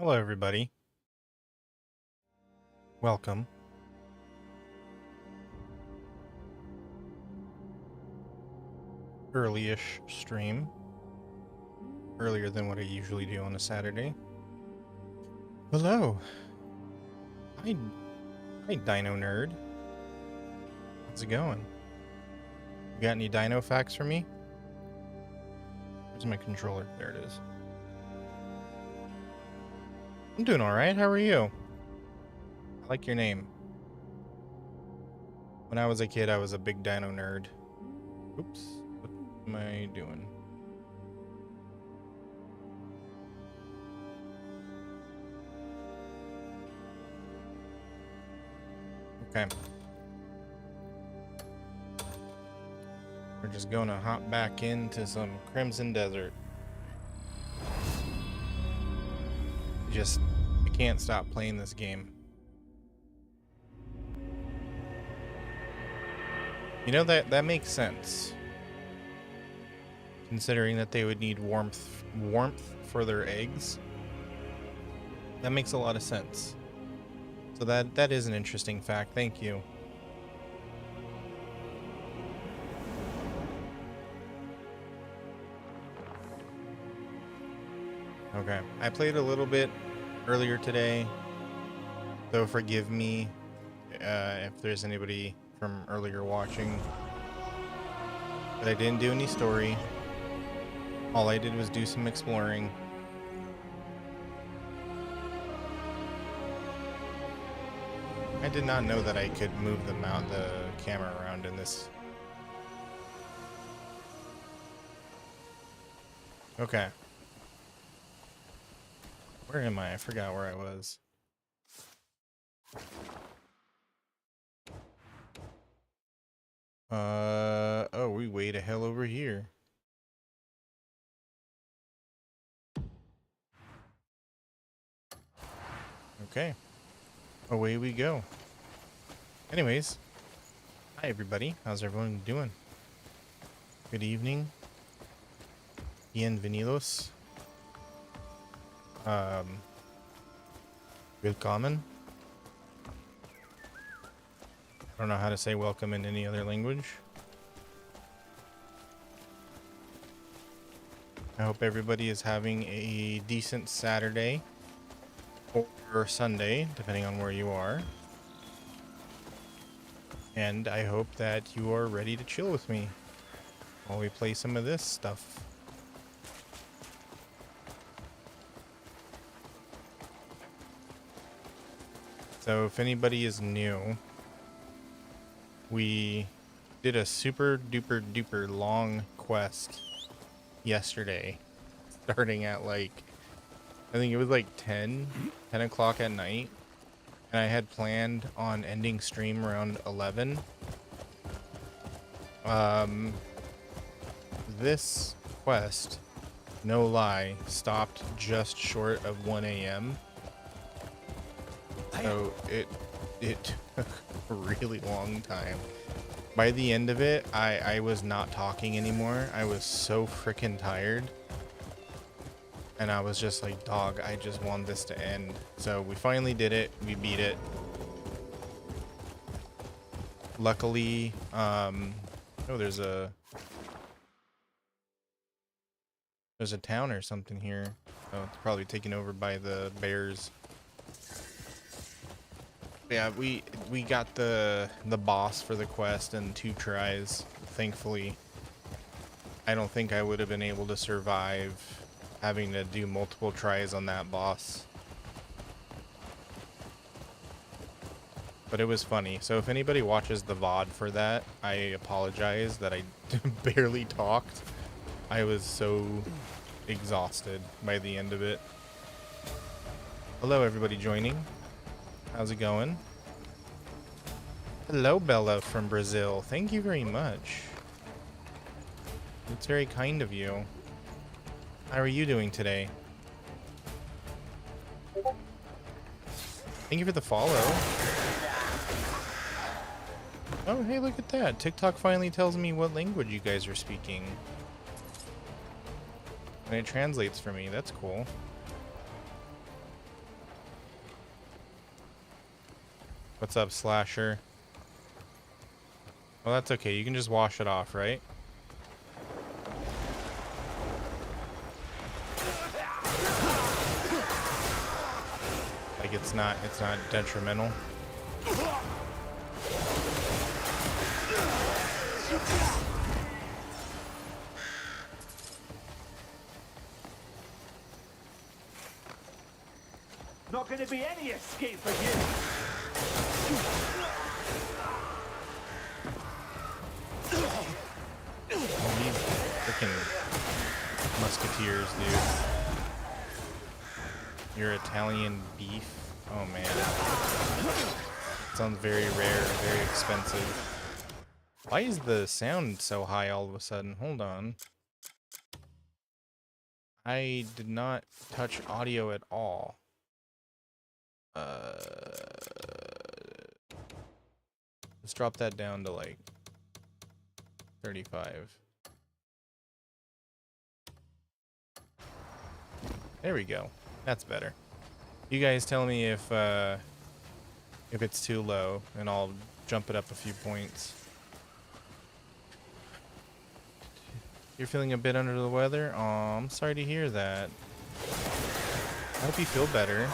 Hello, everybody. Welcome. Early-ish stream. Earlier than what I usually do on a Saturday. Hello. Hi, Dino Nerd. How's it going? You got any dino facts for me? Where's my controller? There it is. I'm doing alright. How are you? I like your name. When I was a kid, I was a big dino nerd. Oops. What am I doing? Okay. We're just gonna hop back into some Crimson Desert. I can't stop playing this game. You know, that makes sense. Considering that they would need warmth for their eggs. That makes a lot of sense. So that is an interesting fact. Thank you. Okay. I played a little bit earlier today, so forgive me if there's anybody from earlier watching. But I didn't do any story. All I did was do some exploring. I did not know that I could move the camera around in this. Okay. Where am I? I forgot where I was. Oh, we way to hell over here. Okay. Away we go. Anyways, hi everybody. How's everyone doing? Good evening. Bienvenidos. Willkommen. I don't know how to say welcome in any other language. I hope everybody is having a decent Saturday or Sunday, depending on where you are. And I hope that you are ready to chill with me while we play some of this stuff. So if anybody is new, we did a super duper duper long quest yesterday, starting at like, I think it was like 10 o'clock at night, and I had planned on ending stream around 11. This quest, no lie, stopped just short of 1 a.m. So it took a really long time. By the end of it, I was not talking anymore. I was so freaking tired. And I was just like, dog, I just want this to end. So we finally did it. We beat it. Luckily, oh, there's a town or something here. Oh, it's probably taken over by the bears. Yeah, we got the boss for the quest in 2 tries. Thankfully, I don't think I would have been able to survive having to do multiple tries on that boss. But it was funny. So if anybody watches the VOD for that, I apologize that I barely talked. I was so exhausted by the end of it. Hello, everybody joining. How's it going? Hello, Bella from Brazil. Thank you very much. It's very kind of you. How are you doing today? Thank you for the follow. Oh, hey, look at that. TikTok finally tells me what language you guys are speaking. And it translates for me. That's cool. What's up, Slasher? Well, that's okay. You can just wash it off, right? Like it's not detrimental. Not gonna be any escape for you. Oh, these freaking musketeers, dude. Your Italian beef. Oh man. Sounds very rare, very expensive. Why is the sound so high all of a sudden? Hold on. I did not touch audio at all. Let's drop that down to like 35. There we go. That's better. You guys tell me if it's too low, and I'll jump it up a few points. You're feeling a bit under the weather? Aw, I'm sorry to hear that. I hope you feel better.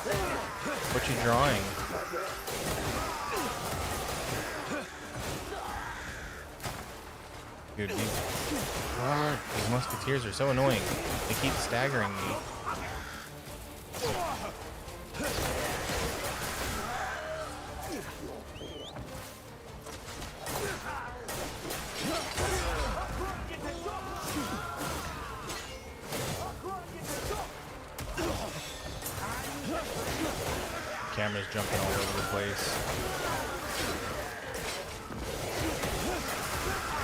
What you drawing? Dude, these musketeers are so annoying. They keep staggering me. Camera's jumping all over the place.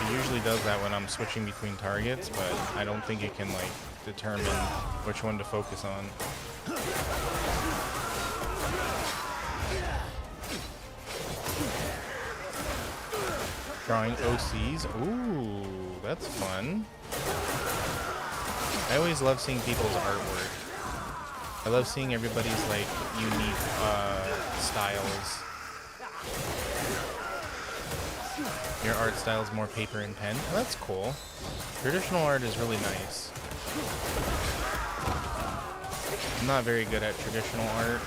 It usually does that when I'm switching between targets, but I don't think it can like determine which one to focus on. Drawing OCs? Ooh, that's fun. I always love seeing people's artwork. I love seeing everybody's like unique styles. Your art style is more paper and pen. Oh, that's cool. Traditional art is really nice. I'm not very good at traditional art.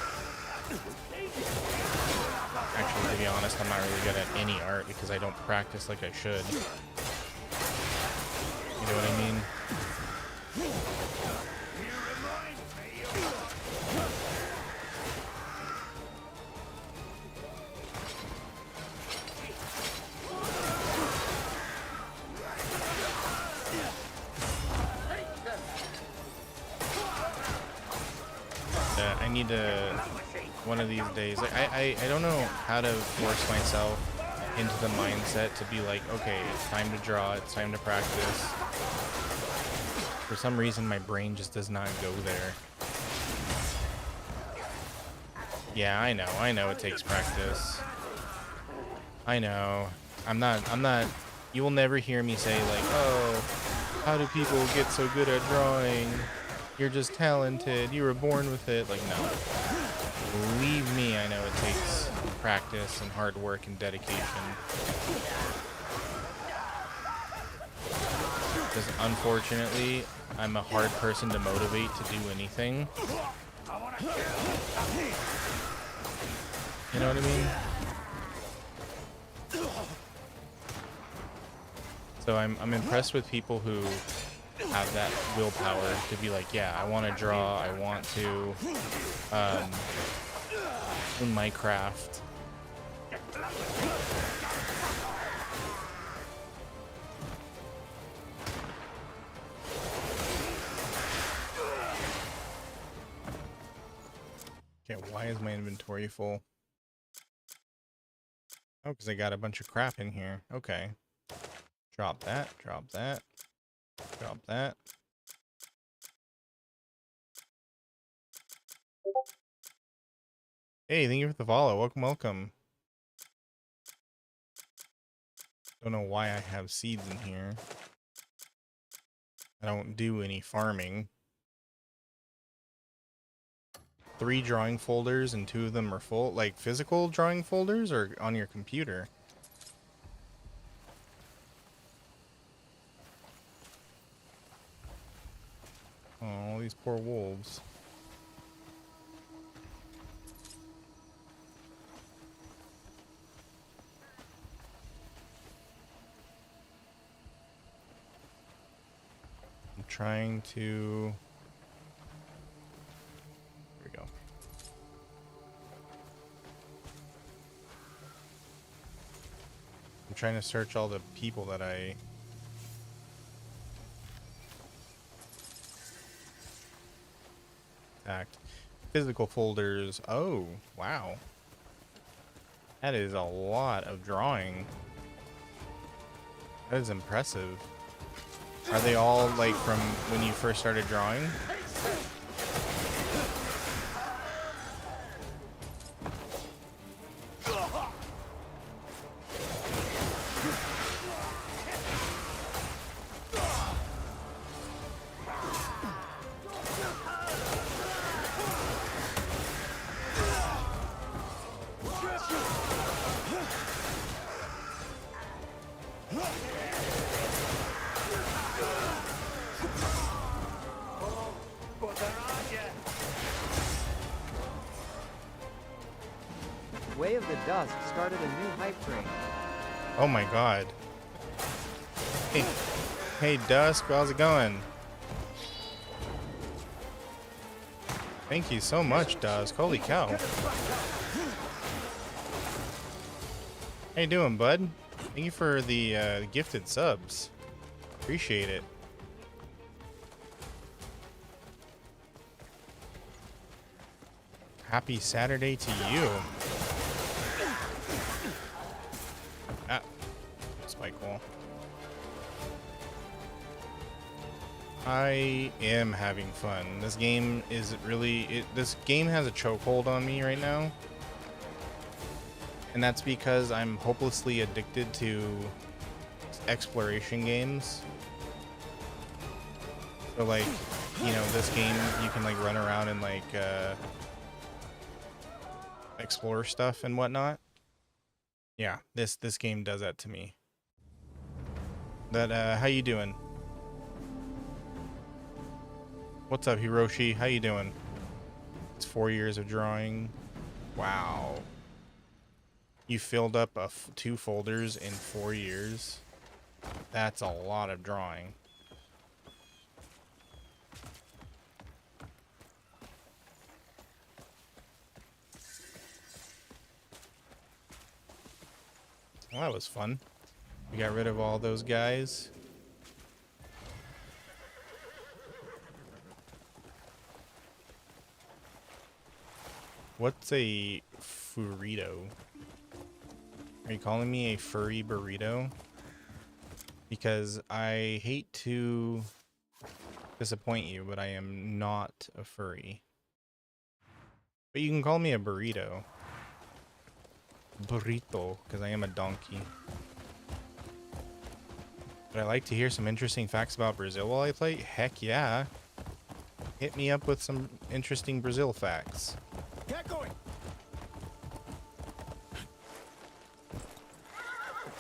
Actually, to be honest, I'm not really good at any art because I don't practice like I should. You know what I mean? I need to, one of these days, like, I don't know how to force myself into the mindset to be like, okay, it's time to draw, it's time to practice. For some reason, my brain just does not go there. Yeah, I know it takes practice. I know. I'm not, you will never hear me say like, oh, how do people get so good at drawing? You're just talented. You were born with it. Like, no. Believe me, I know it takes practice and hard work and dedication. Because unfortunately, I'm a hard person to motivate to do anything. You know what I mean? So I'm impressed with people who have that willpower to be like, yeah, I want to draw, I want to in my craft. Okay, why is my inventory full? Oh, because I got a bunch of crap in here. Okay. Drop that, drop that, drop that. Hey, thank you for the follow. Welcome, welcome. Don't know why I have seeds in here. I don't do any farming. 3 drawing folders and 2 of them are full, like physical drawing folders or on your computer? Oh, all these poor wolves. I'm trying to... Here we go. I'm trying to search all the people that I... attacked. Physical folders. Oh, wow. That is a lot of drawing. That is impressive. Are they all like from when you first started drawing? But there aren't you. Way of the Dusk started a new hype train. Oh my god. Hey, hey Dusk, how's it going? Thank you so much, Dusk. Holy cow. How you doing, bud? Thank you for the gifted subs. Appreciate it. Happy Saturday to you. Ah, spike wall. I am having fun. This game is really... this game has a chokehold on me right now. And that's because I'm hopelessly addicted to exploration games. So like, you know, this game, you can like run around and like explore stuff and whatnot. Yeah, this game does that to me. But how you doing? What's up, Hiroshi? How you doing? It's 4 years of drawing. Wow. You filled up 2 folders in 4 years. That's a lot of drawing. Well, that was fun. We got rid of all those guys. What's a burrito? Are you calling me a furry burrito? Because I hate to disappoint you, but I am not a furry. But you can call me a burrito. Burrito, because I am a donkey. Would I like to hear some interesting facts about Brazil while I play? Heck yeah. Hit me up with some interesting Brazil facts. Get going.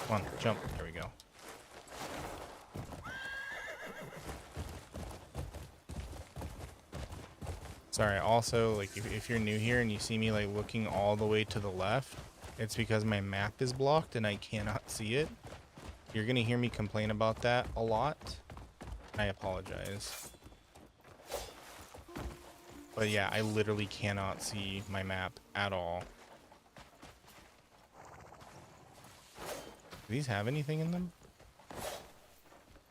Come on, jump. There we go. Sorry, also, like, if you're new here and you see me, like, looking all the way to the left, it's because my map is blocked and I cannot see it. You're gonna hear me complain about that a lot. I apologize. But yeah, I literally cannot see my map at all. Do these have anything in them?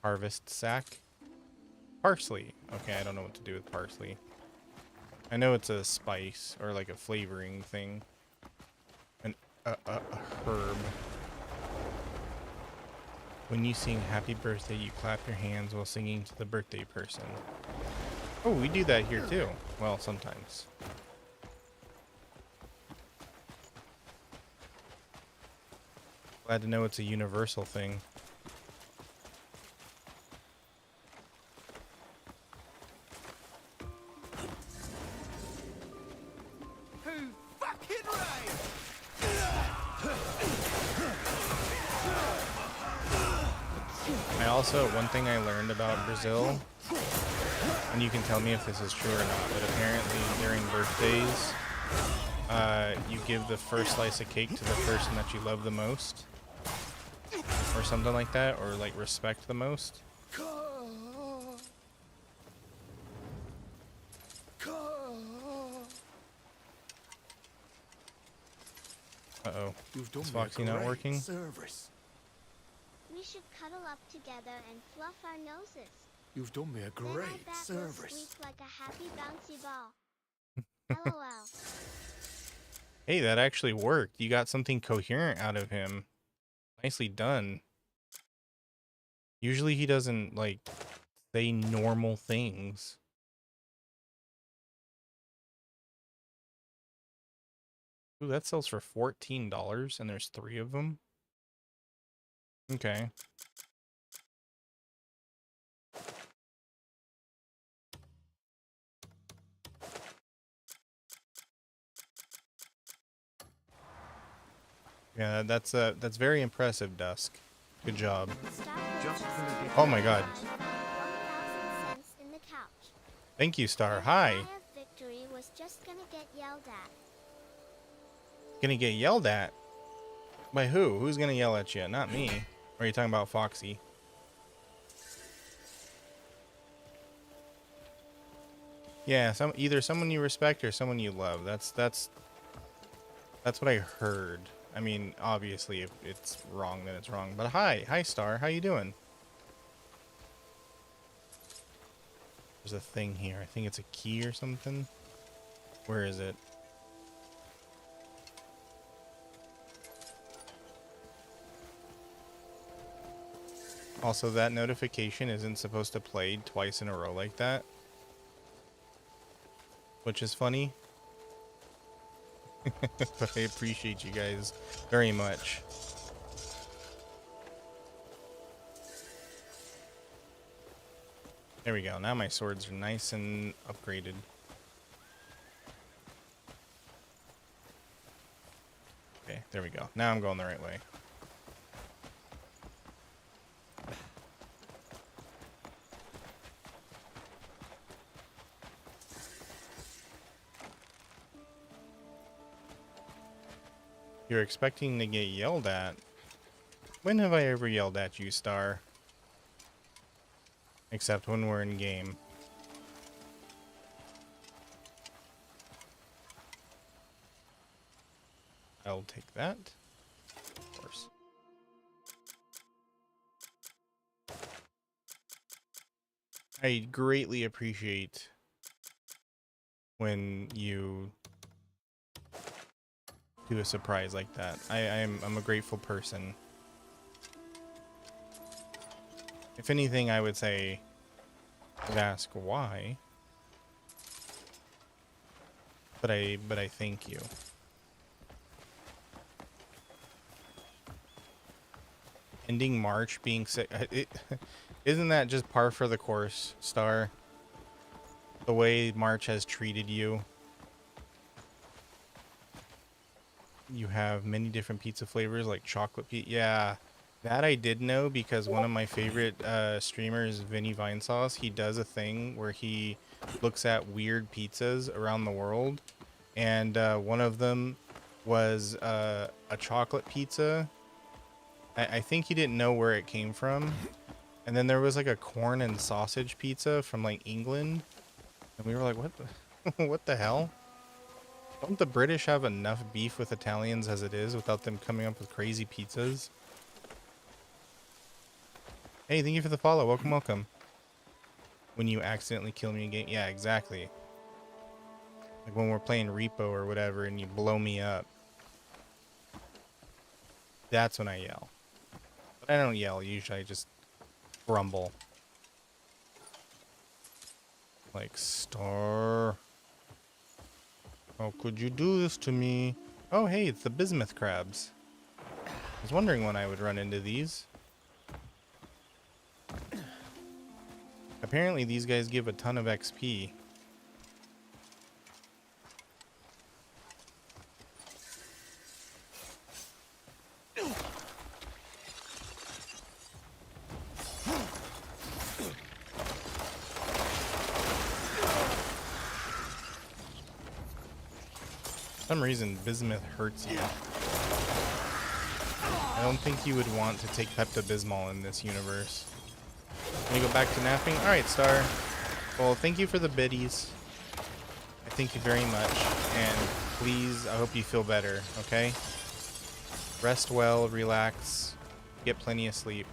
Harvest sack. Parsley. Okay, I don't know what to do with parsley. I know it's a spice or like a flavoring thing. A herb. When you sing happy birthday, you clap your hands while singing to the birthday person. Oh, we do that here too. Well, sometimes. Glad to know it's a universal thing. One thing I learned about Brazil, and you can tell me if this is true or not, but apparently during birthdays, you give the first slice of cake to the person that you love the most, or something like that, or like respect the most. Uh-oh. Is Foxy not working? Service. We should cuddle up together and fluff our noses. You've done me a Then I great bet we'll service. squeak like a happy bouncy ball. LOL. Hey, that actually worked. You got something coherent out of him. Nicely done. Usually he doesn't, like, say normal things. Ooh, that sells for $14 and there's 3 of them. Okay. Yeah, that's very impressive, Dusk. Good job. Oh my god. 1,000 cents in the couch. Thank you, Star. The Hi. cry of victory was just gonna get yelled at. Gonna get yelled at? By who? Who's gonna yell at you? Not me. Or are you talking about Foxy? Yeah, either someone you respect or someone you love. That's what I heard. I mean, obviously, if it's wrong, then it's wrong. But hi, Star. How you doing? There's a thing here. I think it's a key or something. Where is it? Also, that notification isn't supposed to play twice in a row like that, which is funny. But I appreciate you guys very much. There we go. Now my swords are nice and upgraded. Okay, there we go. Now I'm going the right way. You're expecting to get yelled at? When have I ever yelled at you, Star? Except when we're in game. I'll take that. Of course. I greatly appreciate when you do a surprise like that. I'm a grateful person. If anything, I would say, I'd ask why. But I thank you. Ending March being sick. Isn't that just par for the course, Star? The way March has treated you. You have many different pizza flavors like chocolate pizza. Yeah, that I did know because one of my favorite streamers, Vinny Vinesauce, he does a thing where he looks at weird pizzas around the world. And one of them was a chocolate pizza. I think he didn't know where it came from. And then there was like a corn and sausage pizza from like England. And we were like, what the, what the hell? Don't the British have enough beef with Italians as it is without them coming up with crazy pizzas? Hey, thank you for the follow. Welcome, welcome. When you accidentally kill me again. Yeah, exactly. Like when we're playing Repo or whatever and you blow me up. That's when I yell. But I don't yell. Usually I just grumble. Like, Star. How could you do this to me? Oh, hey, it's the bismuth crabs. I was wondering when I would run into these. Apparently these guys give a ton of XP. For some reason, bismuth hurts you. I don't think you would want to take Pepto-Bismol in this universe. Can we go back to napping? Alright, Star. Well, thank you for the biddies. I thank you very much. And please, I hope you feel better, okay? Rest well, relax, get plenty of sleep.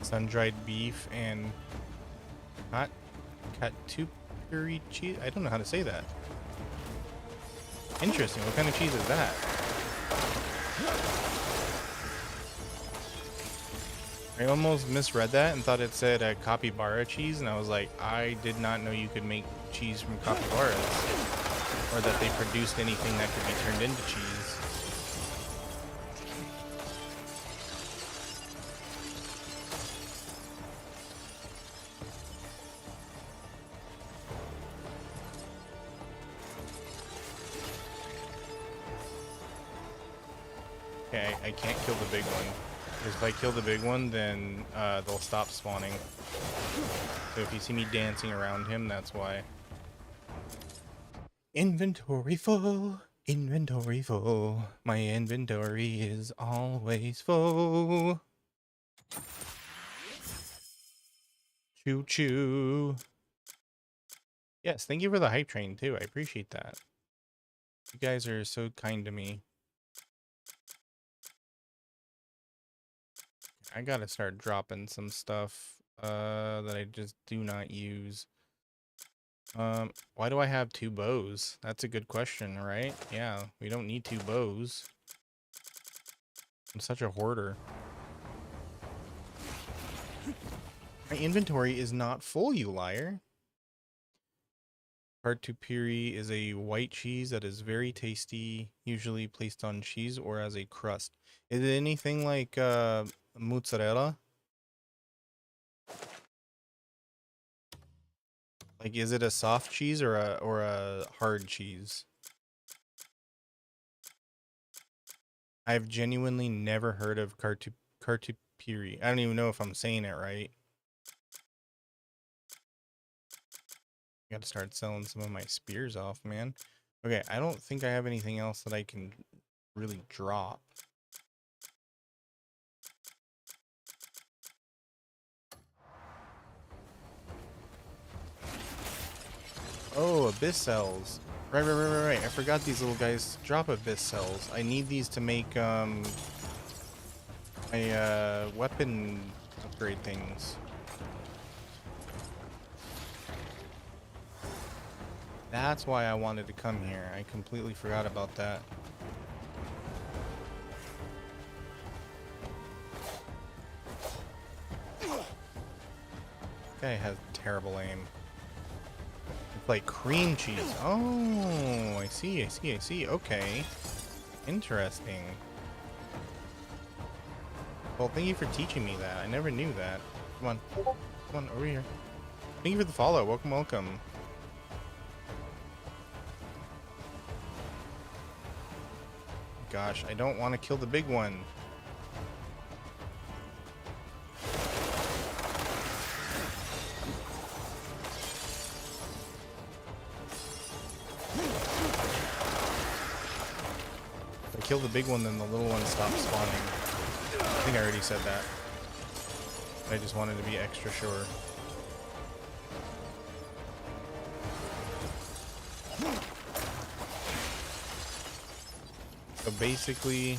Sun-dried beef and hot catupiry cheese. I don't know how to say that. Interesting. What kind of cheese is that? I almost misread that and thought it said capybara cheese, and I was like, I did not know you could make cheese from capybaras, or that they produced anything that could be turned into cheese. Okay, I can't kill the big one. Because if I kill the big one, then they'll stop spawning. So if you see me dancing around him, that's why. Inventory full, inventory full. My inventory is always full. Choo choo. Yes, thank you for the hype train too. I appreciate that. You guys are so kind to me. I gotta start dropping some stuff that I just do not use. Why do I have 2 bows? That's a good question, right? Yeah, we don't need 2 bows. I'm such a hoarder. My inventory is not full, you liar. Catupiry is a white cheese that is very tasty, usually placed on cheese or as a crust. Is it anything like mozzarella? Like, is it a soft cheese or a hard cheese? I've genuinely never heard of catupiry. I don't even know if I'm saying it right. I gotta start selling some of my spears off, man. Okay, I don't think I have anything else that I can really drop. Oh, abyss cells. Right. I forgot these little guys drop abyss cells. I need these to make my weapon upgrade things. That's why I wanted to come here. I completely forgot about that. Guy has terrible aim. It's like cream cheese. Oh, I see. Okay. Interesting. Well, thank you for teaching me that. I never knew that. Come on, over here. Thank you for the follow. Welcome. Gosh, I don't want to kill the big one. If I kill the big one, then the little one stops spawning. I think I already said that. I just wanted to be extra sure. So basically,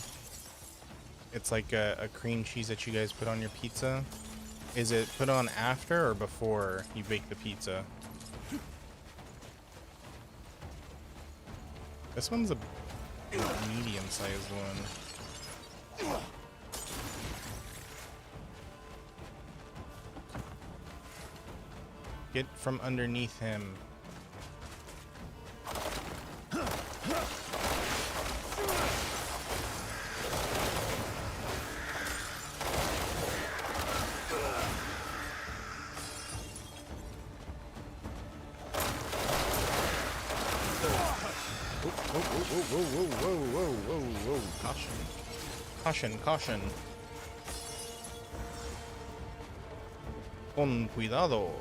it's like a cream cheese that you guys put on your pizza. Is it put on after or before you bake the pizza? This one's a medium-sized one. Get from underneath him. Oh. whoa, whoa, whoa, whoa, whoa, whoa, caution. Caution, caution. Con cuidado.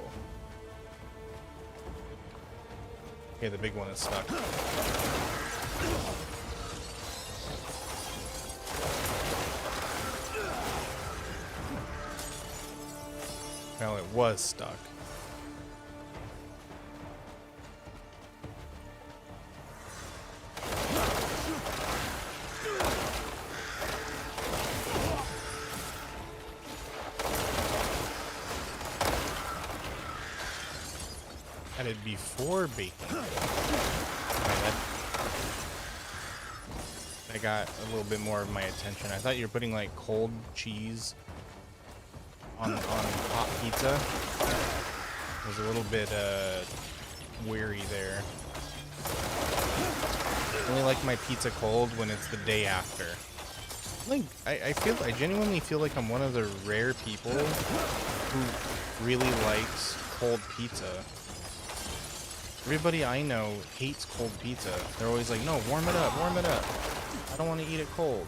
Okay, the big one is stuck. Well, it was stuck. Added before baking. Right, that got a little bit more of my attention. I thought you were putting like cold cheese on hot pizza. I was a little bit weary there. I only like my pizza cold when it's the day after. Like I genuinely feel like I'm one of the rare people who really likes cold pizza. Everybody I know hates cold pizza. They're always like, no, warm it up, warm it up. I don't want to eat it cold.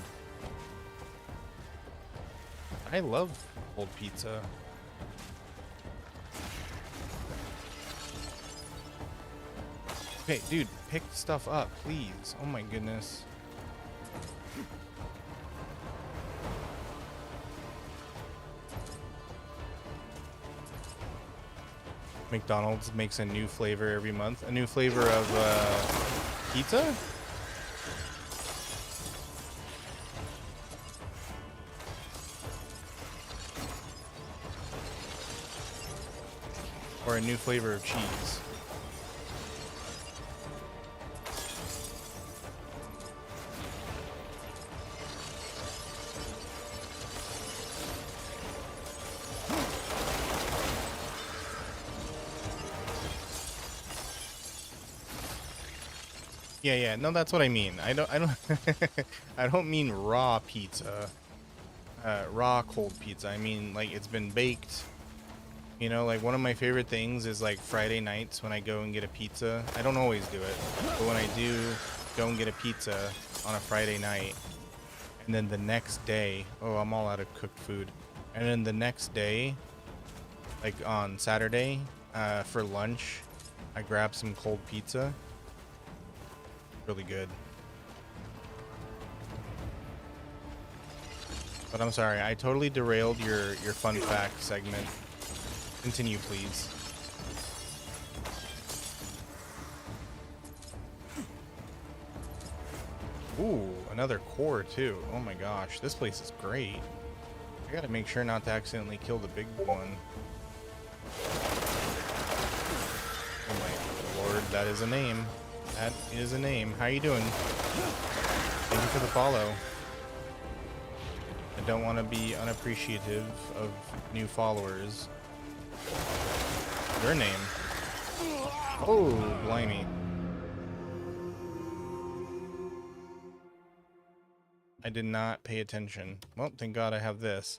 I love cold pizza. Okay, dude, pick stuff up, please. Oh my goodness. McDonald's makes a new flavor every month. A new flavor of pizza? Or a new flavor of cheese? Yeah, no, that's what I mean. I don't I don't mean raw pizza. Raw cold pizza. I mean like it's been baked. You know, like one of my favorite things is like Friday nights when I go and get a pizza. I don't always do it, but when I do go and get a pizza on a Friday night, and then the next day, oh, I'm all out of cooked food. And then the next day, like on Saturday, for lunch, I grab some cold pizza. Really good. But I'm sorry, I totally derailed your fun fact segment. Continue, please. Ooh, another core too. Oh my gosh, this place is great. I gotta make sure not to accidentally kill the big one. Oh my lord, that is a name. That is a name. How you doing? Thank you for the follow. I don't want to be unappreciative of new followers. Your name? Oh, blimey. I did not pay attention. Well, thank God I have this.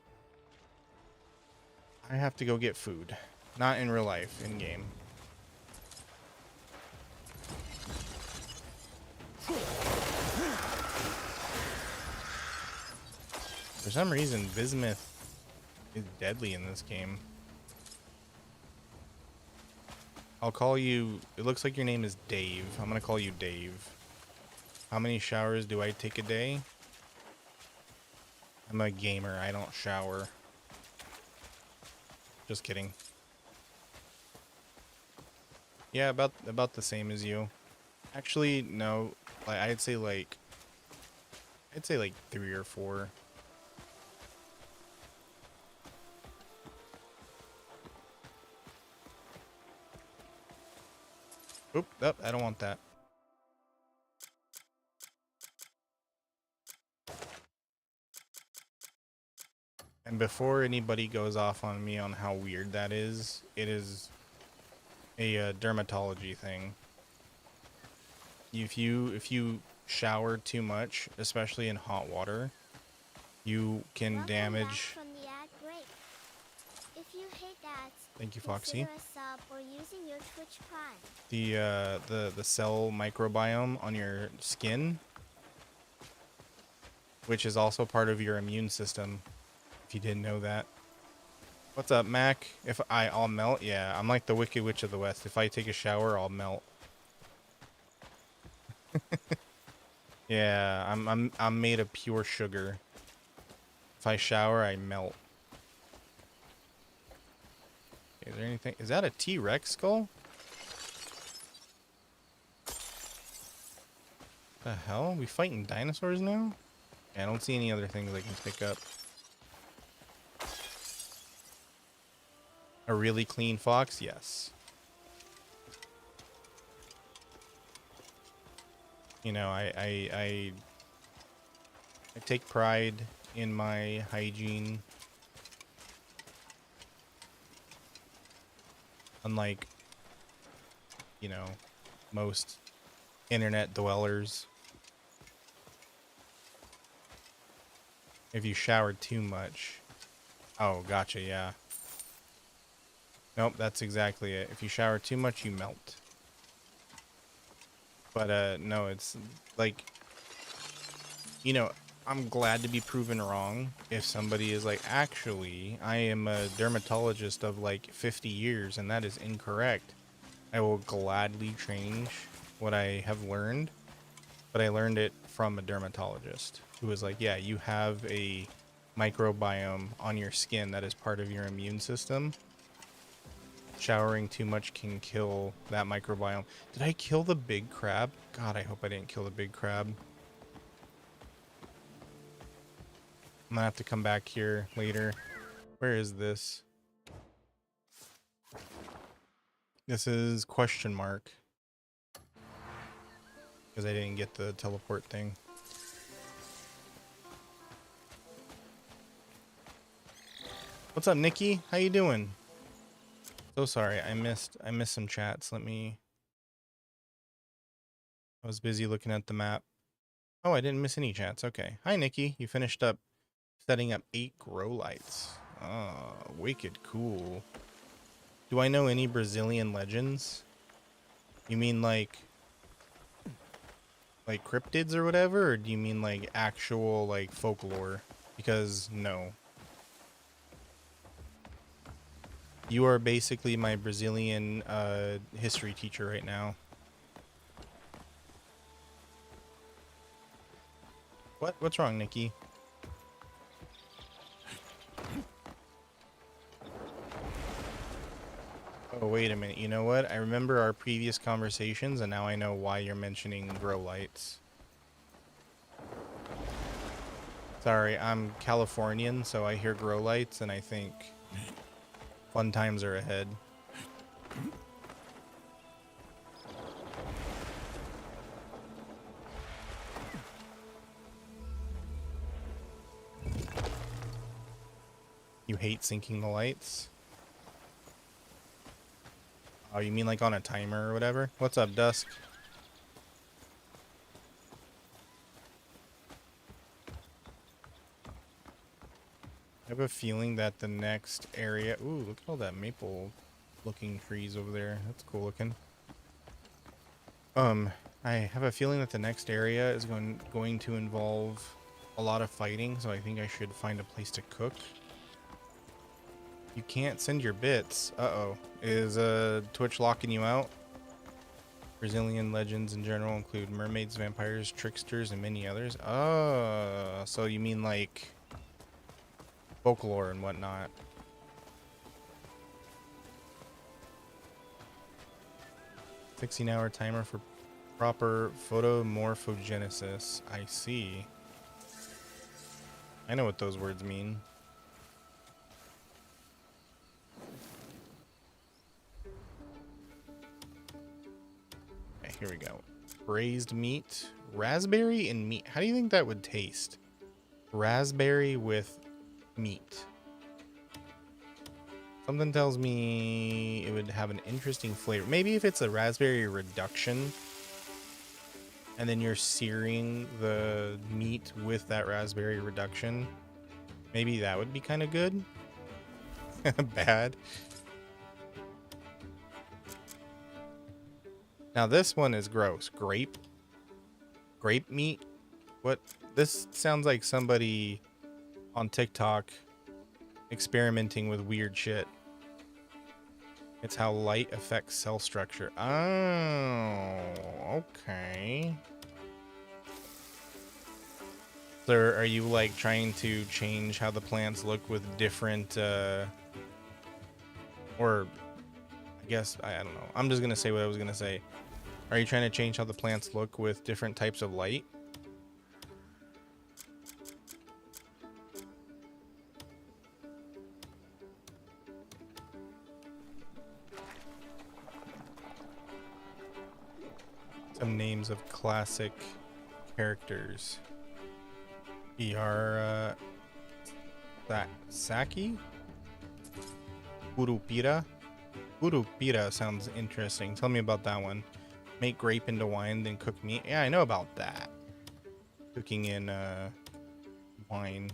I have to go get food. Not in real life, in game. For some reason, bismuth is deadly in this game. I'll call you... It looks like your name is Dave. I'm gonna call you Dave. How many showers do I take a day? I'm a gamer. I don't shower. Just kidding. Yeah, about the same as you. Actually, no. Like I'd say like 3 or 4. Oop, nope, I don't want that. And before anybody goes off on me on how weird that is, it is a dermatology thing. If you shower too much, especially in hot water, you can Welcome damage. back from the ad break. If you hate ads, Thank you, Foxy. consider a sub or using your Twitch Prime? The cell microbiome on your skin, which is also part of your immune system, if you didn't know that. What's up, Mac? I'll melt? Yeah, I'm like the Wicked Witch of the West. If I take a shower, I'll melt. Yeah, I'm made of pure sugar. If I shower, I melt. Is there anything? Is that a T-Rex skull? The hell? We fighting dinosaurs now? Yeah, I don't see any other things I can pick up. A really clean fox? Yes. You know, I take pride in my hygiene. Unlike, you know, most internet dwellers. If you showered too much. Oh, gotcha, yeah. Nope, that's exactly it. If you shower too much, you melt. But, no, it's like, you know, I'm glad to be proven wrong if somebody is like, actually, I am a dermatologist of like 50 years and that is incorrect. I will gladly change what I have learned, but I learned it from a dermatologist who was like, yeah, you have a microbiome on your skin that is part of your immune system. Showering too much can kill that microbiome. Did I kill the big crab? God, I hope I didn't kill the big crab. I'm gonna have to come back here later. Where is this? This is question mark. Because I didn't get the teleport thing. What's up, Nikki? How you doing? So sorry, I missed some chats. I was busy looking at the map. Oh, I didn't miss any chats. Okay. Hi, Nikki. You finished up setting up 8 grow lights. Oh, wicked cool. Do I know any Brazilian legends? You mean like cryptids or whatever, or do you mean like actual like folklore? Because no. You are basically my Brazilian history teacher right now. What's wrong, Nikki? Oh, wait a minute. You know what? I remember our previous conversations, and now I know why you're mentioning grow lights. Sorry, I'm Californian, so I hear grow lights, and I think fun times are ahead. You hate syncing the lights? Oh, you mean like on a timer or whatever? What's up, Dusk? I have a feeling that the next area... Ooh, look at all that maple looking trees over there. That's cool looking. I have a feeling that the next area is going to involve a lot of fighting, so I think I should find a place to cook. You can't send your bits. Uh-oh. Is Twitch locking you out? Brazilian legends in general include mermaids, vampires, tricksters, and many others. Oh, so you mean like folklore and whatnot. 16-hour timer for proper photomorphogenesis. I see. I know what those words mean. Okay, here we go. Braised meat, raspberry and meat. How do you think that would taste? Raspberry with meat. Something tells me it would have an interesting flavor. Maybe if it's a raspberry reduction and then you're searing the meat with that raspberry reduction, maybe that would be kind of good. Bad. Now this one is gross. Grape meat? What? This sounds like somebody on TikTok experimenting with weird shit. It's how light affects cell structure. Oh, okay. So are you like trying to change how the plants look with different, or I guess, I don't know. I'm just gonna say what I was gonna say. Are you trying to change how the plants look with different types of light? Some names of classic characters. Saki? Urupira? Urupira sounds interesting. Tell me about that one. Make grape into wine, then cook meat. Yeah, I know about that. Cooking in wine.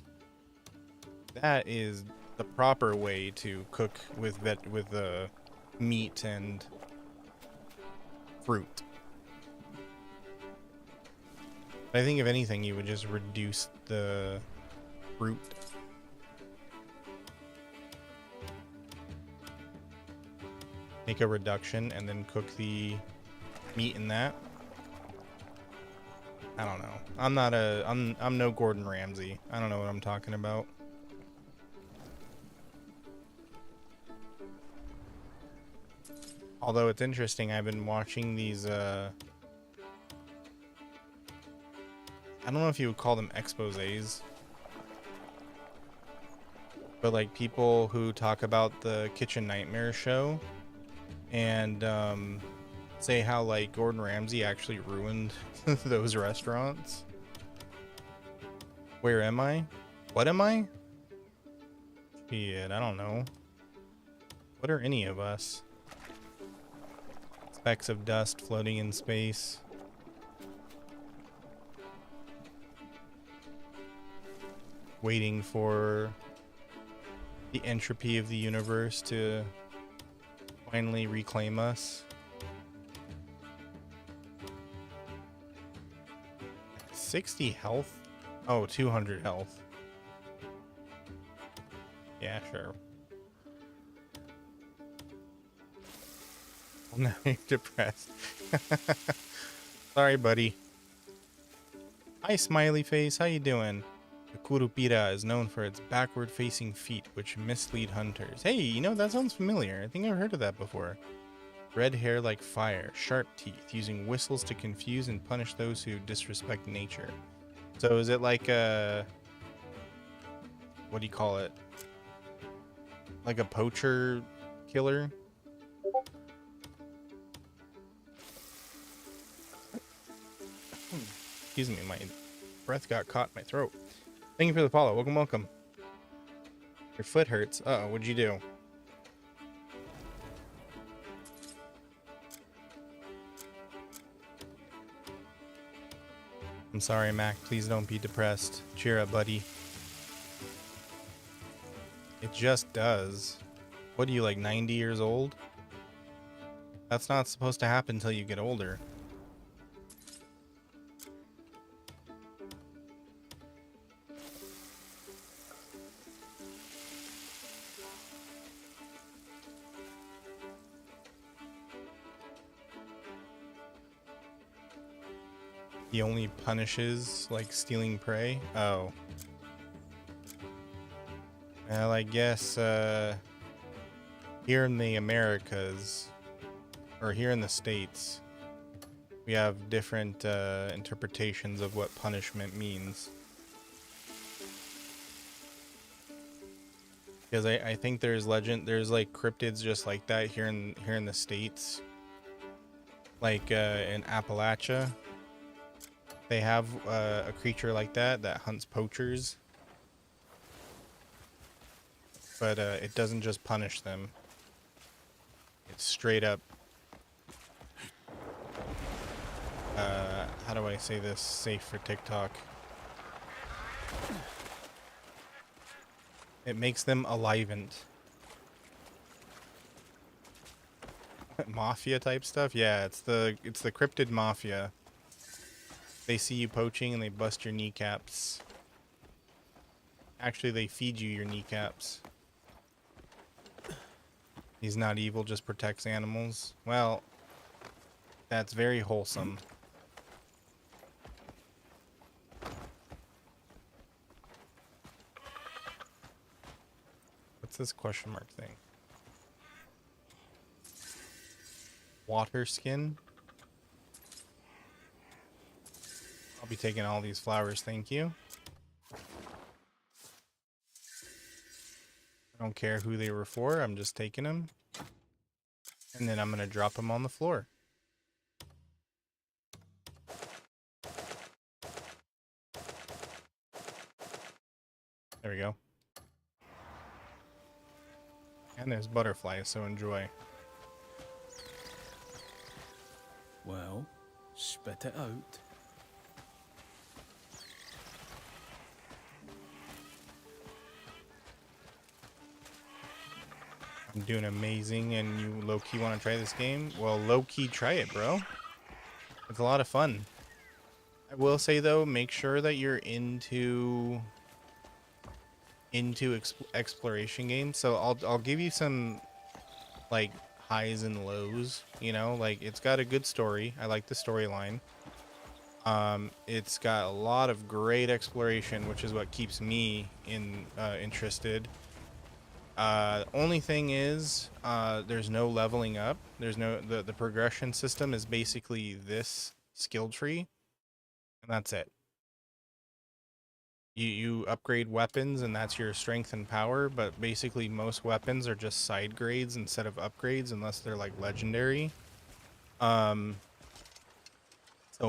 That is the proper way to cook with meat and fruit. I think if anything, you would just reduce the fruit. Make a reduction and then cook the meat in that. I don't know. I'm no Gordon Ramsay. I don't know what I'm talking about. Although it's interesting, I've been watching these I don't know if you would call them exposés, but like people who talk about the Kitchen Nightmare show and say how like Gordon Ramsay actually ruined those restaurants. Where am I? What am I? Shit, I don't know. What are any of us? Specks of dust floating in space. Waiting for the entropy of the universe to finally reclaim us. 60 health? Oh, 200 health. Yeah, sure. Well, now you're depressed. Sorry, buddy. Hi, smiley face. How you doing? The Curupira is known for its backward-facing feet, which mislead hunters. Hey, you know, that sounds familiar. I think I've heard of that before. Red hair like fire, sharp teeth, using whistles to confuse and punish those who disrespect nature. So is it like a... what do you call it? Like a poacher killer? Excuse me, my breath got caught in my throat. Thank you for the follow. Welcome, welcome. Your foot hurts. Uh-oh, what'd you do? I'm sorry, Mac. Please don't be depressed. Cheer up, buddy. It just does. What are you, like 90 years old? That's not supposed to happen until you get older. He only punishes, like, stealing prey? Oh. Well, I guess, here in the Americas, or here in the States, we have different, interpretations of what punishment means. Because I think there's like, cryptids just like that here in the States. Like, in Appalachia. They have a creature like that hunts poachers, but it doesn't just punish them. It's straight up. How do I say this safe for TikTok? It makes them alivened. Mafia type stuff. Yeah, it's the cryptid mafia. They see you poaching and they bust your kneecaps. Actually, they feed you your kneecaps. He's not evil, just protects animals. Well, that's very wholesome. What's this question mark thing? Water skin? I'll be taking all these flowers, thank you. I don't care who they were for, I'm just taking them. And then I'm gonna drop them on the floor. There we go. And there's butterflies, so enjoy. Well, spit it out. I'm doing amazing, and you low-key want to try this game? Well, low-key try it, bro. It's a lot of fun. I will say, though, make sure that you're into exploration games. So I'll give you some, like, highs and lows, you know? Like, it's got a good story. I like the storyline. It's got a lot of great exploration, which is what keeps me interested. Only thing is, there's no leveling up. There's no the progression system is basically this skill tree, and that's it. You upgrade weapons, and that's your strength and power. But basically, most weapons are just side grades instead of upgrades, unless they're like legendary. So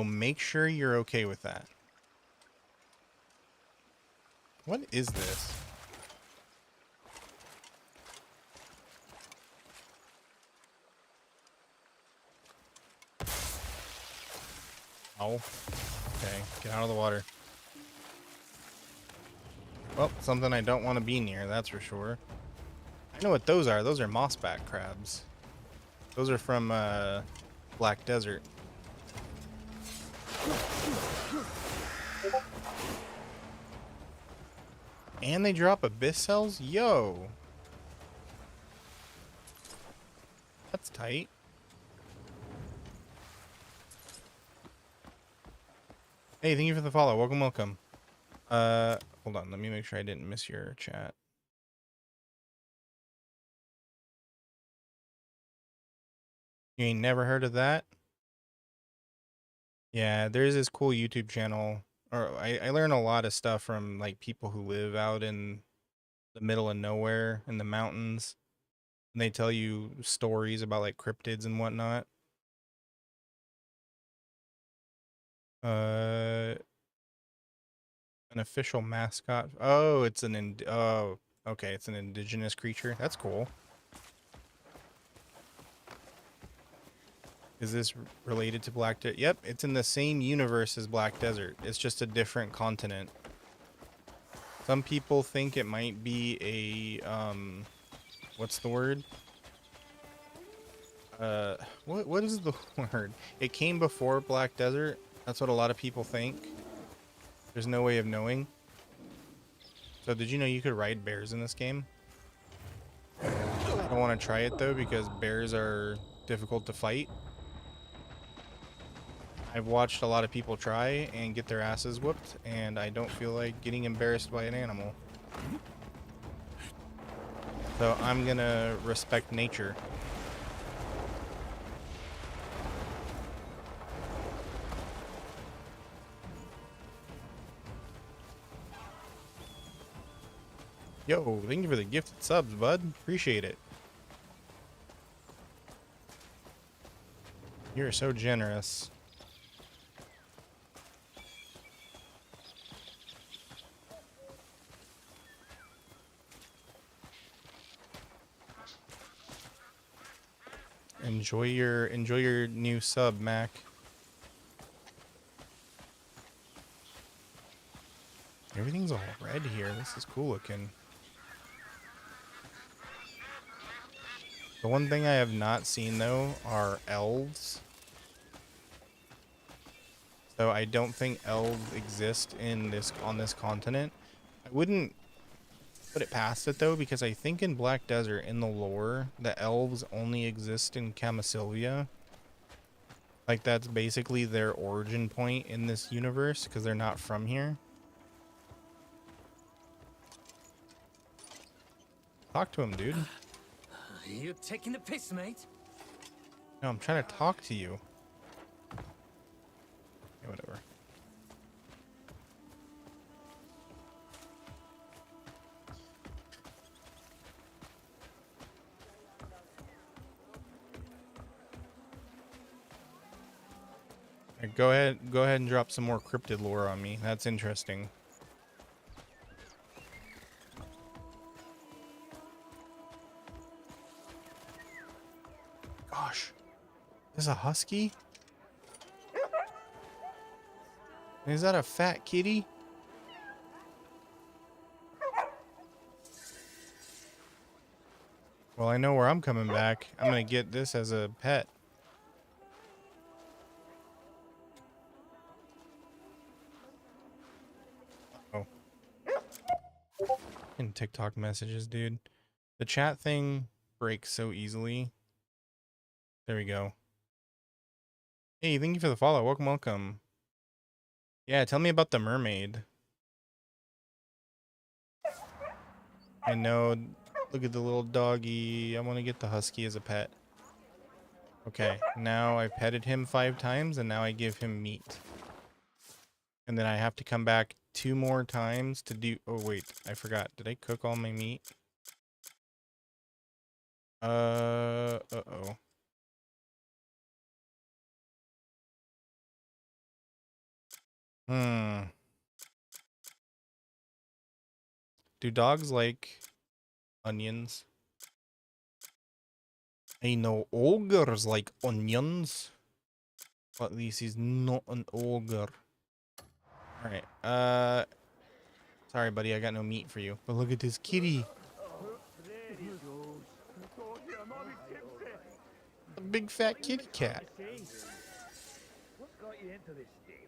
make sure you're okay with that. What is this? Oh, okay. Get out of the water. Well, something I don't want to be near, that's for sure. I know what those are. Those are mossback crabs. Those are from Black Desert. And they drop abyss cells? Yo! That's tight. Hey, thank you for the follow. Welcome, welcome. Hold on. Let me make sure I didn't miss your chat. You ain't never heard of that? Yeah, there's this cool YouTube channel. Or I learn a lot of stuff from like people who live out in the middle of nowhere in the mountains. And they tell you stories about like cryptids and whatnot. An official mascot. Oh, it's oh, okay, it's an indigenous creature. That's cool. Is this related to Black Desert? Yep, it's in the same universe as Black Desert. It's just a different continent. Some people think it might be a what's the word? What is the word? It came before Black Desert. That's what a lot of people think. There's no way of knowing. So did you know you could ride bears in this game? I don't want to try it though because bears are difficult to fight. I've watched a lot of people try and get their asses whooped, and I don't feel like getting embarrassed by an animal. So I'm gonna respect nature. Yo, thank you for the gifted subs, bud. Appreciate it. You're so generous. Enjoy your new sub, Mac. Everything's all red here. This is cool looking. The one thing I have not seen though are elves. So I don't think elves exist in on this continent. I wouldn't put it past it though, because I think in Black Desert in the lore, the elves only exist in Camasilvia. Like that's basically their origin point in this universe because they're not from here. Talk to him, dude. You taking the piss, mate? No, I'm trying to talk to you. Yeah, whatever. Go ahead and drop some more cryptid lore on me. That's interesting. Gosh. Is a husky? Is that a fat kitty? Well, I know where I'm coming back. I'm gonna get this as a pet. Oh. In TikTok messages, dude. The chat thing breaks so easily. There we go. Hey, thank you for the follow. Welcome, welcome. Yeah, tell me about the mermaid. I know. Look at the little doggy. I want to get the husky as a pet. Okay, now I petted him 5 times and now I give him meat. And then I have to come back 2 more times to do... Oh, wait. I forgot. Did I cook all my meat? Uh-oh. Do dogs like onions? I know ogres like onions. But at least he's not an ogre. Alright, sorry buddy, I got no meat for you. But look at this kitty. A big fat kitty cat.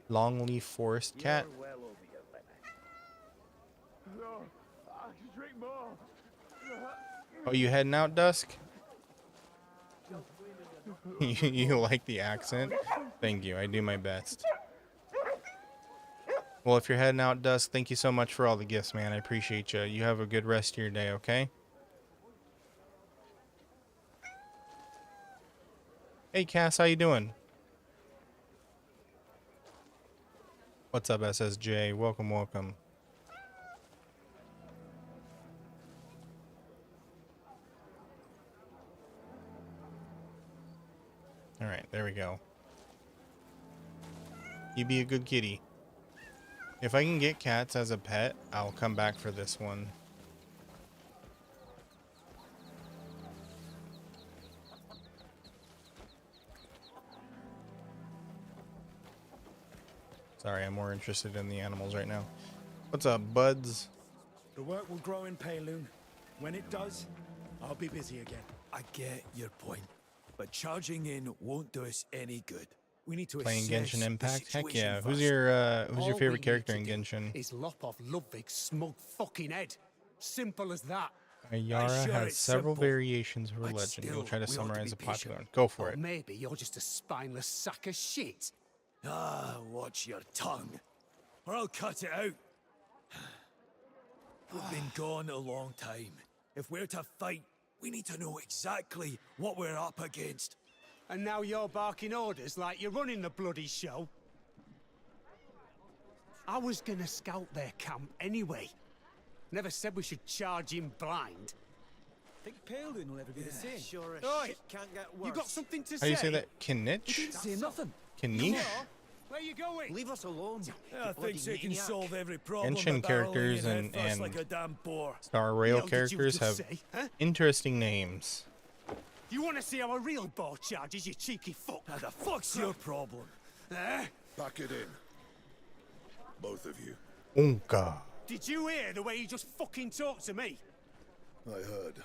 Longleaf forest cat. Oh, you heading out, Dusk? You like the accent? Thank you, I do my best. Well, if you're heading out, Dusk, thank you so much for all the gifts, man. I appreciate you. You have a good rest of your day, okay? Hey, Cass, how you doing? What's up, SSJ? Welcome, welcome. Alright, there we go. You be a good kitty. If I can get cats as a pet, I'll come back for this one. Sorry, I'm more interested in the animals right now. What's up, buds? The work will grow in Payloon. When it does, I'll be busy again. I get your point, but charging in won't do us any good. We need to Playing assess Genshin the Impact? Heck situation yeah. first. Who's your All we favorite need character to in do Genshin? is lop off Ludwig's smug fucking head. Simple as that. Ayara sure has it's several simple, variations of her but legend. We'll still, try to we ought to summarize be a popular patient. one. Go for Or it. maybe you're just a spineless sack of shit. Ah, watch your tongue, or I'll cut it out. We've been gone a long time. If we're to fight, we need to know exactly what we're up against. And now you're barking orders like you're running the bloody show. I was gonna scout their camp anyway. Never said we should charge in blind. Think Payloon will ever be the same. Sure as Oi, shit can't get worse. You got something to How say? do you say that? Kinich? Say nothing. Kanish? Where you going? Leave us alone. I think they can solve every problem. Genshin by barreling characters in and- headfirst and- like a damn boar. Star Rail What did you characters just have say, huh? interesting names. You want to see how a real boar charges, you cheeky fuck? Now the fuck's your problem? Eh? Pack it in. Both of you. Unka. Did you hear the way he just fucking talked to me? I heard.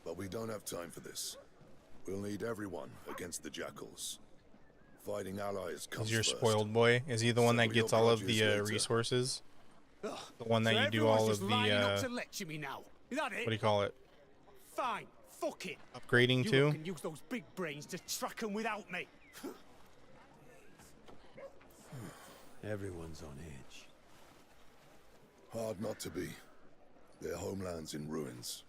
But we don't have time for this. We'll need everyone against the jackals. Fighting allies comes Is your first. spoiled boy? Is he the one that Settle your gets all of grudges the later. resources? Ugh. The one that So you do everyone's all just of lining up the to lecture me now. Is that it? what do you call it? Fine. Fuck it. Upgrading You to? can use those big brains to track them without me. Everyone's on edge. Hard not to be. Their homeland's in ruins.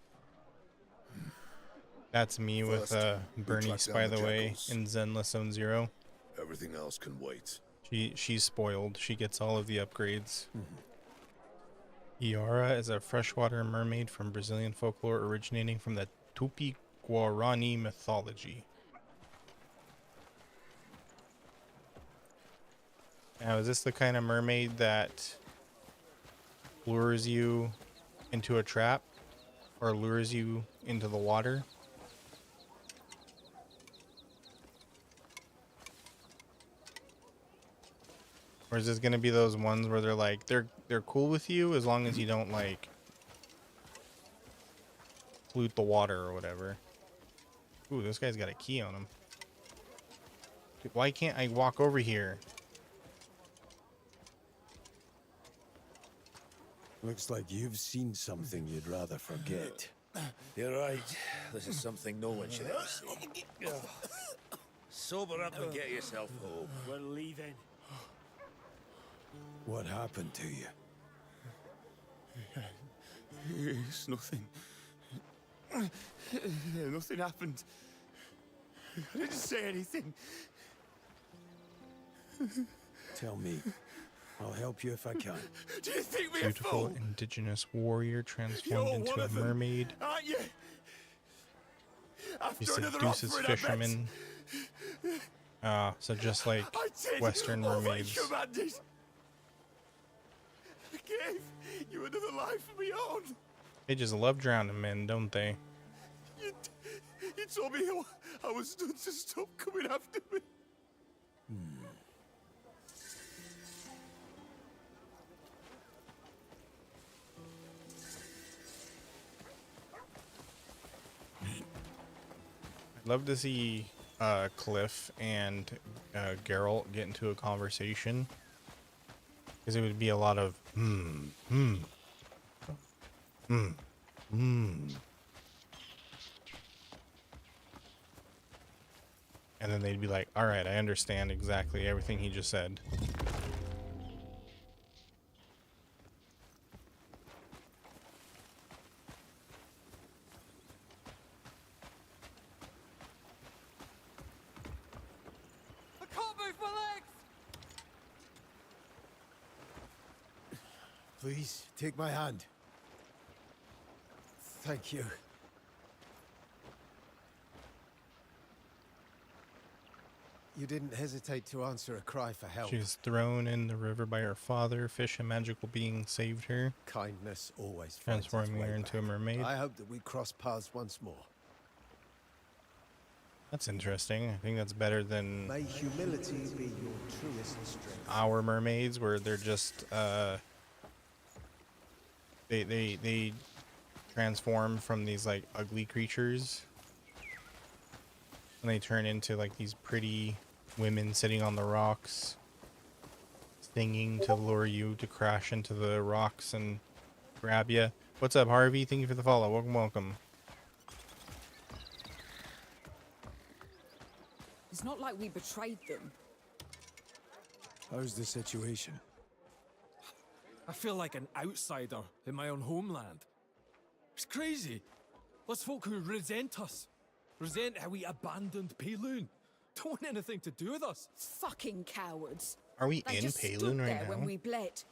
That's me with First, we Bernice, track by down the the way, jackals. in Zenless Zone Zero. Everything else can wait. She's spoiled. She gets all of the upgrades. Iara is a freshwater mermaid from Brazilian folklore originating from the Tupi-Guarani mythology. Now, is this the kind of mermaid that lures you into a trap or lures you into the water? Or is this gonna be those ones where they're like they're cool with you as long as you don't like pollute the water or whatever? Ooh, this guy's got a key on him. Dude, why can't I walk over here? Looks like you've seen something you'd rather forget. You're right. This is something no one should ever see. Sober up and get yourself home. We're leaving. What happened to you? It's nothing. Nothing happened. I didn't say anything. Tell me. I'll help you if I can. Do you think me a Beautiful fool? indigenous warrior transformed You're into one a of them, mermaid. aren't you? He After another seduces offering, I bet. fishermen. So just like I did Western all that mermaids. you commanded. I gave you another life of my own. They just love drowning men, don't they? You told me I was done to stop coming after me. I'd love to see Cliff and Geralt get into a conversation, because it would be a lot of and then they'd be like, all right, I understand exactly everything he just said. I can't move my legs. Please, take my hand. Thank you. You didn't hesitate to answer a cry for help. She was thrown in the river by her father. Fish and magical being saved her, Kindness always finds its transforming way her into a back. mermaid. I hope that we cross paths once more. That's interesting. I think that's better than May humility be your truest strength. our mermaids, where they're just they transform from these like ugly creatures and they turn into like these pretty women sitting on the rocks singing to lure you to crash into the rocks and grab you. What's up, Harvey? Thank you for the follow. Welcome. It's not like we betrayed them. How's the situation? I feel like an outsider in my own homeland. It's crazy. There's folk who resent us. Resent how we abandoned Payloon. Don't want anything to do with us. Fucking cowards. Are we They in just Payloon stood right there when now? we bled.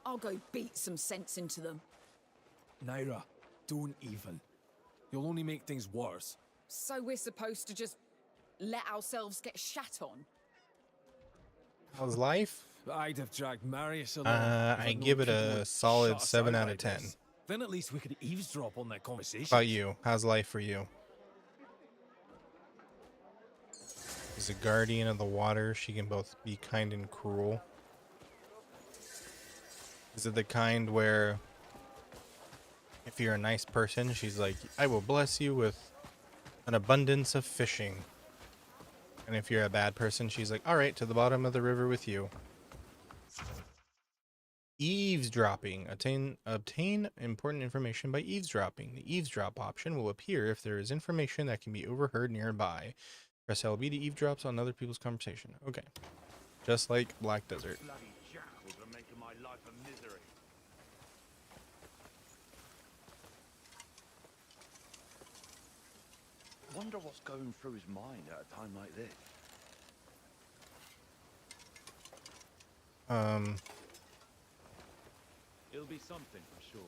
I'll go beat some sense into them. Naira, don't even. You'll only make things worse. So we're supposed to just let ourselves get shat on? How's life? I'd have dragged Marius along. I give it a solid 7 out of 10. Then at least we could eavesdrop on that conversation. How about you? How's life for you? She's a guardian of the water. She can both be kind and cruel. Is it the kind where if If you're a nice person, she's like, I will bless you with an abundance of fishing. And if you're a bad person, she's like, all right, to the bottom of the river with you. Eavesdropping. Obtain important information by eavesdropping. The eavesdrop option will appear if there is information that can be overheard nearby. Press LB to eavesdrops on other people's conversation. Okay. Just like Black Desert. Bloody jackals are making my life a misery. Wonder what's going through his mind at a time like this. It'll be something for sure.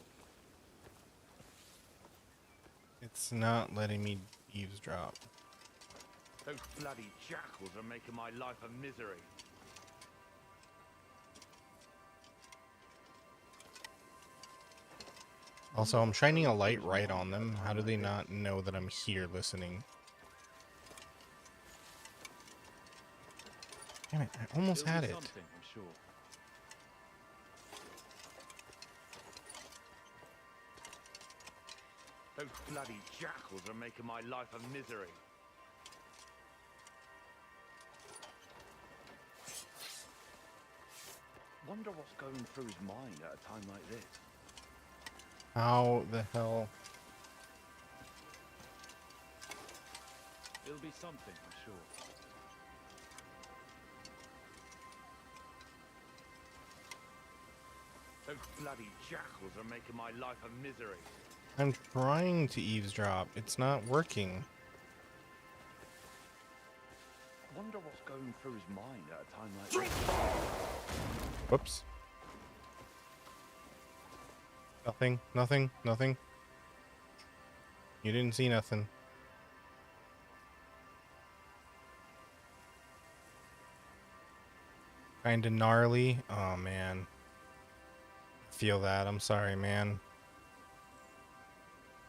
It's not letting me eavesdrop. Those bloody jackals are making my life a misery. Also, I'm shining a light right on them. How do they not know that I'm here listening? Damn it, I almost had it. Something for sure. Those bloody jackals are making my life a misery. Wonder what's going through his mind at a time like this. How the hell? It'll be something for sure. Those bloody jackals are making my life a misery. I'm trying to eavesdrop. It's not working. Wonder what's going through his mind at a time like this. Whoops. Nothing, nothing, nothing. You didn't see nothing. Kinda gnarly. Oh, man. Feel that. I'm sorry, man.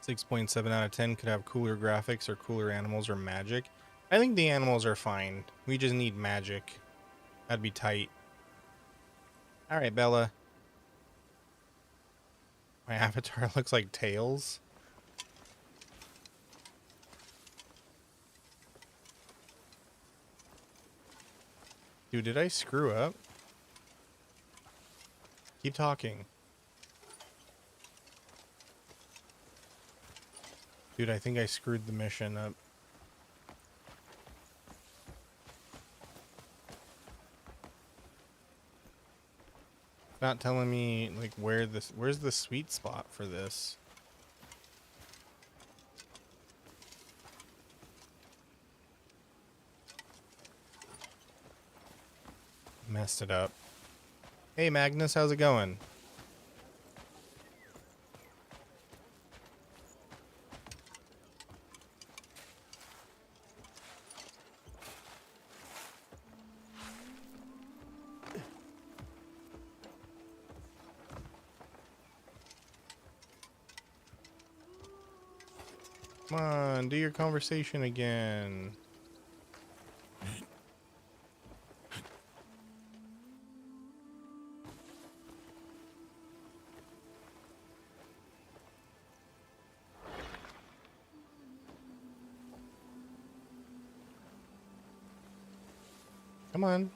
6.7 out of 10 could have cooler graphics or cooler animals or magic. I think the animals are fine. We just need magic. That'd be tight. Alright, Bella. My avatar looks like Tails. Dude, did I screw up? Keep talking. Dude, I think I screwed the mission up. Not telling me like where's the sweet spot for this? Messed it up. Hey Magnus, how's it going? Come on, do your conversation again. Come on.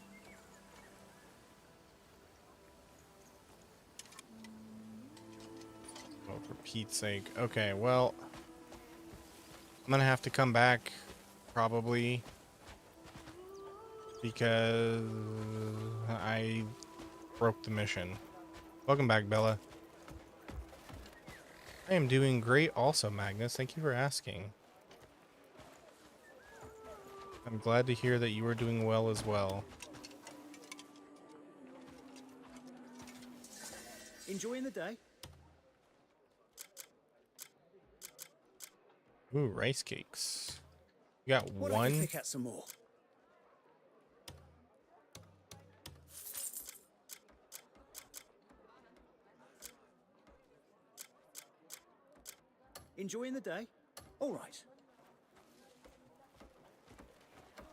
Oh, for Pete's sake. Okay, well, I'm gonna have to come back, probably, because I broke the mission. Welcome back, Bella. I am doing great also, Magnus. Thank you for asking. I'm glad to hear that you are doing well as well. Enjoying the day? Ooh, rice cakes. You got one? Pick out some more. Enjoying the day? All right.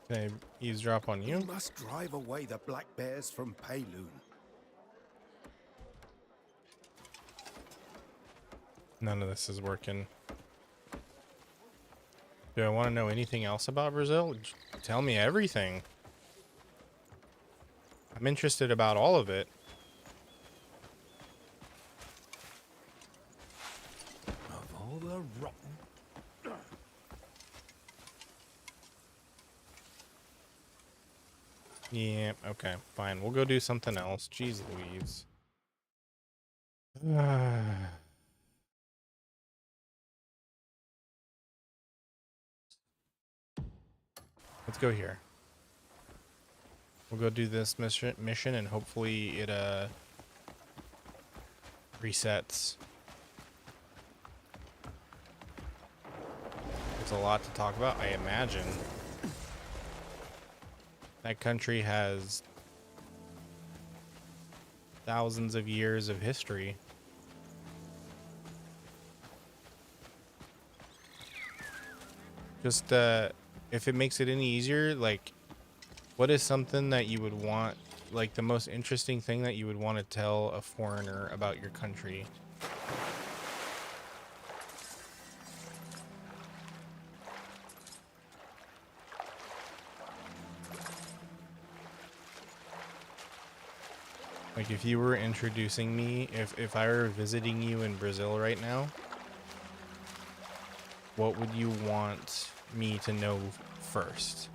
Can I eavesdrop on you? We must drive away the black bears from Payloon. None of this is working. Do I want to know anything else about Brazil? Tell me everything. I'm interested about all of it. Of all the rotten... Yeah, okay, fine. We'll go do something else. Jeez Louise. Let's go here. We'll go do this mission and hopefully it resets. There's a lot to talk about, I imagine. That country has thousands of years of history. Just if it makes it any easier, like, what is something that you would want, like the most interesting thing that you would want to tell a foreigner about your country? Like if you were introducing me, if I were visiting you in Brazil right now, what would you want me to know first?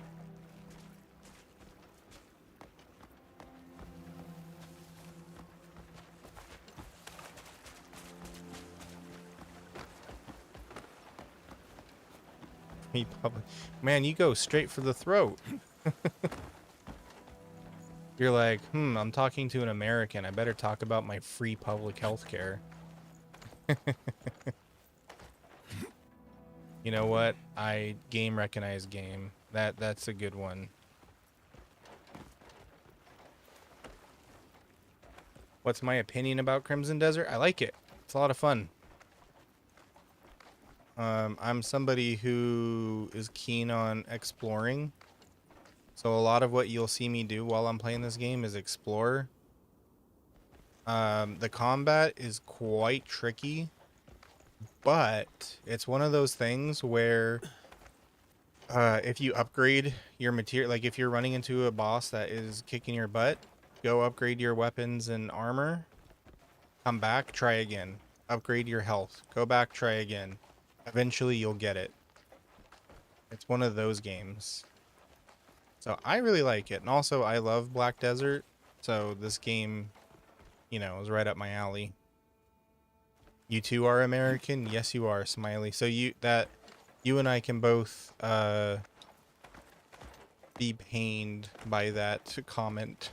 Man, you go straight for the throat. You're like, I'm talking to an American. I better talk about my free public health care. You know what? Game recognize game. That's a good one. What's my opinion about Crimson Desert? I like it. It's a lot of fun. I'm somebody who is keen on exploring. So a lot of what you'll see me do while I'm playing this game is explore. The combat is quite tricky, but it's one of those things where if you upgrade your material, like if you're running into a boss that is kicking your butt, go upgrade your weapons and armor, come back, try again. Upgrade your health, go back, try again. Eventually you'll get it. It's one of those games. So I really like it. And also I love Black Desert. So this game, you know, is right up my alley. You two are American? Yes, you are, Smiley. So you and I can both be pained by that comment.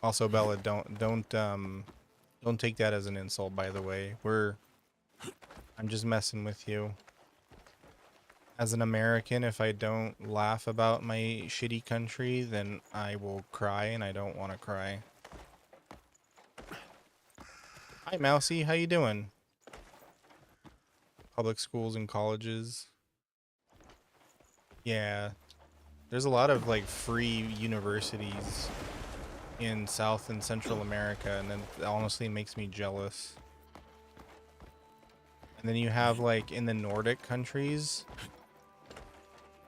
Also, Bella, don't take that as an insult, by the way. I'm just messing with you. As an American, if I don't laugh about my shitty country, then I will cry, and I don't want to cry. Hi, Mousy. How you doing? Public schools and colleges. Yeah. There's a lot of, like, free universities in South and Central America, and then it honestly makes me jealous. And then you have, like, in the Nordic countries,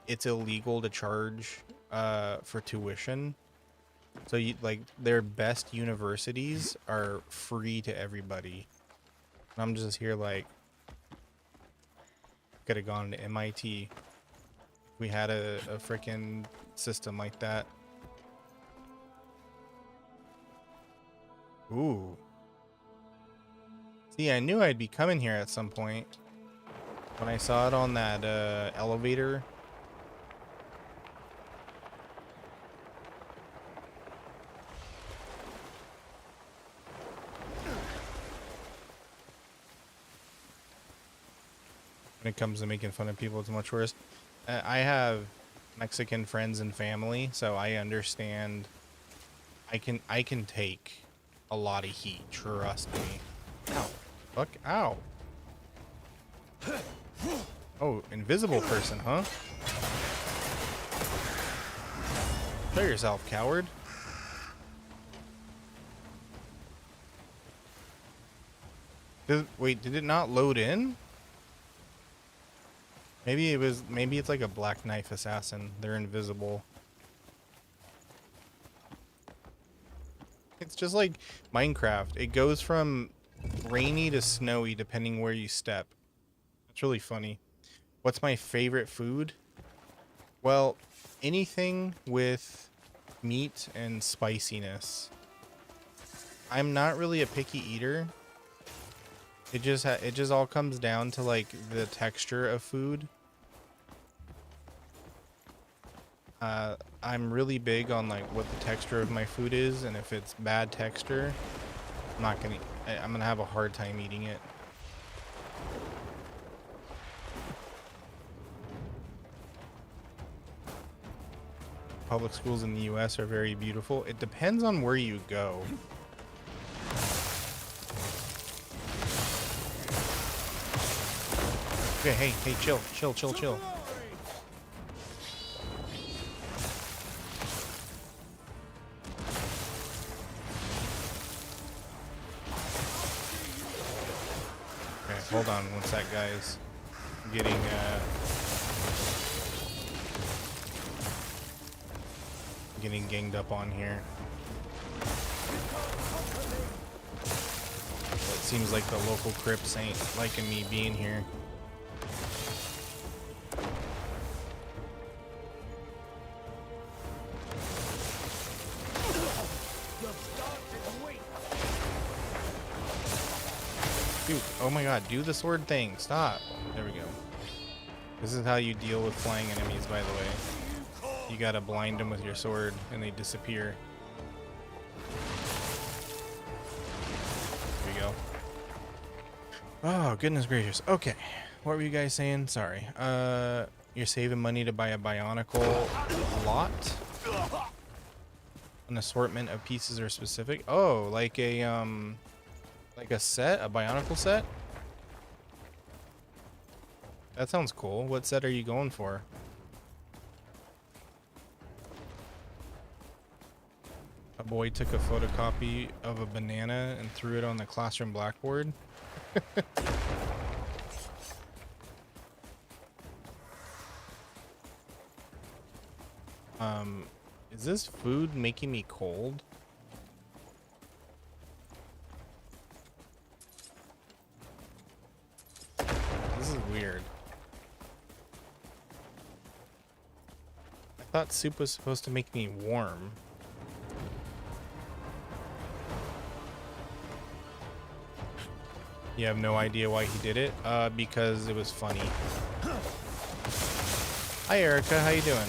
it's illegal to charge for tuition. So you, like, their best universities are free to everybody. And I'm just here like, could have gone to MIT. We had a freaking system like that. Ooh. See, I knew I'd be coming here at some point. When I saw it on that elevator. When it comes to making fun of people, it's much worse. I have Mexican friends and family, so I understand. I can take a lot of heat, trust me. Ow. Fuck, ow. Oh, invisible person, huh? Show yourself, coward. Wait, did it not load in? Maybe it's like a black knife assassin. They're invisible. It's just like Minecraft. It goes from rainy to snowy depending where you step. It's really funny. What's my favorite food? Well, anything with meat and spiciness. I'm not really a picky eater. It just all comes down to like the texture of food. I'm really big on like what the texture of my food is, and if it's bad texture, I'm gonna have a hard time eating it. Public schools in the US are very beautiful. It depends on where you go. Okay, hey, chill. Okay, hold on one sec, guys. I'm getting ganged up on here. It seems like the local Crips ain't liking me being here. Dude, oh my god, do the sword thing. Stop. There we go. This is how you deal with flying enemies, by the way. You gotta blind them with your sword and they disappear. There we go. Oh, goodness gracious. Okay. What were you guys saying? Sorry. You're saving money to buy a Bionicle lot? An assortment of pieces are specific? Oh, like a set? A Bionicle set? That sounds cool. What set are you going for? A boy took a photocopy of a banana and threw it on the classroom blackboard. Is this food making me cold? This is weird. I thought soup was supposed to make me warm. You have no idea why he did it? Because it was funny. Hi Erica, how you doing?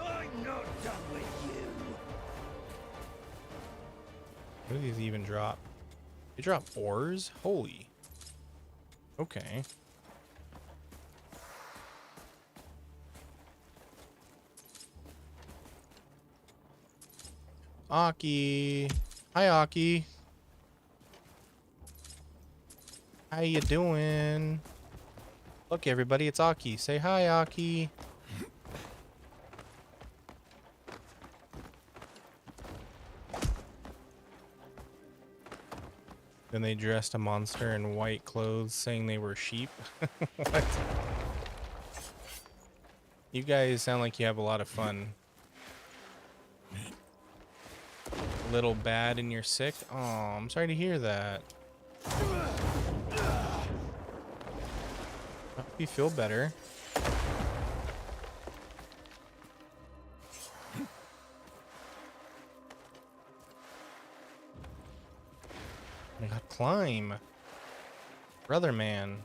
I'm not done with you. What do these even drop? They drop ores? Holy. Okay. Aki. Hi, Aki. How you doing? Look, everybody, it's Aki. Say hi, Aki. Then they dressed a monster in white clothes saying they were sheep. What? You guys sound like you have a lot of fun. Little bad and you're sick? Oh, I'm sorry to hear that. I hope you feel better. I got climb. Brother man.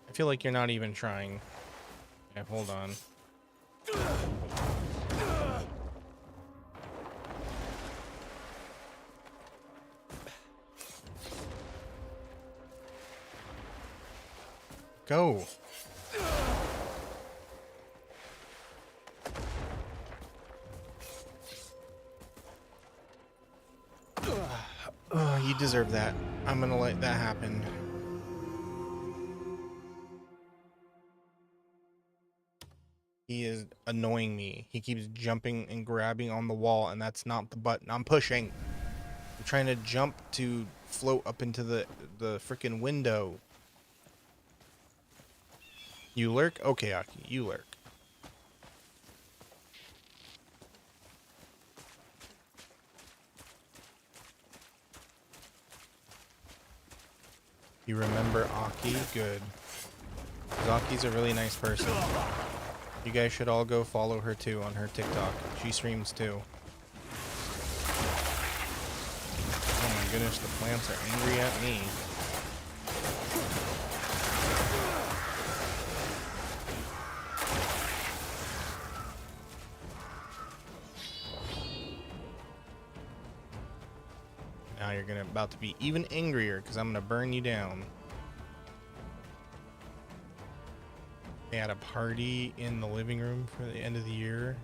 I feel like you're not even trying. Okay, hold on. Go. You deserve that. I'm gonna let that happen. He is annoying me. He keeps jumping and grabbing on the wall, and that's not the button I'm pushing. I'm trying to jump to float up into the freaking window. You lurk? Okay, Aki, you lurk. You remember Aki? Good. 'Cause Aki's a really nice person. You guys should all go follow her too on her TikTok. She streams too. Oh my goodness, the plants are angry at me. Now you're about to be even angrier because I'm gonna burn you down. They had a party in the living room for the end of the year.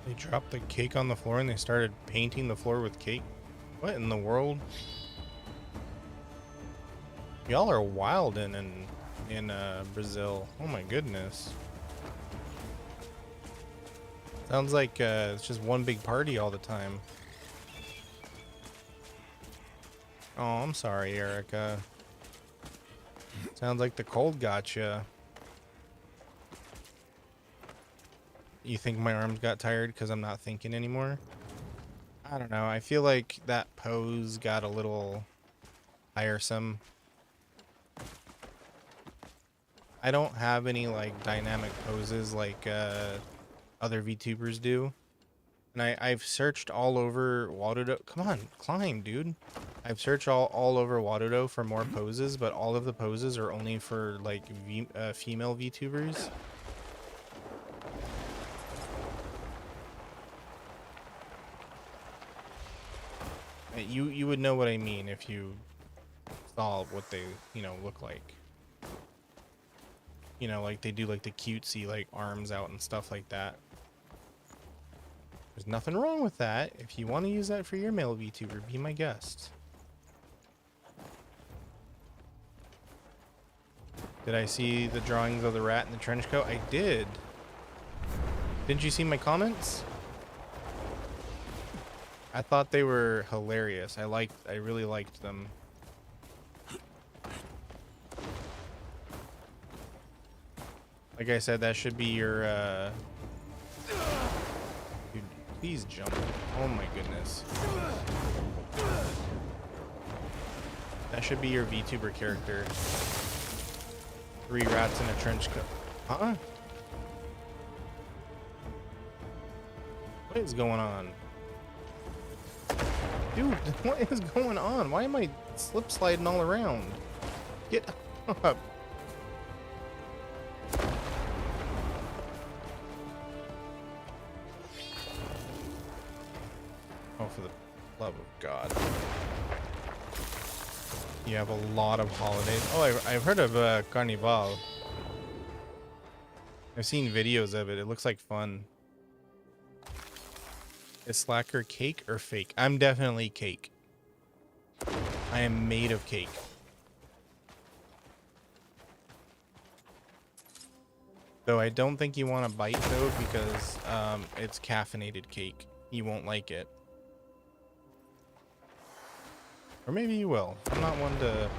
They dropped the cake on the floor and they started painting the floor with cake. What in the world? Y'all are wild in Brazil. Oh my goodness. Sounds like it's just one big party all the time. Oh, I'm sorry, Erica. Sounds like the cold got ya. You think my arms got tired because I'm not thinking anymore? I don't know. I feel like that pose got a little tiresome. I don't have any like dynamic poses like other VTubers do. And I've searched all over Wadodo. Come on, climb, dude. I've searched all over Wadodo for more poses, but all of the poses are only for like female VTubers. You would know what I mean if you saw what they, you know, look like. You know, like they do like the cutesy like arms out and stuff like that. There's nothing wrong with that. If you want to use that for your male VTuber, be my guest. Did I see the drawings of the rat in the trench coat? I did. Didn't you see my comments? I thought they were hilarious. I really liked them. Like I said, that should be your dude, please jump. Oh my goodness. That should be your VTuber character. 3 rats in a trench coat. Huh? What is going on? Dude, what is going on? Why am I slip sliding all around? Get up. Oh, for the love of God. You have a lot of holidays. Oh, I've heard of Carnival. I've seen videos of it. It looks like fun. Is Slacker cake or fake? I'm definitely cake. I am made of cake. Though I don't think you want to bite though because it's caffeinated cake. You won't like it. Or maybe you will. I'm not one to...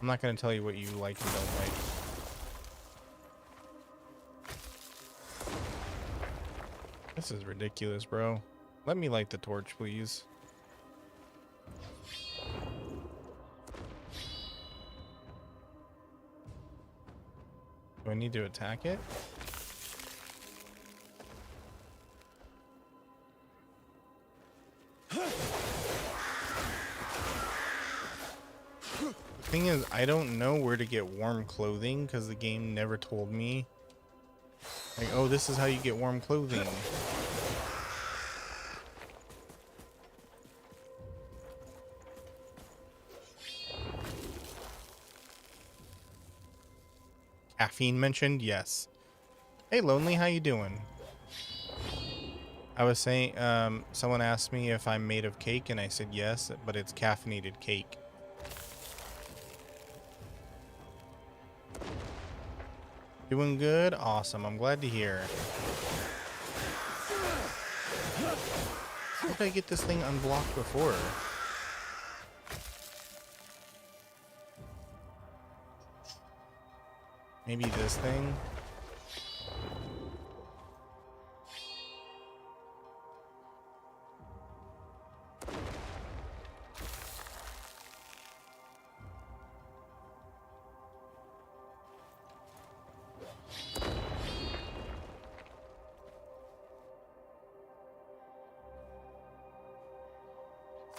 I'm not going to tell you what you like and don't like. This is ridiculous, bro. Let me light the torch, please. Do I need to attack it? The thing is, I don't know where to get warm clothing because the game never told me. Like, oh, this is how you get warm clothing. Caffeine mentioned? Yes. Hey, Lonely, how you doing? I was saying, someone asked me if I'm made of cake, and I said yes, but it's caffeinated cake. Doing good? Awesome. I'm glad to hear. How did I get this thing unblocked before? Maybe this thing?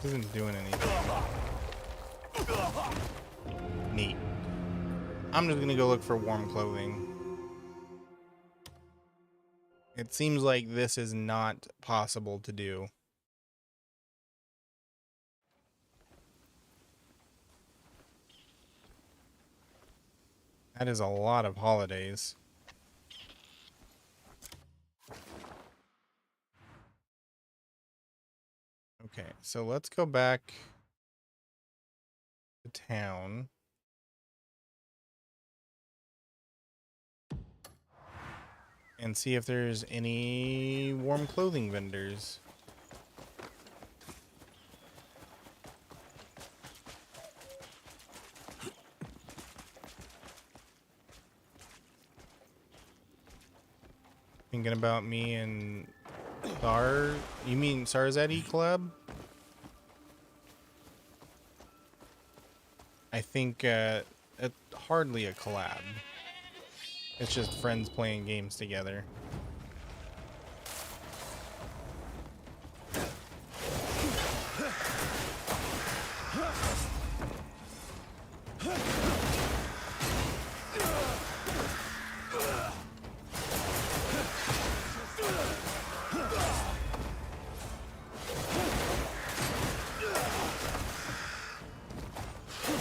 This isn't doing anything. Neat. I'm just gonna go look for warm clothing. It seems like this is not possible to do. That is a lot of holidays. Okay, so let's go back to town. And see if there's any warm clothing vendors. Thinking about me and Sar. You mean Sarzadi Club? I think it's hardly a collab. It's just friends playing games together.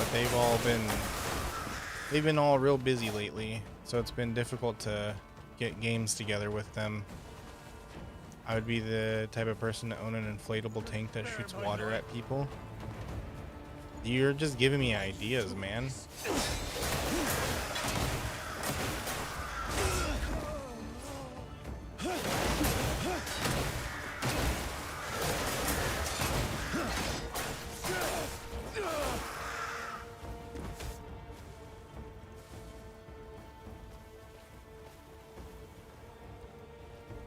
But they've been all real busy lately, so it's been difficult to get games together with them. I would be the type of person to own an inflatable tank that shoots water at people. You're just giving me ideas, man.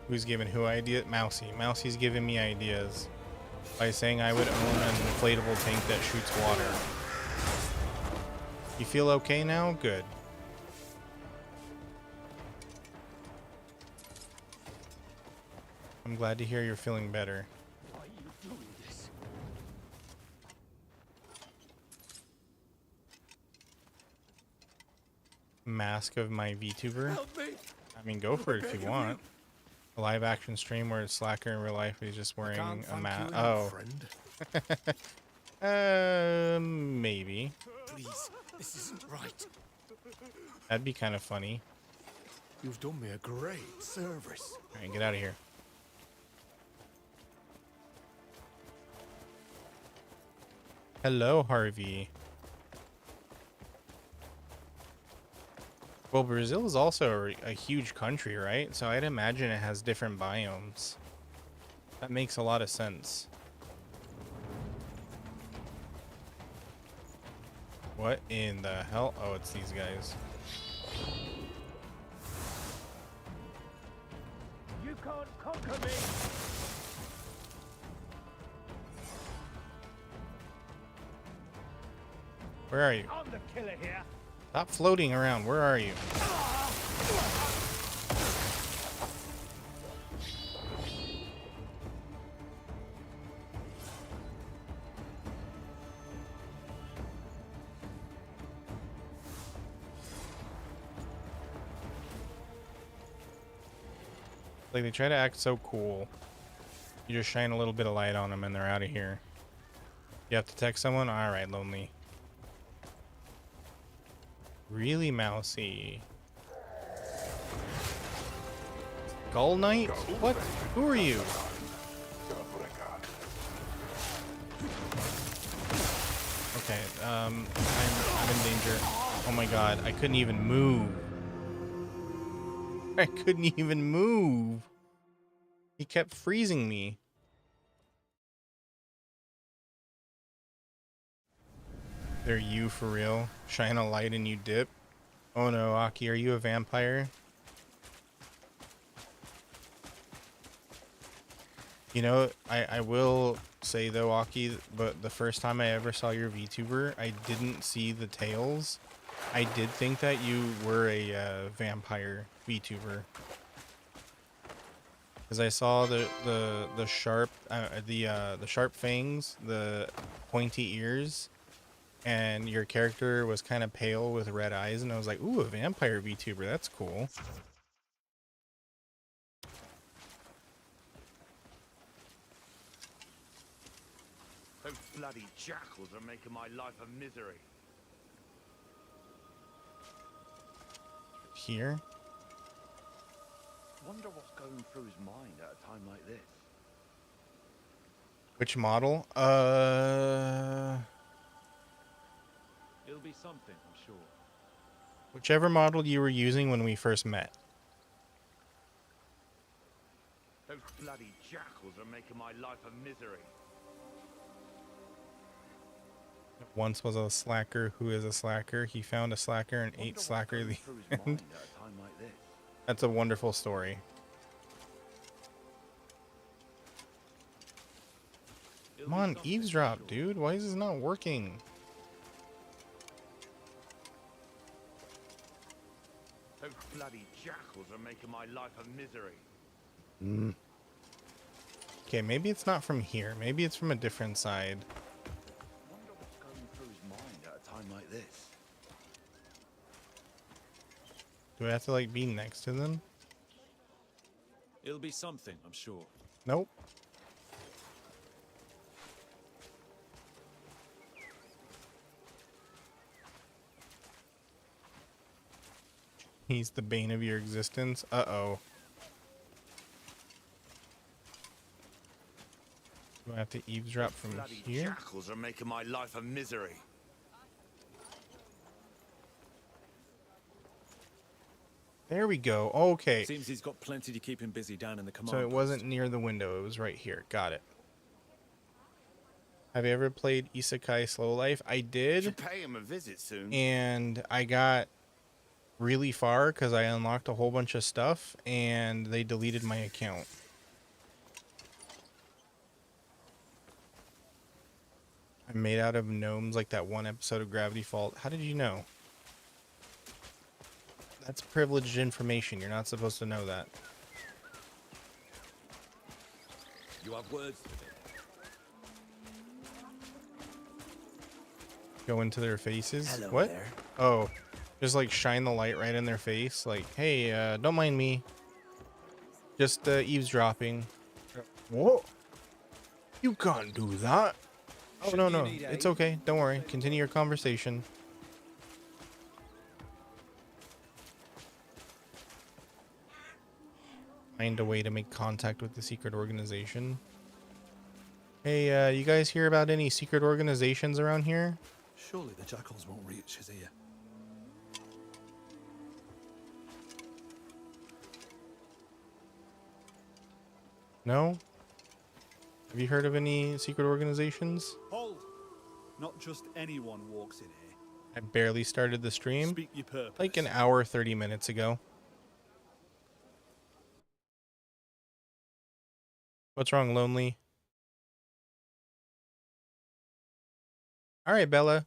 Who's giving who ideas? Mousy. Mousy's giving me ideas by saying I would own an inflatable tank that shoots water. You feel okay now? Good. I'm glad to hear you're feeling better. Why are you doing this? Mask of my VTuber? Help me! I mean, go for it if you want. A live action stream where it's Slacker in real life, he's just wearing a mask. Oh. Maybe. Please, this isn't right. That'd be kind of funny. You've done me a great service. Alright, get out of here. Hello, Harvey. Well, Brazil is also a huge country, right? So I'd imagine it has different biomes. That makes a lot of sense. What in the hell? Oh, it's these guys. You can't conquer me. Where are you? I'm the killer here. Stop floating around. Where are you? Like, they try to act so cool. You just shine a little bit of light on them and they're out of here. You have to text someone? Alright, Lonely. Really, Mousy? Skull Knight? What? Who are you? Okay, I'm in danger. Oh my god, I couldn't even move. I couldn't even move. He kept freezing me. They're you for real? Shine a light and you dip? Oh no, Aki, are you a vampire? You know, I will say though, Aki, but the first time I ever saw your VTuber, I didn't see the tails. I did think that you were a vampire VTuber. Because I saw the sharp the sharp fangs, the pointy ears, and your character was kind of pale with red eyes, and I was like, ooh, a vampire VTuber, that's cool. Those bloody jackals are making my life a misery. Here? Wonder what's going through his mind at a time like this. Which model? It'll be something, I'm sure. Whichever model you were using when we first met. Those bloody jackals are making my life a misery. Once was a slacker who is a slacker. He found a slacker and ate slacker at the end. That's a wonderful story. Come on, eavesdrop, dude. Why is this not working? Those bloody jackals are making my life a misery. Okay, maybe it's not from here. Maybe it's from a different side. Wonder what's going through his mind at a time like this. Do I have to like be next to them? It'll be something, I'm sure. Nope. He's the bane of your existence. Uh-oh. Do I have to eavesdrop from Bloody here? jackals are making my life a misery. There we go. Okay. Seems he's got plenty to keep him busy down in the command So it post. wasn't near the window. It was right here. Got it. Have you ever played Isekai Slow Life? I did. Should pay him a visit soon. And I got really far because I unlocked a whole bunch of stuff and they deleted my account. I'm made out of gnomes like that one episode of Gravity Falls. How did you know? That's privileged information. You're not supposed to know that. You have words for me. Go into their faces? Hello What? there. Oh, just like shine the light right in their face. Like, hey, don't mind me. Just eavesdropping. Whoa. You can't do that. Oh, no, no. It's okay. Don't worry. Continue your conversation. Find a way to make contact with the secret organization. Hey, you guys hear about any secret organizations around here? Surely the jackals won't reach his ear. No? Have you heard of any secret organizations? Hold! Not just anyone walks in here. I barely started the stream. Speak your purpose. Like an hour, 30 minutes ago. What's wrong, Lonely? All right, Bella.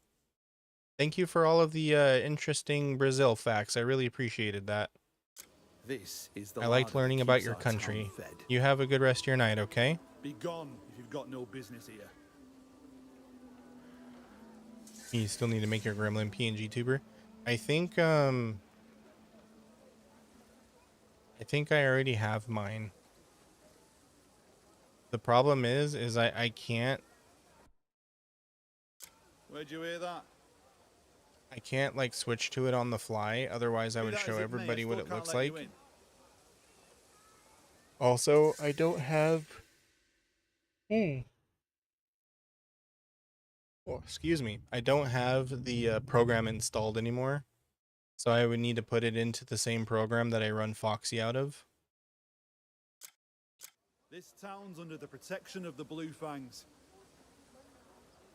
Thank you for all of the interesting Brazil facts. I really appreciated that. This is the I liked larder learning that about keeps your our town country. fed. You have a good rest of your night, okay? Be gone if you've got no business here. You still need to make your gremlin PNG tuber. I think I already have mine. The problem is I can't Where'd you hear that? I can't like switch to it on the fly, otherwise I Be would that show as it may, I everybody what still it can't looks let you like. in. Also, I don't have. Oh, excuse me. I don't have the program installed anymore, so I would need to put it into the same program that I run Foxy out of. This town's under the protection of the Blue Fangs.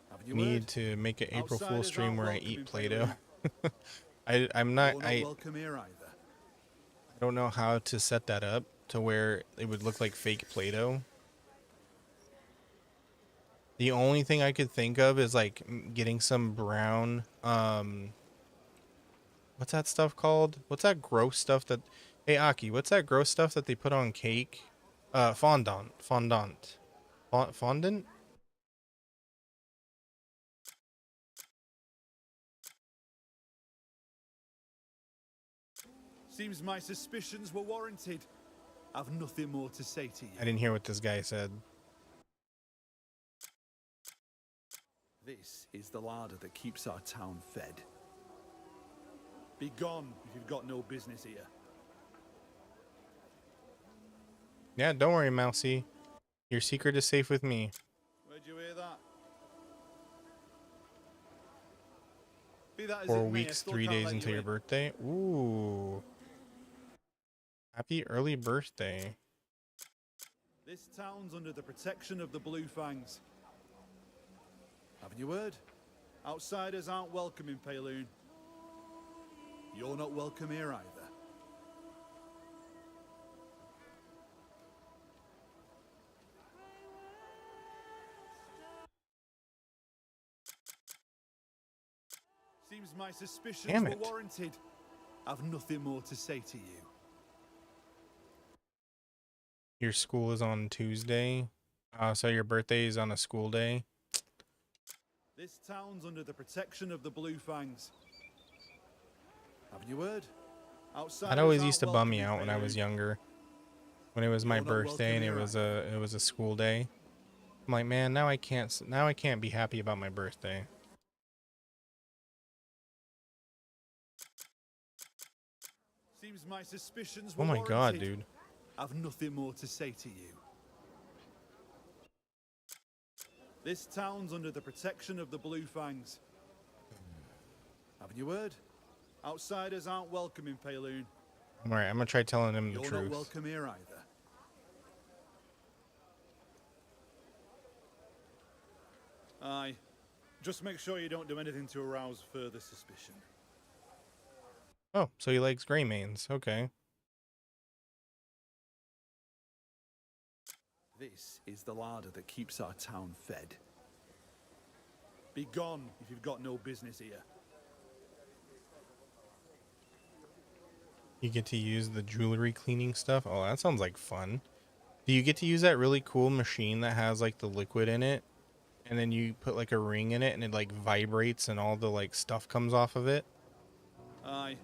Have you Need heard? to make an April Fool's Outsiders stream aren't where I welcome eat in Play-Doh. Faerun. I'm not. You're not I welcome here either. don't know how to set that up to where it would look like fake Play-Doh. The only thing I could think of is like getting some brown, what's that stuff called? What's that gross stuff that, hey Aki, what's that gross stuff that they put on cake? Fondant. Fondant? Seems my suspicions were warranted. I've nothing more to say to you. I didn't hear what this guy said. This is the larder that keeps our town fed. Be gone if you've got no business here. Yeah, don't worry, Mousy. Your secret is safe with me. Where'd you hear that? Be that as 4 it may, I weeks, still 3 can't days let until you your in. birthday. Ooh. Happy early birthday. This town's under the protection of the Blue Fangs. Haven't you heard? Outsiders aren't welcome in Payloon. You're not welcome here either. Seems my suspicions were warranted. I've nothing more to say to you. Your school is on Tuesday. So your birthday is on a school day. This town's under the protection of the Blue Fangs. Haven't you heard? Outsiders That always aren't used to bum welcome me in out when I was Payloon. younger. When it was my You're not birthday and welcome here it was a school day. I'm like, man, now I can't be happy about my birthday. Seems my suspicions Oh were my warranted. god, dude. I've nothing more to say to you. This town's under the protection of the Blue Fangs. Haven't you heard? Outsiders aren't welcome in Payloon. Alright, I'm gonna try telling him the You're truth. not welcome here either. Aye. Just make sure you don't do anything to arouse further suspicion. Oh, so he likes gray mains. Okay. This is the larder that keeps our town fed. Be gone if you've got no business here. You get to use the jewelry cleaning stuff. Oh, that sounds like fun. Do you get to use that really cool machine that has like the liquid in it? And then you put like a ring in it and it like vibrates and all the like stuff comes off of it? Aye.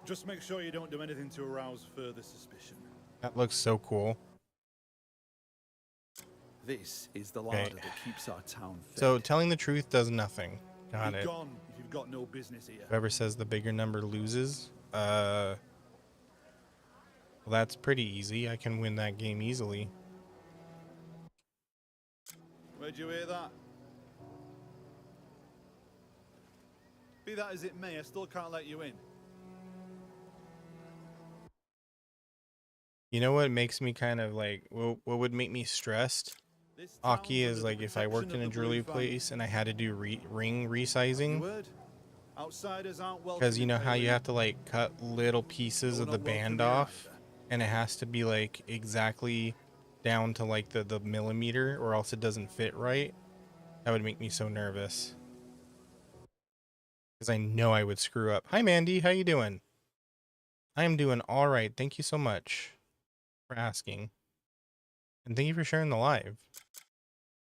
Just make sure you don't do anything to arouse further suspicion. That looks so cool. This is the larder that keeps our town fed. So telling the truth does nothing. Got Be it. gone if you've got no business here. Whoever says the bigger number loses. Well, that's pretty easy. I can win that game easily. Where'd you hear that? Be that as it may, I still can't let you in. You know what makes me kind of like, what would make me stressed? Aki is like if I worked in a jewelry place and I had to do ring resizing. Outsiders aren't welcome. Because you know how you have to like cut little pieces of the band off and it has to be like exactly down to like the millimeter or else it doesn't fit right. That would make me so nervous. Because I know I would screw up. Hi Mandy, how you doing? I am doing all right. Thank you so much for asking. And thank you for sharing the live.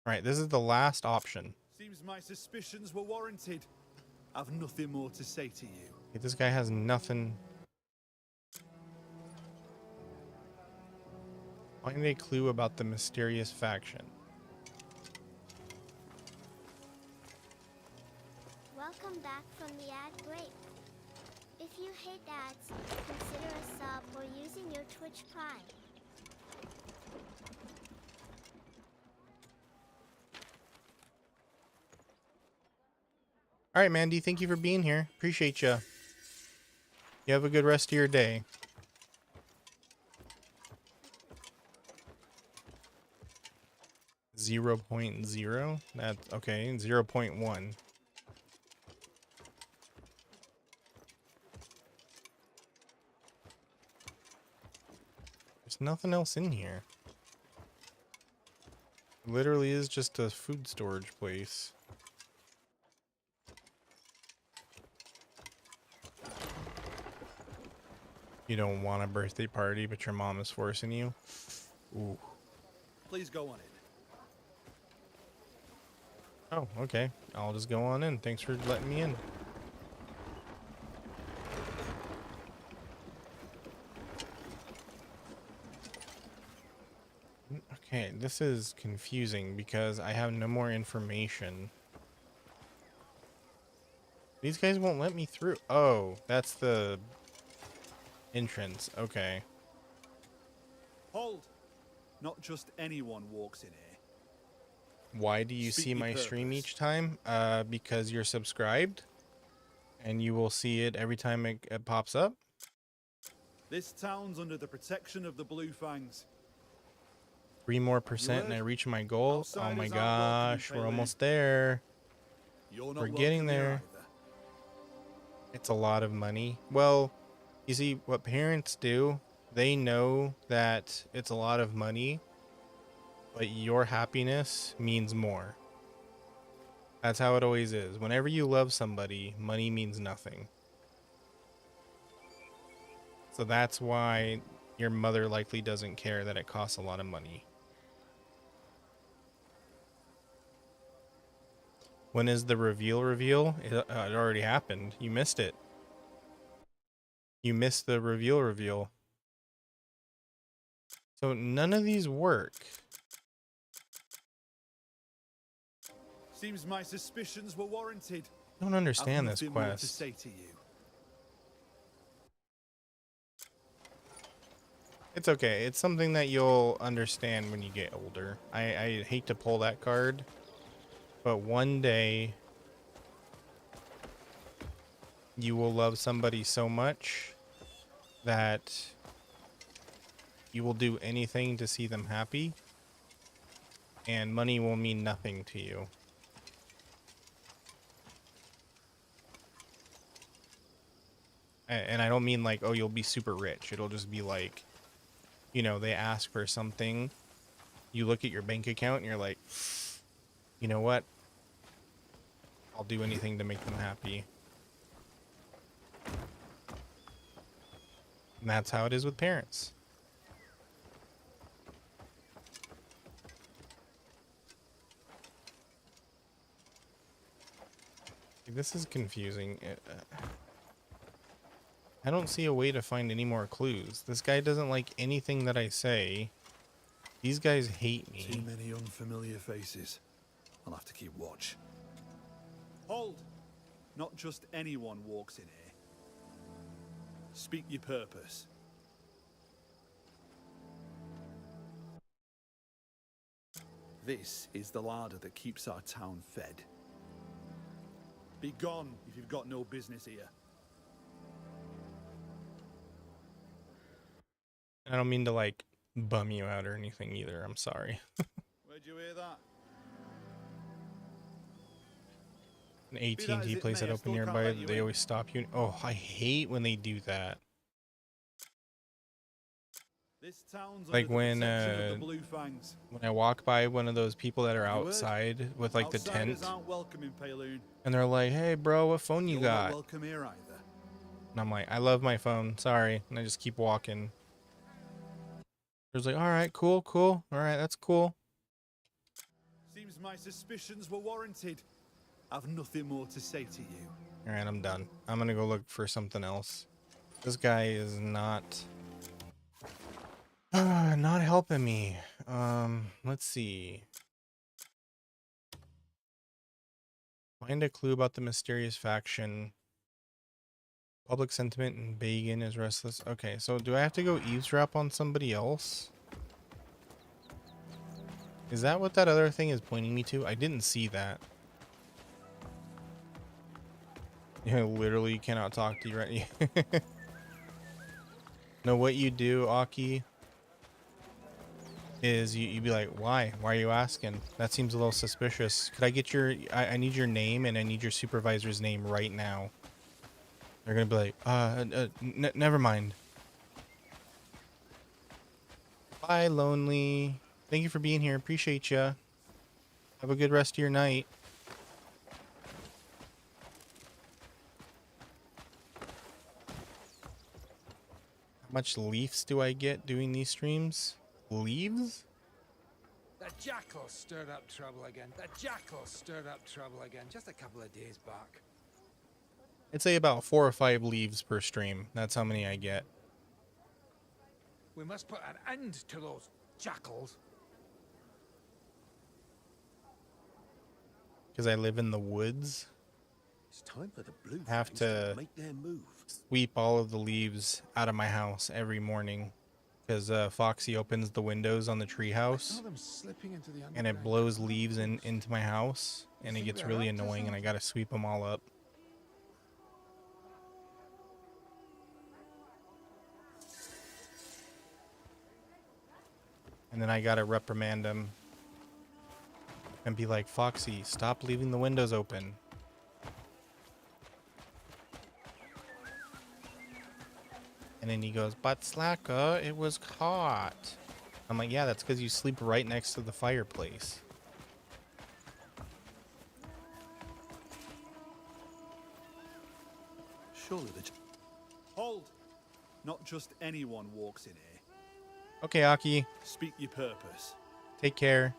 All right, this is the last option. Seems my suspicions were warranted. I've nothing more to say to you. Okay, this guy has nothing. Find a clue about the mysterious faction. Welcome back from the ad break. If you hate ads, consider a sub or using your Twitch Prime. All right, Mandy. Thank you for being here. Appreciate you. You have a good rest of your day. Zero point zero. That's okay. 0.1. There's nothing else in here. Literally is just a food storage place. You don't want a birthday party, but your mom is forcing you. Ooh. Please go on in. Oh, okay. I'll just go on in. Thanks for letting me in. Okay, this is confusing because I have no more information. These guys won't let me through. Oh, that's the entrance. Okay. Hold! Not just anyone walks in here. Why do you Speak see your my stream purpose. each time? Because you're subscribed and you will see it every time it pops up. This town's under the protection of the Blue Fangs. 3% more and I reach my goal. Oh my Outsiders aren't welcome in gosh, we're Paylane. almost there. You're not We're getting welcome here there. either. It's a lot of money. Well, you see, what parents do, they know that it's a lot of money, but your happiness means more. That's how it always is. Whenever you love somebody, money means nothing. So that's why your mother likely doesn't care that it costs a lot of money. When is the reveal? It already happened. You missed it. You missed the reveal. So none of these work. Seems my suspicions were warranted. I don't understand I've this nothing more to quest. say to you. It's okay. It's something that you'll understand when you get older. I hate to pull that card, but one day you will love somebody so much that you will do anything to see them happy, and money will mean nothing to you. And I don't mean like, oh, you'll be super rich. It'll just be like, you know, they ask for something, you look at your bank account and you're like, you know what? I'll do anything to make them happy. And that's how it is with parents. This is confusing. I don't see a way to find any more clues. This guy doesn't like anything that I say. These guys hate me. Too many unfamiliar faces. I'll have to keep watch. Hold! Not just anyone walks in here. Speak your purpose. This is the larder that keeps our town fed. Be gone if you've got no business here. I don't mean to like bum you out or anything either. I'm sorry. Where'd you hear that? An AT&T place that open nearby, they always stop you. Oh, I hate when they do that. This town's Like under the when protection of the Blue Fangs. when I walk by one of those people that are Your word? outside with like the Outsiders tent, aren't welcome in Payloon. and they're like, "Hey, bro, what phone you You're not got?" welcome here either. And I'm like, "I love my phone. Sorry," and I just keep walking. There's like, "All right, cool. All right, that's cool." Seems my suspicions were warranted. I've nothing more to say to you. All right, I'm done. I'm gonna go look for something else. This guy is not not helping me. Let's see. Find a clue about the mysterious faction. Public sentiment in Bagan is restless. Okay, so do I have to go eavesdrop on somebody else? Is that what that other thing is pointing me to? I didn't see that. You literally cannot talk to you right. No, what you do, Aki, is you be like, why? Why are you asking? That seems a little suspicious. Could I get your... I need your name and I need your supervisor's name right now. They're gonna be like, never mind. Bye, Lonely. Thank you for being here. Appreciate ya. Have a good rest of your night. How much leaves do I get doing these streams? Leaves? The jackals stirred up trouble again. The jackals stirred up trouble again just a couple of days back. I'd say about 4 or 5 leaves per stream. That's how many I get. We must put an end to those jackals. Because I live in the woods. It's time for the blue I have to make their move. sweep all of the leaves out of my house every morning. Because Foxy opens the windows on the treehouse. And it blows leaves into my house. And it gets really annoying and I gotta sweep them all up. And then I gotta reprimand him and be like, Foxy, stop leaving the windows open. And then he goes, but Slacker, it was hot. I'm like, yeah, that's because you sleep right next to the fireplace. Surely the... Hold! Not just anyone walks in here. Okay, Aki. Speak your purpose. Take care.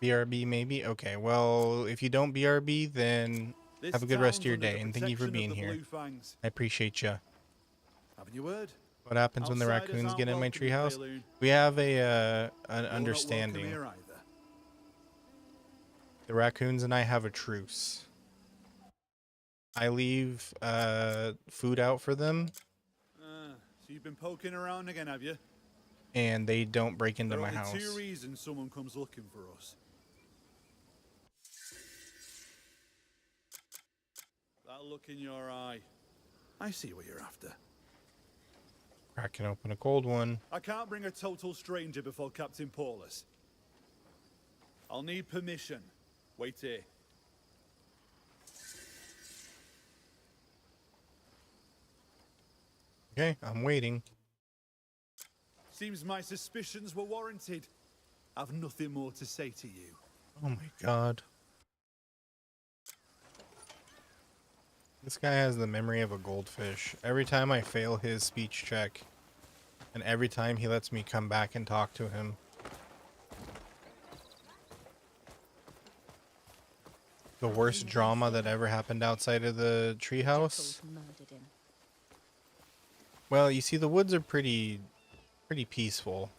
BRB maybe? Okay, well, if you don't BRB, then have a good rest of your day, and thank you for being here. I appreciate you. Having your word? What happens when the raccoons get in my treehouse? We have an understanding. The raccoons and I have a truce. I leave food out for them. So you've been poking around again, have you? And they don't break into my house. There are only 2 reasons someone comes looking for us. That look in your eye. I see what you're after. Cracking open a cold one. I can't bring a total stranger before Captain Paulus. I'll need permission. Wait here. Okay, I'm waiting. Seems my suspicions were warranted. I've nothing more to say to you. Oh my god. This guy has the memory of a goldfish. Every time I fail his speech check, and every time he lets me come back and talk to him. The worst drama that ever happened outside of the treehouse. Well, you see, the woods are pretty peaceful.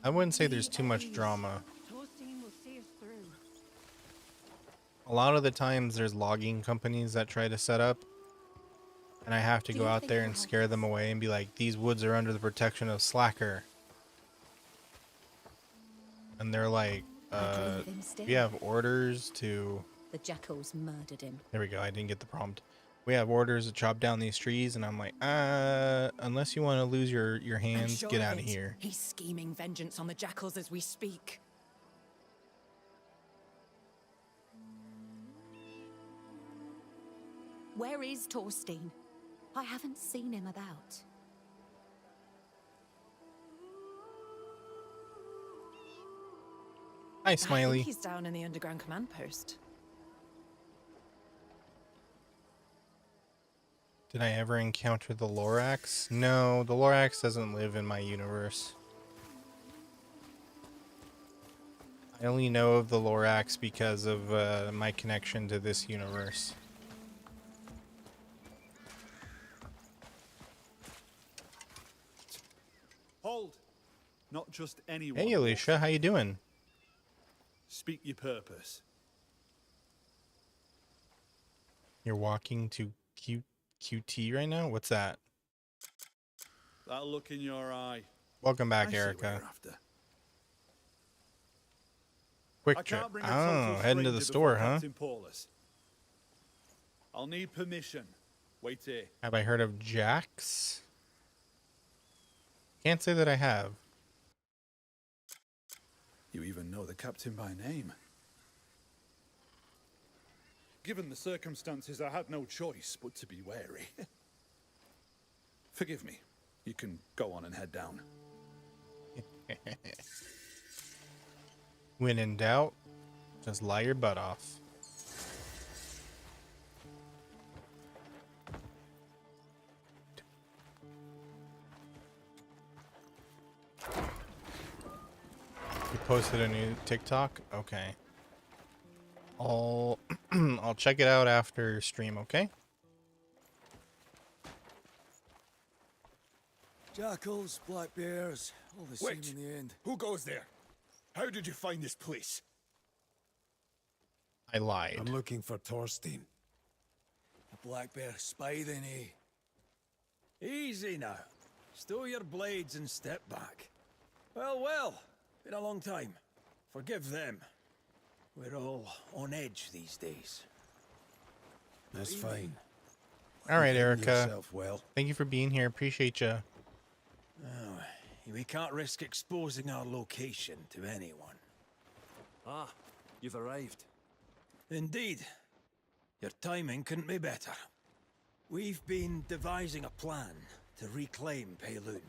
I wouldn't say there's too much drama. A lot of the times there's logging companies that try to set up, and I have to go out there and scare them away and be like, these woods are under the protection of Slacker. And they're like, we have orders to... The jackals murdered him. There we go, I didn't get the prompt. We have orders to chop down these trees, and I'm like, unless you want to lose your hands, get out of here. He's scheming vengeance on the jackals as we speak. Where is Torstein? I haven't seen him about. Hi, Smiley. I think he's down in the underground command post. Did I ever encounter the Lorax? No, the Lorax doesn't live in my universe. I only know of the Lorax because of my connection to this universe. Hold! Not just anyone. Hey, Alicia, how you doing? Speak your purpose. You're walking to QT right now? What's that? That look in your eye. Welcome back, Erica. Quick trip. Oh, heading to the store, huh? I'll need permission. Wait here. Have I heard of Jax? Can't say that I have. You even know the captain by name. Given the circumstances, I had no choice but to be wary. Forgive me. You can go on and head down. When in doubt, just lie your butt off. You posted a new TikTok? Okay. I'll I'll check it out after stream, okay? Jackals, black bears, all the same in the end. Who goes there? How did you find this place? I lied. I'm looking for Thorstein. A black bear spy then, eh? Easy now. Stow your blades and step back. Well, well. Been a long time. Forgive them. We're all on edge these days. That's fine. All right, You've hidden Erica. yourself well. Thank you for being here. Appreciate you. Oh, we can't risk exposing our location to anyone. Ah, you've arrived. Indeed. Your timing couldn't be better. We've been devising a plan to reclaim Peilun.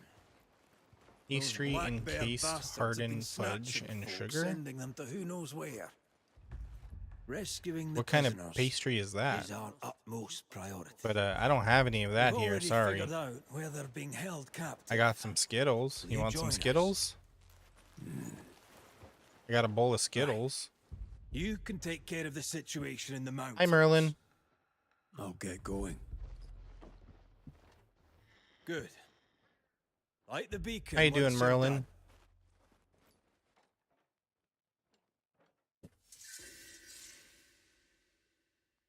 Pastry Those black bear encased bastards have been hardened fudge snatching and folk, sugar. sending them to who knows where. Rescuing the What kind of prisoners pastry is that? is our utmost priority. But I don't have any of that We've here. already Sorry. figured out where they're being held captive. I got some Skittles. You You want join some us. Skittles? I got a bowl of Skittles. You can take care of the situation in the mountains. Hi, Merlin. I'll get going. Good. Light the beacon. How you once doing, you're Merlin? done.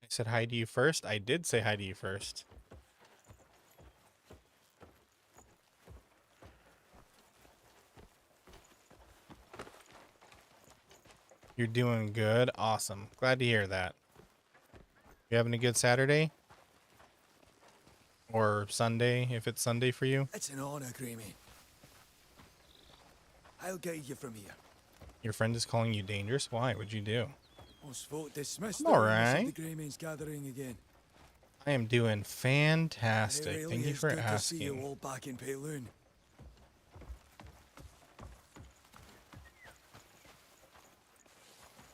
I said hi to you first. I did say hi to you first. You're doing good. Awesome. Glad to hear that. You having a good Saturday? Or Sunday, if it's Sunday for you? It's an honor, Grammy. I'll guide you from here. Your friend is calling you dangerous? Why? What'd you do? Most folk dismissed. I'm alright. The Greyman's gathering again. I am doing fantastic. It really Thank you is for good to see you asking. all back in Peilun.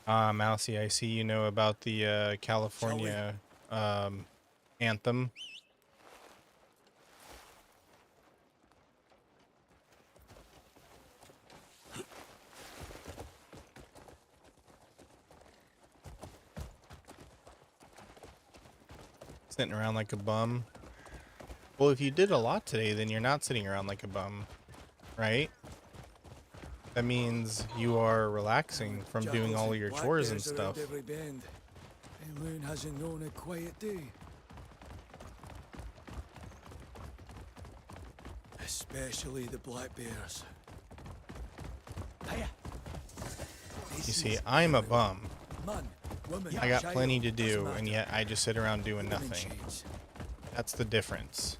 Mousy, I see you know about the California anthem. Sitting around like a bum. Well, if you did a lot today, then you're not sitting around like a bum, right? That means you are relaxing from doing all of your chores and stuff. Every bend. Peilun hasn't known a quiet day. Especially the black bears. Hiya. You see, I'm a bum. Man, woman, I got child, plenty to doesn't do, matter. and yet I just sit around doing Women nothing. change. That's the difference.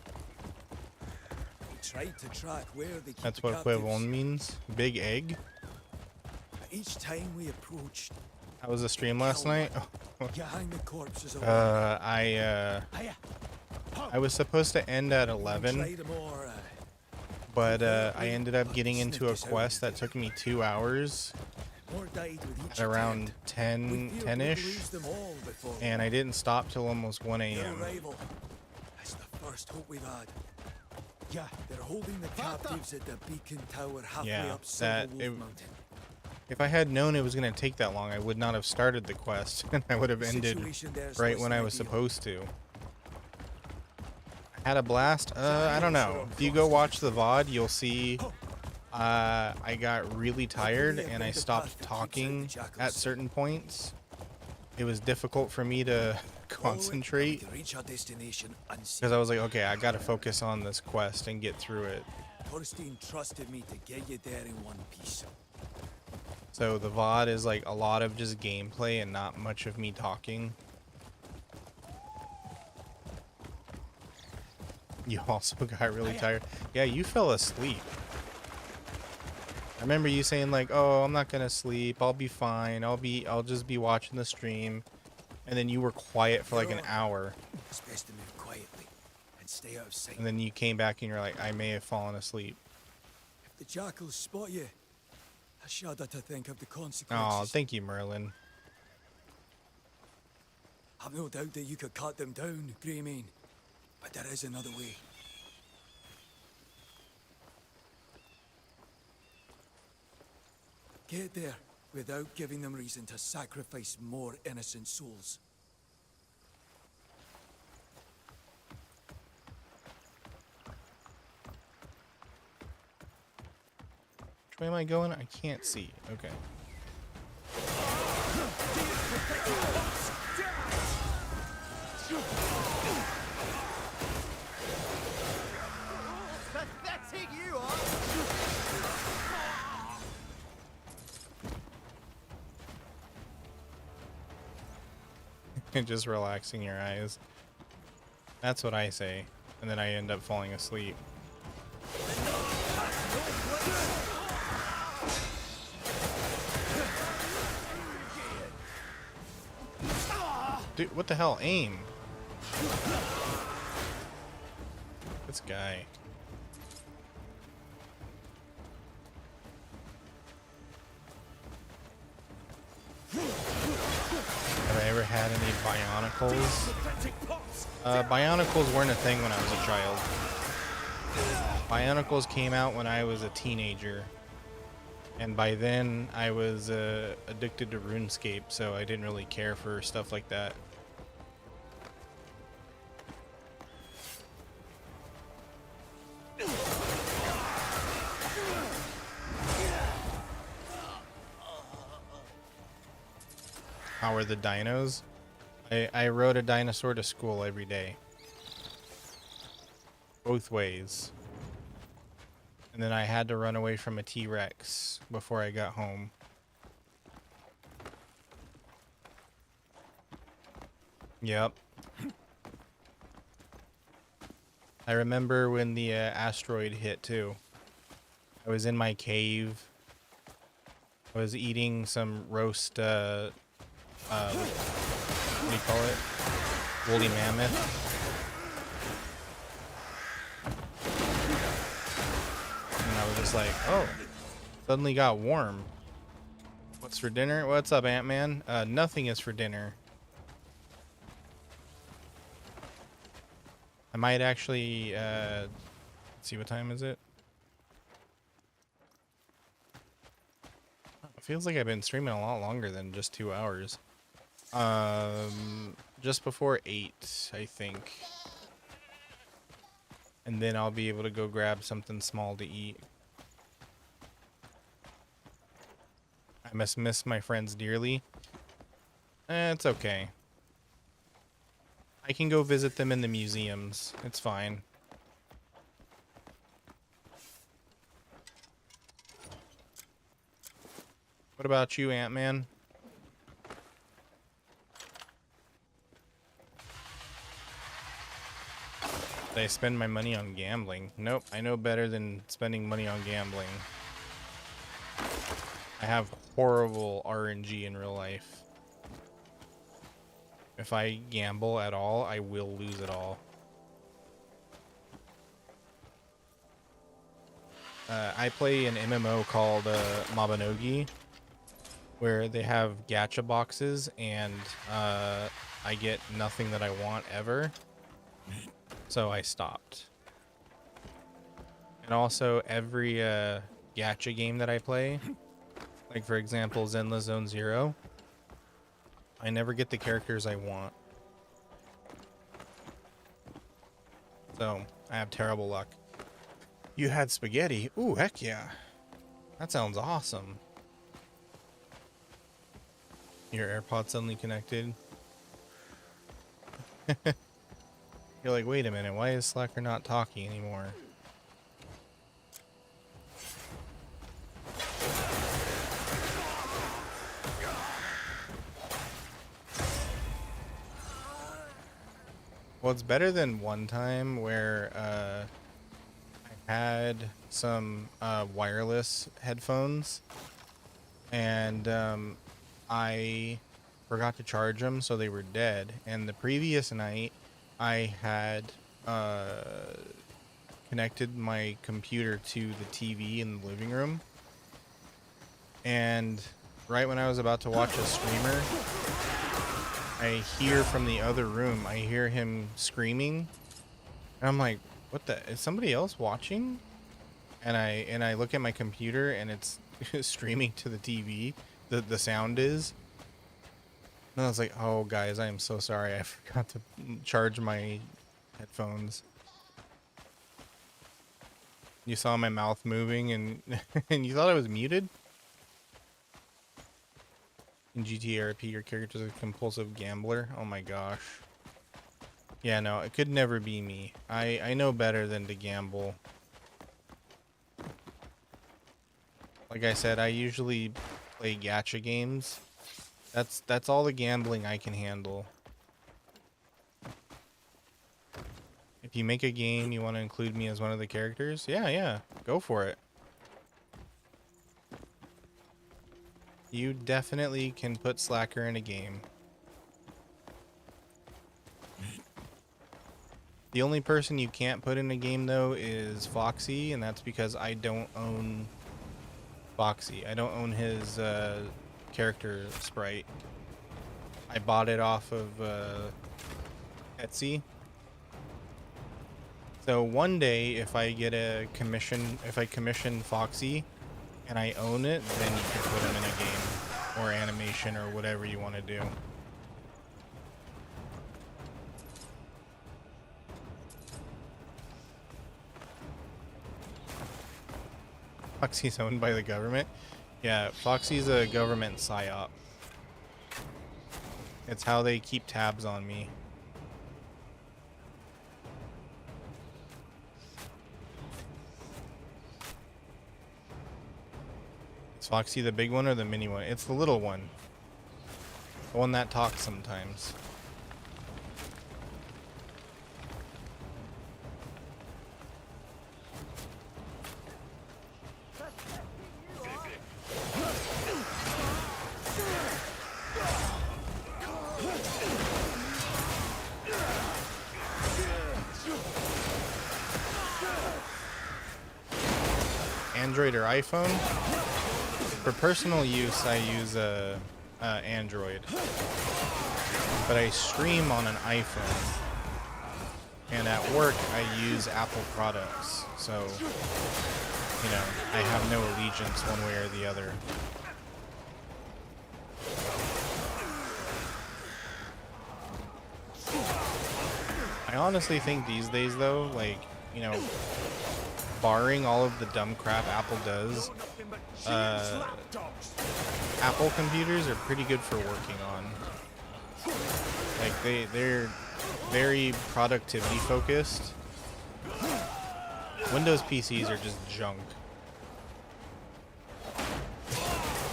We tried to track where they keep That's the what captives. Quivon means. Big egg. Each time we approached, How was the stream last night? you hang the corpses away. I was supposed to end at 11, Try to more, but I ended up getting into a quest that took me 2 hours more died with each at around attempt. 10, We feared we'd 10-ish, lose them all before and I didn't stop till almost 1 their a.m. arrival. It's the first hope we've had. Yeah, they're holding the captives at the beacon tower halfway Yeah, up Silver Wolf it- Mountain. If I had known it was going to take that long, I would not have started the quest, and I would have ended Situation there's right less when than I was ideal. supposed to. Had a blast? I don't know. If you go watch the VOD, you'll see I got really tired and I stopped talking at certain points. It was difficult for me to concentrate To reach our destination unseen. because I was like, okay, I got to focus on this quest and get through it. Thorstein trusted me to get you there in one piece. So the VOD is like a lot of just gameplay and not much of me talking. You also got really tired. Yeah, you fell asleep. I remember you saying like, "Oh, I'm not gonna sleep. I'll be fine. I'll just be watching the stream." And then you were quiet for like an hour. It's best to move quietly and stay out of sight. And then you came back and you're like, "I may have fallen asleep." If the jackals spot you, I shudder to think of the consequences. Oh, thank you, Merlin. I've no doubt that you could cut them down, Greymane, but there is another way. Get there without giving them reason to sacrifice more innocent souls. Which way am I going? I can't see. Okay. Pathetic you are! Just relaxing your eyes. That's what I say. And then I end up falling asleep. Dude, what the hell? Aim. This guy. Have I ever had any Bionicles? Bionicles weren't a thing when I was a child. Bionicles came out when I was a teenager. And by then, I was addicted to RuneScape, so I didn't really care for stuff like that. How are the dinos? I rode a dinosaur to school every day. Both ways. And then I had to run away from a T-Rex before I got home. Yep. I remember when the asteroid hit too. I was in my cave. I was eating some roast, what do you call it? Woolly mammoth. And I was just like, oh, suddenly got warm. What's for dinner? What's up, Ant-Man? Nothing is for dinner. I might actually, let's see, what time is it? It feels like I've been streaming a lot longer than just 2 hours. Just before 8, I think. And then I'll be able to go grab something small to eat. I must miss my friends dearly. It's okay. I can go visit them in the museums. It's fine. What about you, Ant-Man? Did I spend my money on gambling? Nope, I know better than spending money on gambling. I have horrible RNG in real life. If I gamble at all, I will lose it all. I play an MMO called Mabinogi, where they have gacha boxes, and I get nothing that I want ever. So I stopped. And also, every gacha game that I play, like for example Zenless Zone Zero, I never get the characters I want. So, I have terrible luck. You had spaghetti? Ooh, heck yeah. That sounds awesome. Your AirPod's suddenly connected. You're like, wait a minute, why is Slacker not talking anymore? Well, it's better than one time where I had some wireless headphones, and I forgot to charge them, so they were dead. And the previous night, I had connected my computer to the TV in the living room, and right when I was about to watch a streamer, I hear from the other room, I hear him screaming, and I'm like, what the, is somebody else watching? And I look at my computer, and it's streaming to the TV, the sound is. And I was like, oh guys, I am so sorry, I forgot to charge my headphones. You saw my mouth moving, and and you thought I was muted? In GTA RP, your character is a compulsive gambler. Oh my gosh. Yeah, no, it could never be me. I know better than to gamble. Like I said, I usually play gacha games. That's all the gambling I can handle. If you make a game, you want to include me as one of the characters? Yeah, go for it. You definitely can put Slacker in a game. The only person you can't put in a game, though, is Foxy, and that's because I don't own Foxy. I don't own his character sprite. I bought it off of Etsy. So one day, if I get a commission, if I commission Foxy and I own it, then you can put him in a game or animation or whatever you want to do. Foxy's owned by the government? Yeah, Foxy's a government psyop. It's how they keep tabs on me. Is Foxy the big one or the mini one? It's the little one. The one that talks sometimes. Android or iPhone? For personal use, I use Android, but I stream on an iPhone, and at work I use Apple products, so, you know, I have no allegiance one way or the other. I honestly think these days, though, like, you know, barring all of the dumb crap Apple does, Apple computers are pretty good for working on. Like, they're very productivity focused. Windows PCs are just junk.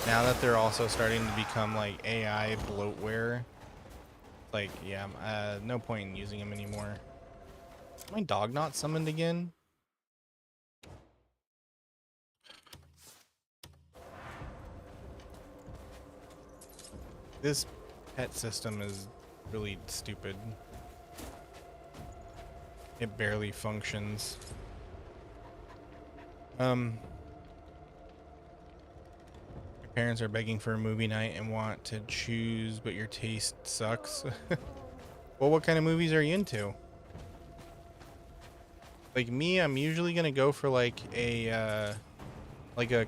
Now that they're also starting to become like AI bloatware, like, yeah, no point in using them anymore. Is my dog not summoned again? This pet system is really stupid. It barely functions. Your parents are begging for a movie night and want to choose, but your taste sucks. Well, what kind of movies are you into? Like me, I'm usually gonna go for like a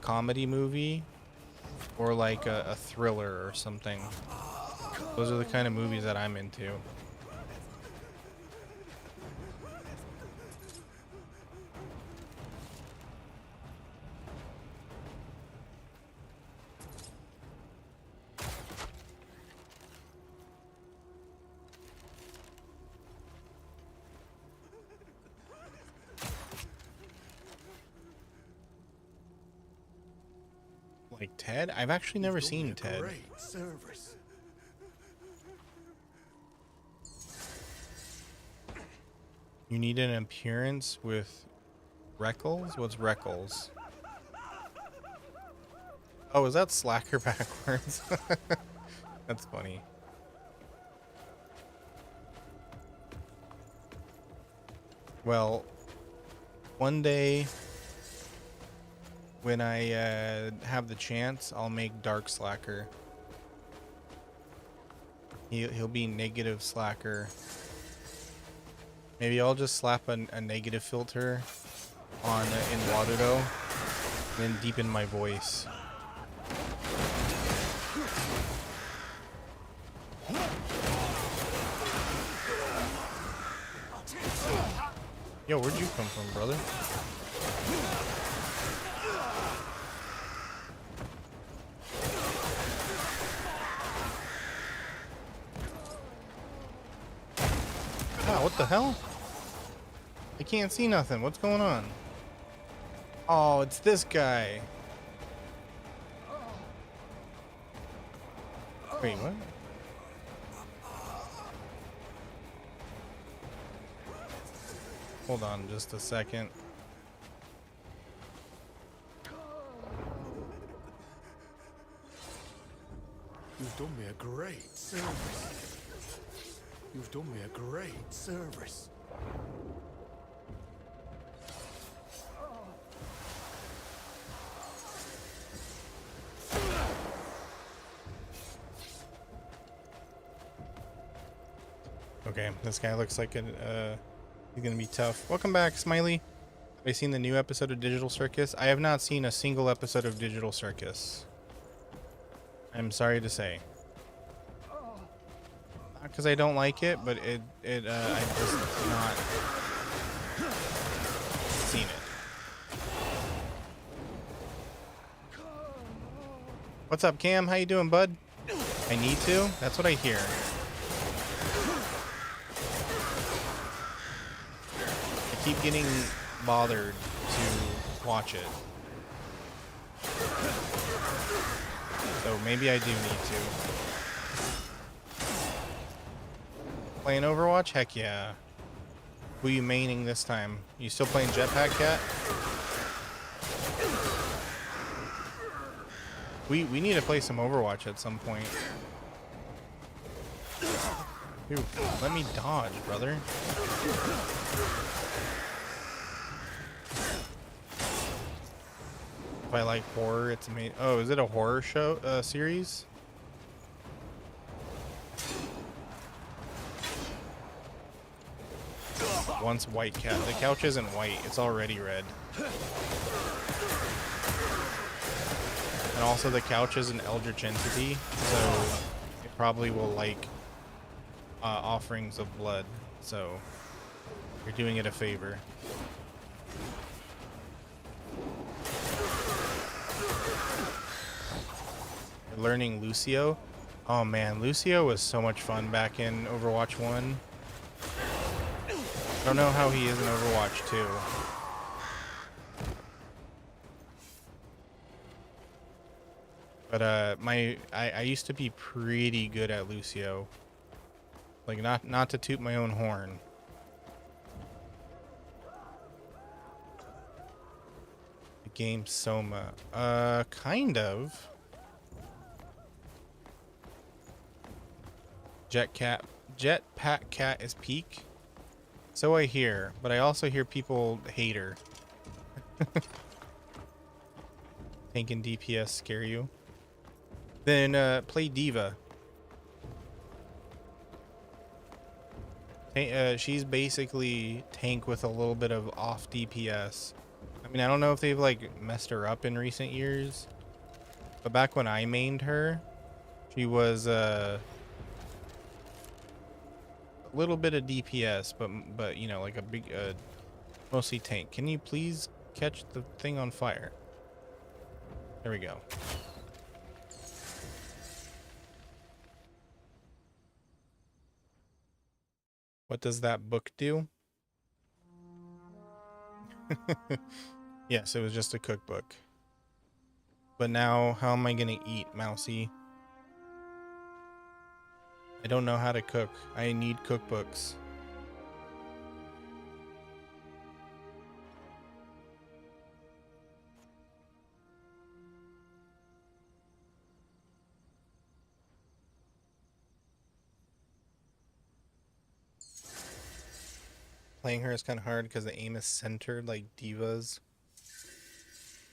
comedy movie or like a thriller or something. Those are the kind of movies that I'm into. Like Ted? I've actually never seen Ted. Great service. You need an appearance with Reckles? What's Reckles? Oh, is that Slacker backwards? That's funny. Well, one day when I have the chance, I'll make Dark Slacker. He'll be negative Slacker. Maybe I'll just slap a negative filter on in Waterdo, and then deepen my voice. Yo, where'd you come from, brother? Wow, what the hell? I can't see nothing. What's going on? Oh, it's this guy. Wait, what? Hold on just a second. You've done me a great service. You've done me a great service. Okay, this guy looks like he's gonna be tough. Welcome back, Smiley. Have you seen the new episode of Digital Circus? I have not seen a single episode of Digital Circus. I'm sorry to say. Not because I don't like it, but I just not seen it. What's up, Cam? How you doing, bud? I need to? That's what I hear. I keep getting bothered to watch it. So maybe I do need to. Playing Overwatch? Heck yeah. Who you maining this time? You still playing Jetpack Cat? We need to play some Overwatch at some point. Dude, let me dodge, brother. If I like horror, it's amazing. Oh, is it a horror show series? Once white cat. The couch isn't white, it's already red. And also the couch is an eldritch entity, so it probably will like offerings of blood. So you're doing it a favor. You're learning Lucio. Oh man, Lucio was so much fun back in Overwatch 1. I don't know how he is in Overwatch 2. But I used to be pretty good at Lucio. Like not to toot my own horn. The game Soma. Kind of. Jetpack Cat is peak. So I hear, but I also hear people hate her. Tank and DPS scare you. Then play Diva. She's basically tank with a little bit of off DPS. I mean, I don't know if they've like messed her up in recent years, but back when I mained her, she was a little bit of DPS, but you know, like a big mostly tank. Can you please catch the thing on fire? There we go. What does that book do? Yes, it was just a cookbook. But now, how am I gonna eat, Mousy? I don't know how to cook. I need cookbooks. playing her is kind of hard because the aim is centered like Diva's.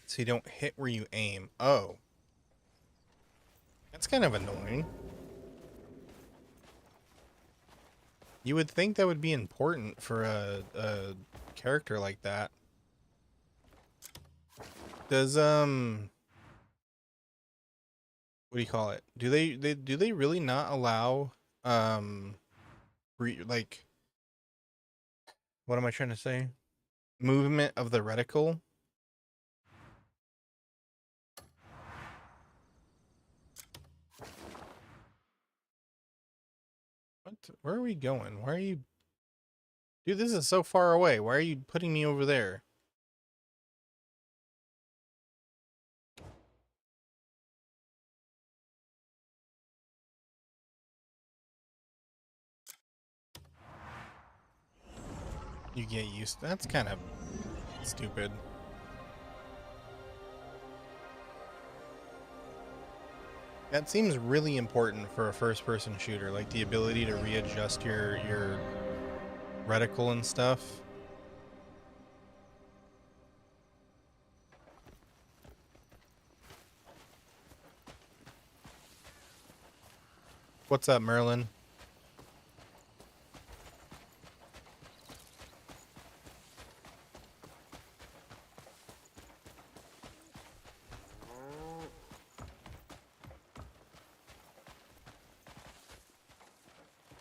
So you don't hit where you aim. Oh. That's kind of annoying. You would think that would be important for a character like that. Does what do you call it? Do they really not allow like, what am I trying to say? Movement of the reticle? What? Where are we going? Why are you... Dude, this is so far away. Why are you putting me over there? You get used to... That's kind of stupid. That seems really important for a first-person shooter, like the ability to readjust your reticle and stuff. What's up, Merlin?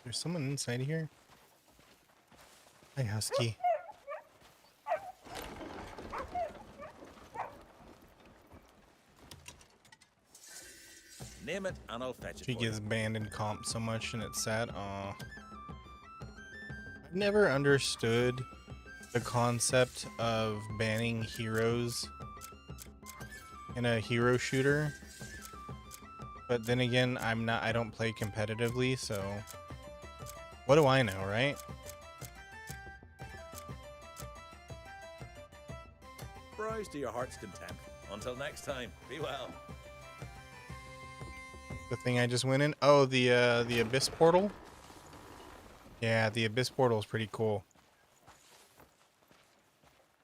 There's someone inside here. Hi, Husky. Name it and I'll fetch it. She gets banned in comp so much and it's sad. Aw. I've never understood the concept of banning heroes in a hero shooter. But then again, I don't play competitively, so what do I know, right? Browse to your heart's content. Until next time, be well. The thing I just went in. Oh, the Abyss portal. Yeah, the Abyss portal is pretty cool.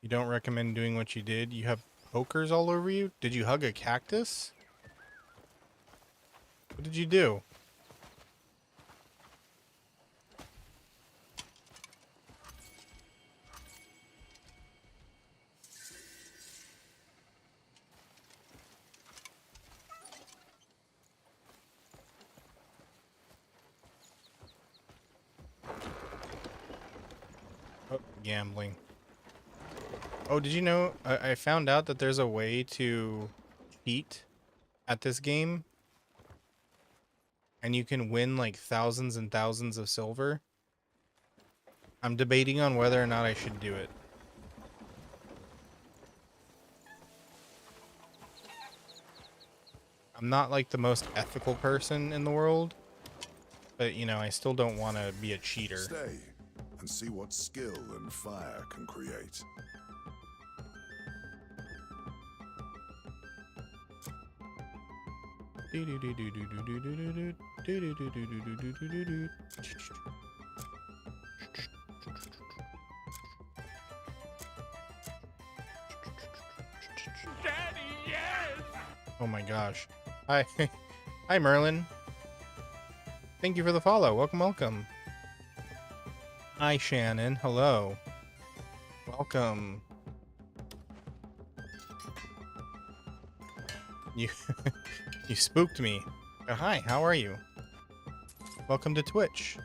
You don't recommend doing what you did? You have pokers all over you? Did you hug a cactus? What did you do? Oh, gambling. Oh, did you know? I found out that there's a way to cheat at this game. And you can win like thousands and thousands of silver. I'm debating on whether or not I should do it. I'm not like the most ethical person in the world. But, you know, I still don't want to be a cheater. Stay and see what skill and fire can create. Daddy, yes! Oh my gosh. Hi. Hi, Merlin. Thank you for the follow. Welcome, welcome. Hi, Shannon. Hello. Welcome. You you spooked me. Oh, hi, how are you? Welcome to Twitch.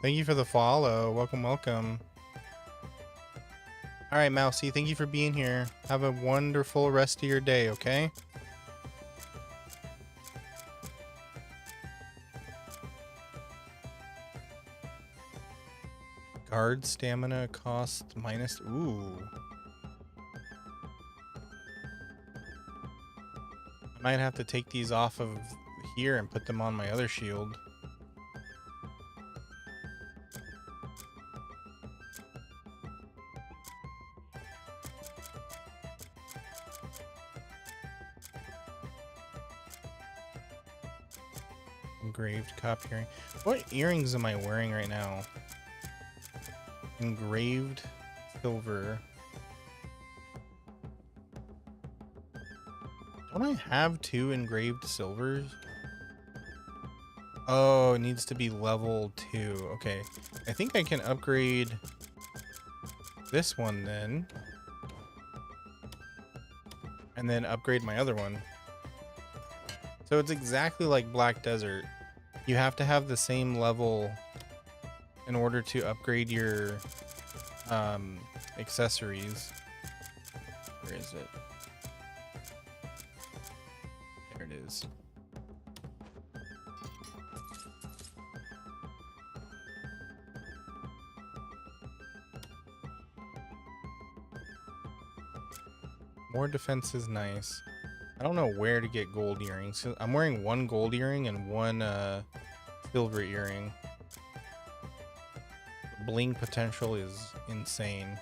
Thank you for the follow. Welcome, welcome. All right, Mousy, thank you for being here. Have a wonderful rest of your day, okay? Guard stamina cost minus... Ooh. I might have to take these off of here and put them on my other shield. Engraved cup earring. What earrings am I wearing right now? Engraved silver. Don't I have 2 engraved silvers? Oh, it needs to be level 2. Okay. I think I can upgrade this one then. And then upgrade my other one. So it's exactly like Black Desert. You have to have the same level in order to upgrade your accessories. Where is it? There it is. More defense is nice. I don't know where to get gold earrings. I'm wearing 1 gold earring and 1 silver earring. The bling potential is insane.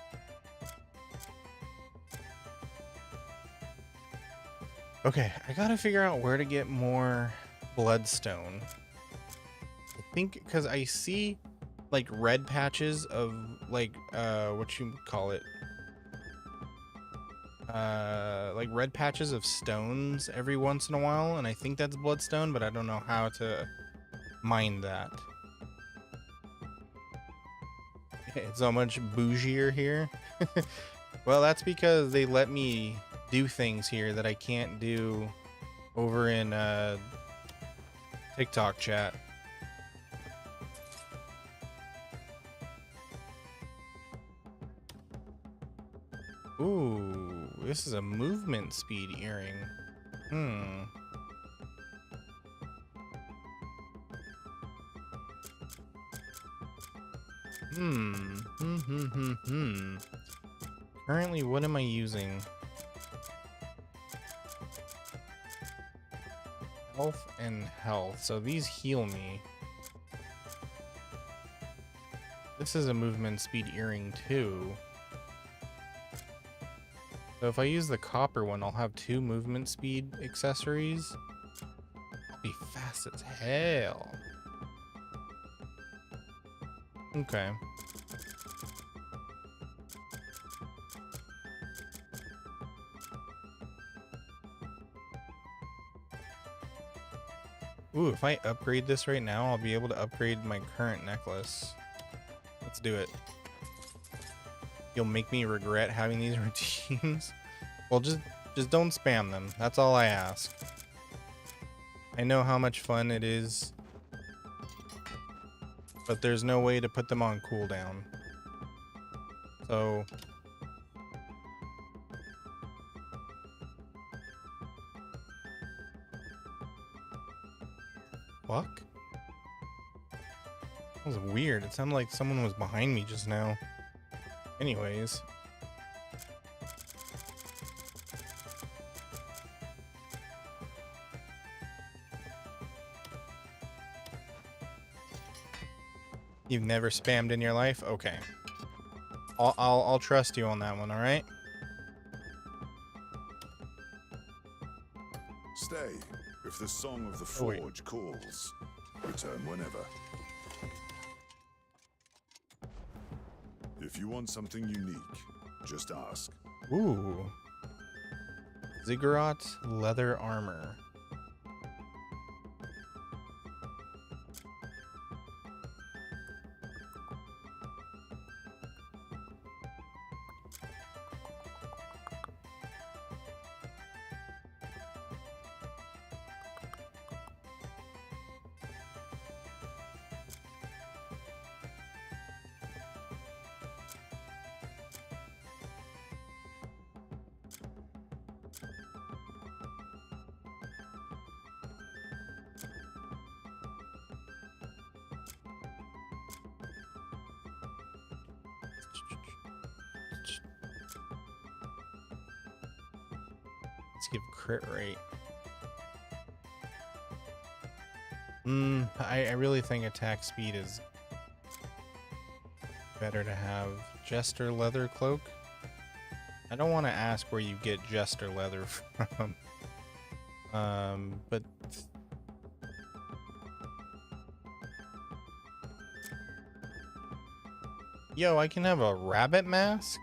Okay, I gotta figure out where to get more bloodstone. I think because I see like red patches of like what you call it, like red patches of stones every once in a while, and I think that's bloodstone, but I don't know how to mine that. It's so much bougier here. Well, that's because they let me do things here that I can't do over in TikTok chat. Ooh, this is a movement speed earring. Currently, what am I using? Health and health. So these heal me. This is a movement speed earring too. So if I use the copper one, I'll have 2 movement speed accessories. I'll be fast as hell. Okay. Ooh, if I upgrade this right now, I'll be able to upgrade my current necklace. Let's do it. You'll make me regret having these routines. Well, just don't spam them. That's all I ask. I know how much fun it is, but there's no way to put them on cooldown. So fuck? That was weird. It sounded like someone was behind me just now. Anyways. You've never spammed in your life? Okay. I'll trust you on that one, alright? Stay. If the song of the forge calls, return whenever. If you want something unique, just ask. Ooh. Ziggurat leather armor. Let's give crit rate. I really think attack speed is better to have. Jester leather cloak. I don't want to ask where you get jester leather from. But Yo, I can have a rabbit mask?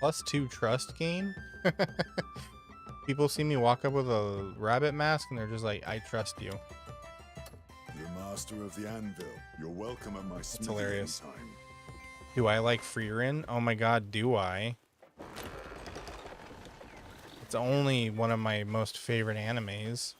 +2 trust gain? People see me walk up with a rabbit mask and they're just like, I trust you. The master of the anvil. You're welcome at my smithy hilarious. anytime. Do I like Freerin? Oh my god, do I? It's only one of my most favorite animes.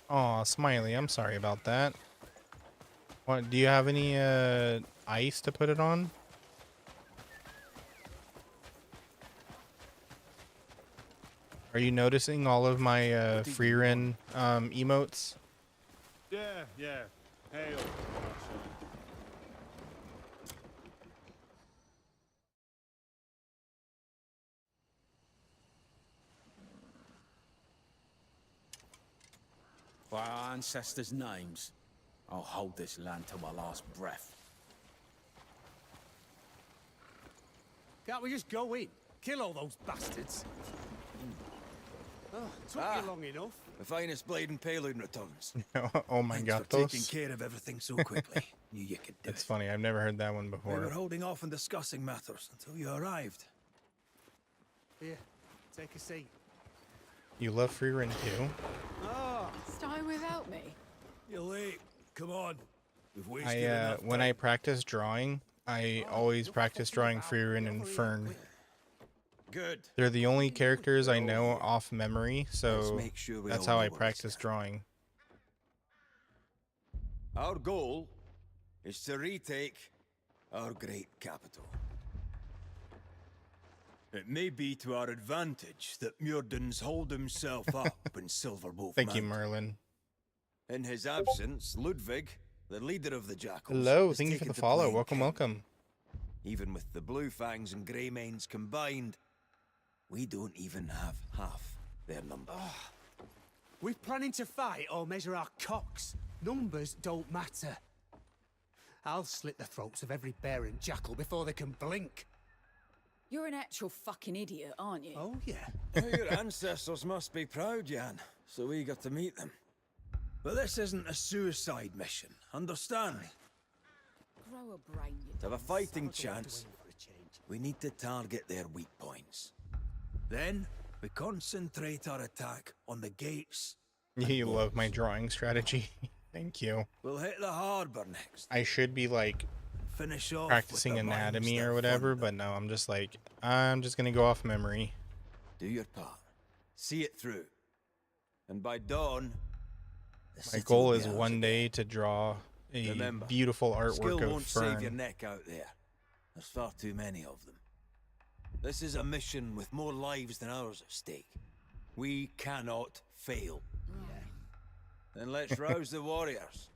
Aw, Smiley, I'm sorry about that. What, do you have any ice to put it on? Are you noticing all of my Freerin emotes? Yeah, yeah. Hail. By our ancestors' names, I'll hold this land till my last breath. Can't we just go in? Kill all those bastards? Oh, took you long enough. The finest blade in Payloon returns. Oh my Thanks god, for taking those. care of everything so quickly. Knew you could do It's it. funny, I've never heard that one We were before. holding off on discussing matters until you arrived. Here, take a seat. You love Freerin too? Oh, Starting without me? You're late. Come on. We've wasted I enough when I practice drawing, I always practice drawing Freerin and Fern. Good. They're the only characters I know off memory, Let's so make sure we that's all how know I where we practice drawing. Our goal is to retake our great capital. It may be to our advantage that Muirden's holed himself up in Silver Wolf Thank you, Mountain. Merlin. In his absence, Ludwig, the leader of the Jackals, Hello, has thank you for taken the to follow. playing Welcome, king. welcome. Even with the Blue Fangs and Grey Manes combined, we don't even have half their number. we planning to fight or measure our cocks? Numbers don't matter. I'll slit the throats of every bear and jackal before they can blink. You're an actual fucking idiot, aren't you? Oh, yeah. Your ancestors must be proud, Jan. So eager to meet them. But this isn't a suicide mission, understand? Grow a brain, you To have a dumb fighting son of a- chance, we need to target their weak points. Then, we concentrate our attack on the gates. You love my drawing strategy. Thank you. We'll hit the harbour next. I should be like Finish off practicing with the mines anatomy that or whatever, fund them. but no, I'm just like, I'm just gonna go off memory. Do your part. See it through. And by dawn, the My city goal will be is ours one again. day to draw a Remember, beautiful skill artwork of won't save your Fern. neck out there. There's far too many of them. This is a mission with more lives than ours at stake. We cannot fail. Then let's rouse the warriors.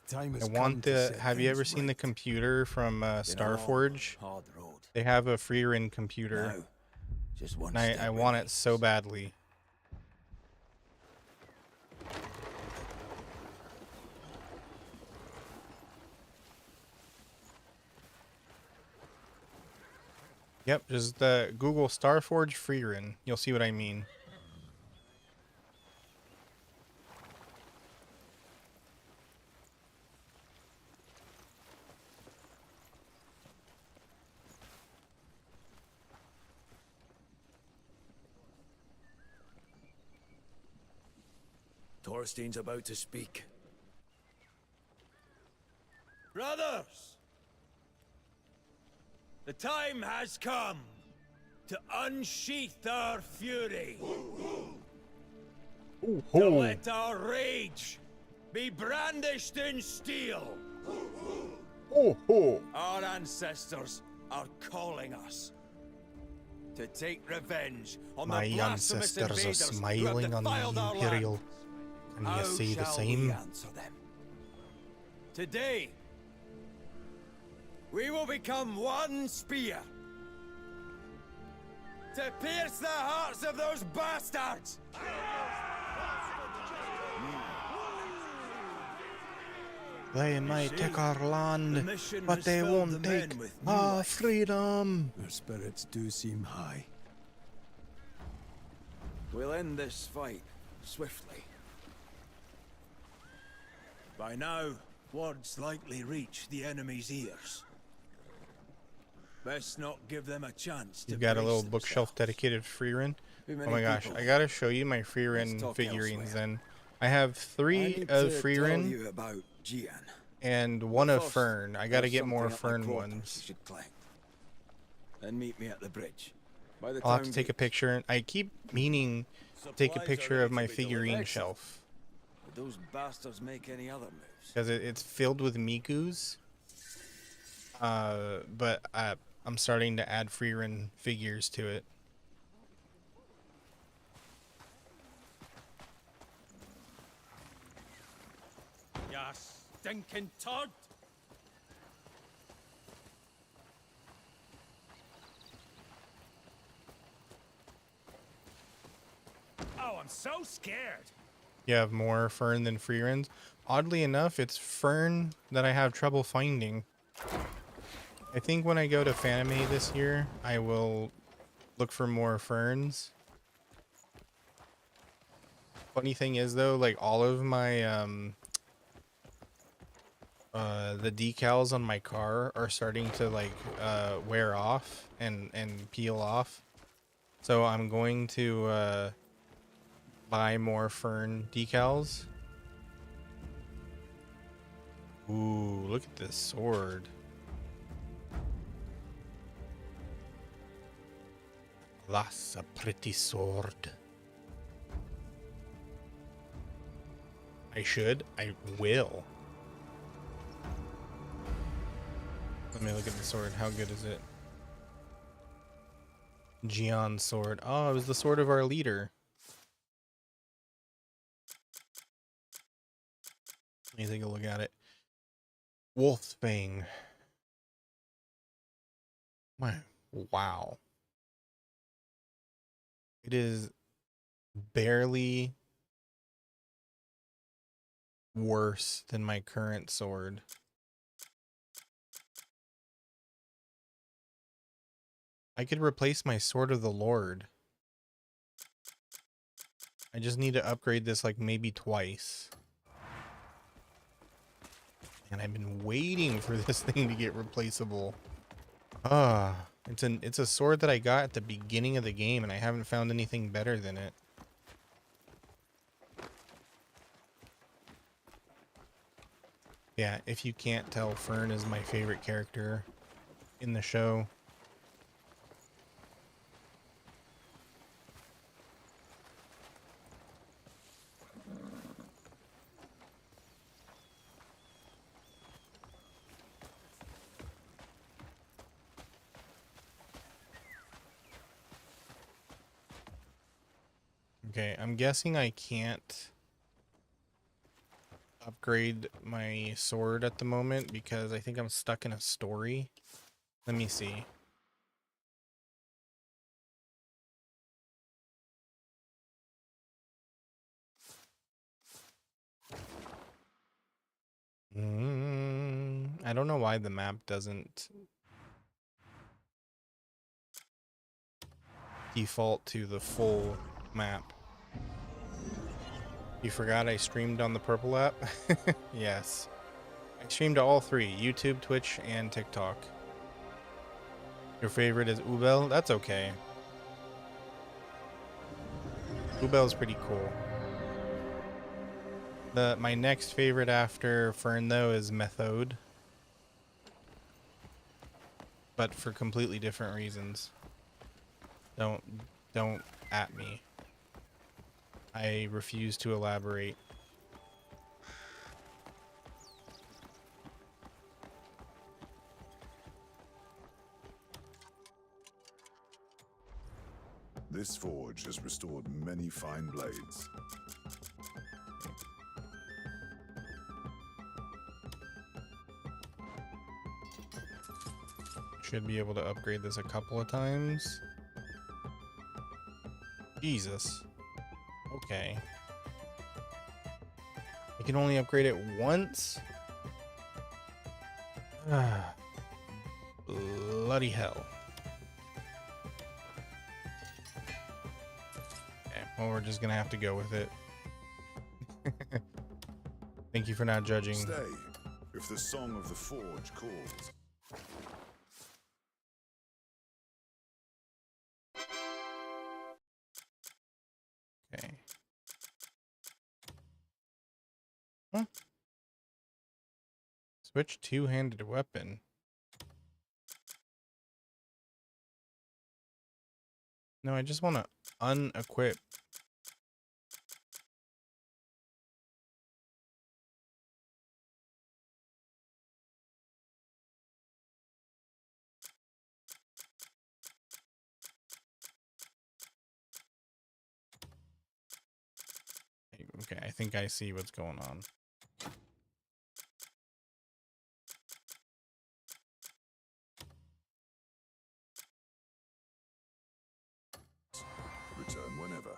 Time I has come want to the. set Have you ever things seen the right. computer from Been a long, Starforge? hard road. They have a Freerin computer, Now, just one and step I want it remains. so badly. Yep, just Google Starforge Freerin. You'll see what I mean. Thorstein's about to speak. Brothers! The time has come to unsheath our fury. To let our rage be brandished in steel. Our ancestors are calling us to take revenge on My the blasphemous ancestors are invaders who have smiling on the defiled our Imperial. land. And you How say the shall same? we answer them? Today, we will become one spear to pierce the hearts of those bastards. They may see, take our the land, mission but has they filled won't the take men with new our life. freedom. Their spirits do seem high. We'll end this fight swiftly. By now, word's likely reach the enemy's ears. Best not give them a chance to You've got a brace little bookshelf dedicated to Freerin. Too Oh many my gosh, people. I gotta show you my Freerin talk figurines elsewhere. then. I have I 3 need of to tell Freerin you about Gian. and 1 But of first, Fern. I gotta there's get more something at my Fern quarters ones. you should collect. Then meet me at the bridge. By the I'll have town to take a gate. picture. I keep meaning to take a Supplies are picture ready of to my be delivered. figurine Excellent. shelf. Did those bastards make any other moves? Because it's filled with Mikus. But I'm starting to add Freerin figures to it. Ya stinking turd! Oh, I'm so scared. You have more Fern than Freerins. Oddly enough, it's Fern that I have trouble finding. I think when I go to Fanime this year, I will look for more Ferns. Funny thing is though, like all of my the decals on my car are starting to like wear off and peel off. So I'm going to buy more Fern decals. Ooh, look at this sword. That's a pretty sword. I will. Let me look at the sword. How good is it? Gion's sword. Oh, it was the sword of our leader. Let me take a look at it. Wolfsbane. Wow. It is barely worse than my current sword. I could replace my Sword of the Lord. I just need to upgrade this like maybe twice. And I've been waiting for this thing to get replaceable. It's a sword that I got at the beginning of the game and I haven't found anything better than it. Yeah, if you can't tell, Fern is my favorite character in the show. Okay, I'm guessing I can't upgrade my sword at the moment because I think I'm stuck in a story. Let me see. I don't know why the map doesn't default to the full map. You forgot I streamed on the Purple app? Yes. I streamed to all 3, YouTube, Twitch, and TikTok. Your favorite is Ubel? That's okay. Ubel's pretty cool. My next favorite after Fern though is Methode. But for completely different reasons. Don't at me. I refuse to elaborate. This forge has restored many fine blades. Should be able to upgrade this a couple of times. Jesus. Okay. I can only upgrade it once? Bloody hell. Okay, well, we're just gonna have to go with it. Thank you for not judging. Stay, if the song of the forge calls. Okay. Huh? Switch two-handed weapon. No, I just want to unequip. Okay, I think I see what's going on. Return whenever.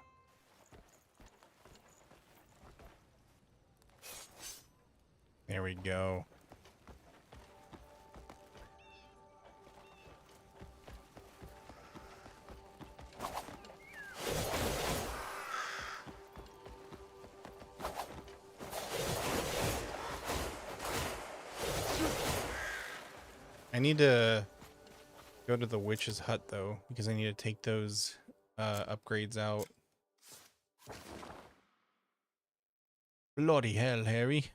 There we go. I need to go to the witch's hut though, because I need to take those upgrades out. Bloody hell, Harry.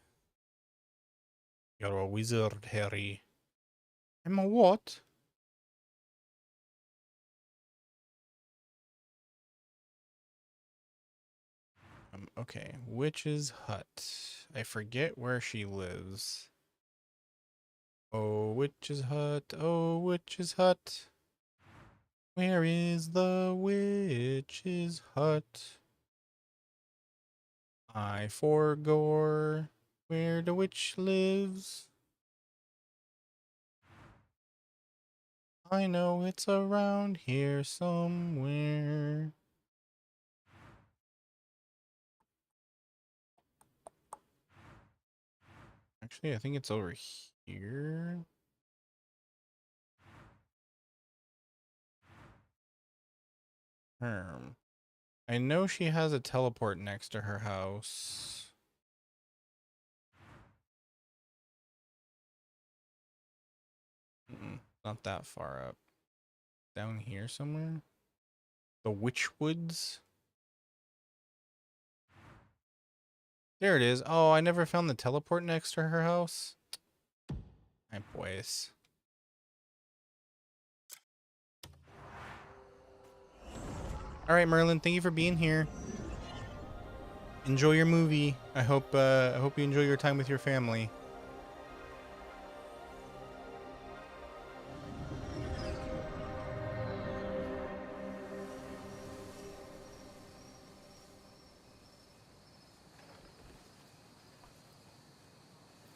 You're a wizard, Harry. I'm a what? Okay, witch's hut. I forget where she lives. Oh, witch's hut. Oh, witch's hut. Where is the witch's hut? I forgore where the witch lives. I know it's around here somewhere. Actually, I think it's over here. I know she has a teleport next to her house. Not that far up. Down here somewhere? The Witchwoods? There it is. Oh, I never found the teleport next to her house. Ay, pues. All right, Merlin, thank you for being here. Enjoy your movie. I hope you enjoy your time with your family.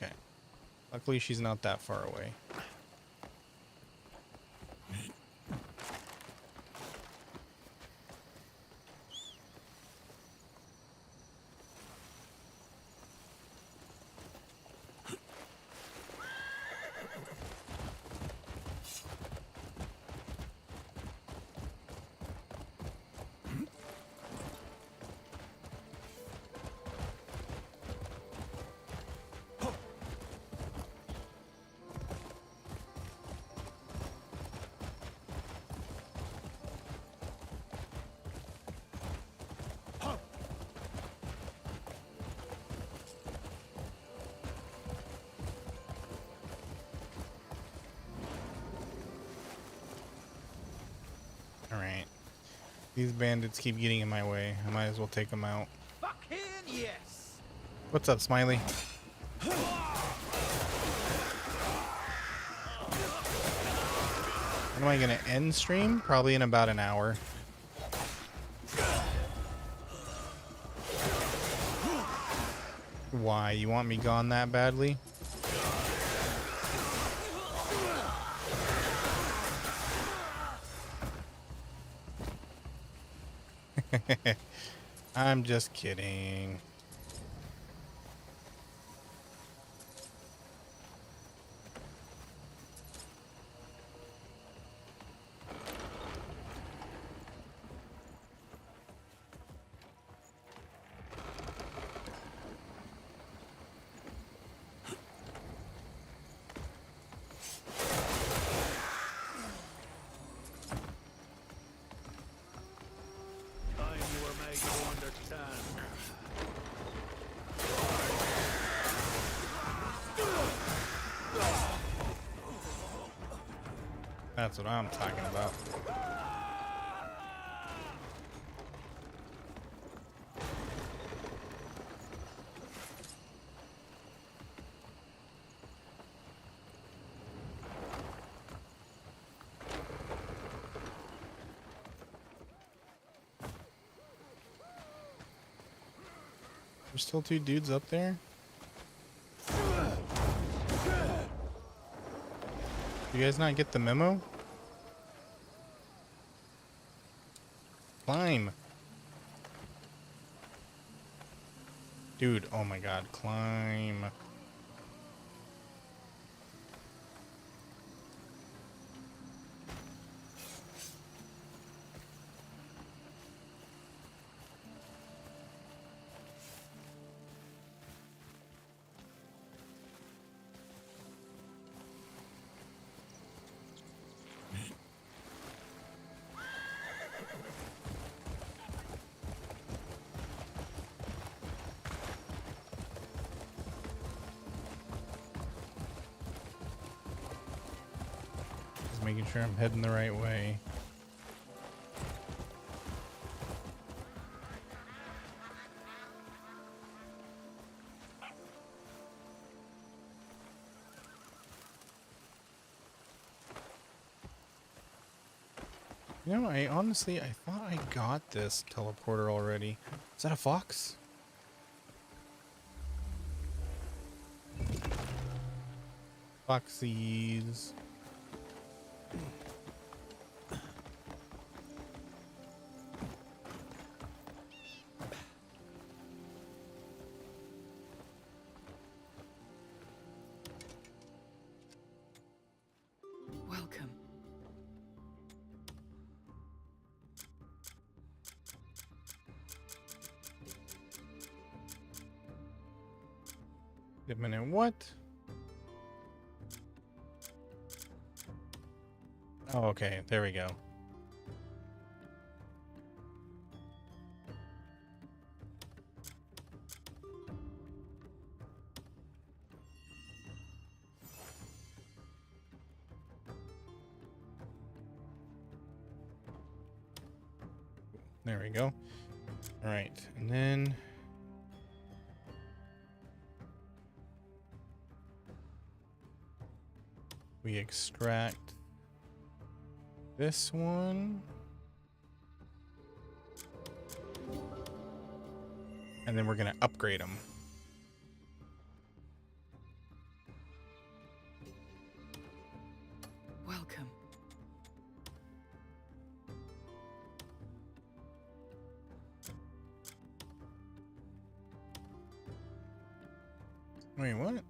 Okay. Luckily, she's not that far away. Alright. These bandits keep getting in my way. I might as well take them out. Fucking yes! What's up, Smiley? When am I gonna end stream? Probably in about an hour. Why? You want me gone that badly? I'm just kidding. That's what I'm talking about. There's still two dudes up there? You guys not get the memo? Climb. Dude, oh my god, climb. Making sure I'm heading the right way. You know, I honestly thought I got this teleporter already. Is that a fox? Foxies. Welcome. Wait a minute, what? Oh, okay, there we go. There we go. All right, and then we extract this one. And then we're going to upgrade them. Welcome. Wait, what?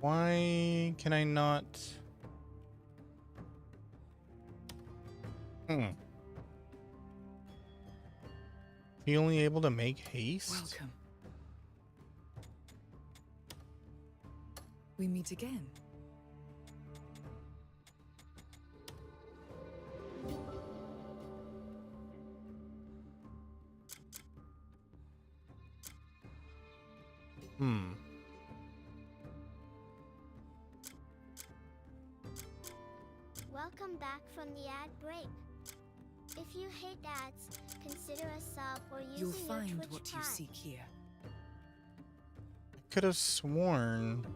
Why can I not? He only able to make haste? Welcome. We meet again. Welcome back from the ad break. If you hate ads, consider a sub or using You'll your find Twitch what you Prime. seek here. Could have sworn.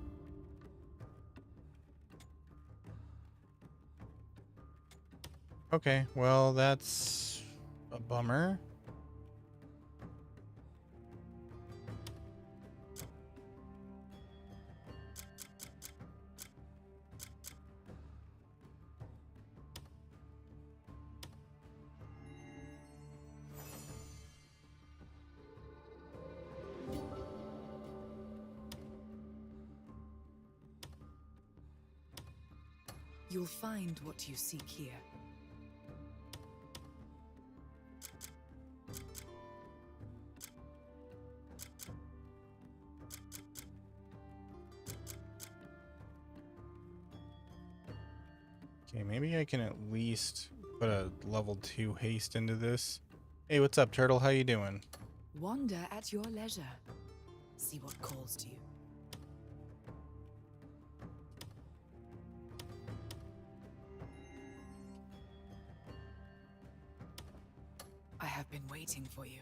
Okay, well, that's a bummer. You'll find what you seek here. Okay, maybe I can at least put a level 2 haste into this. Hey, what's up, Turtle? How you doing? Wander at your leisure. See what calls to you. I have been waiting for you.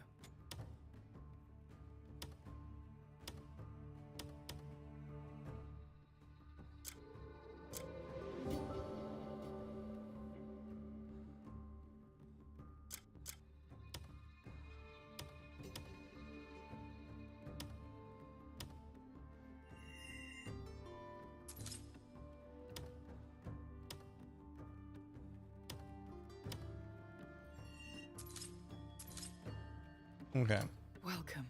Okay. Welcome.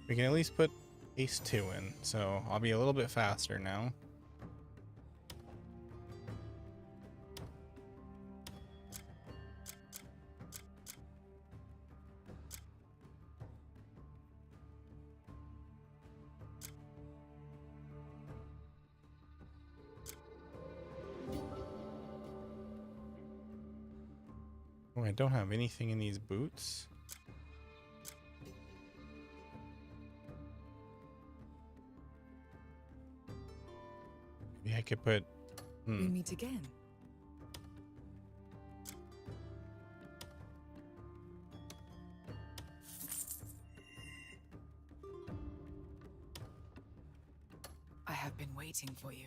We can at least put Ace 2 in, so I'll be a little bit faster now. Oh, I don't have anything in these boots. Maybe I could put... We meet again. I have been waiting for you.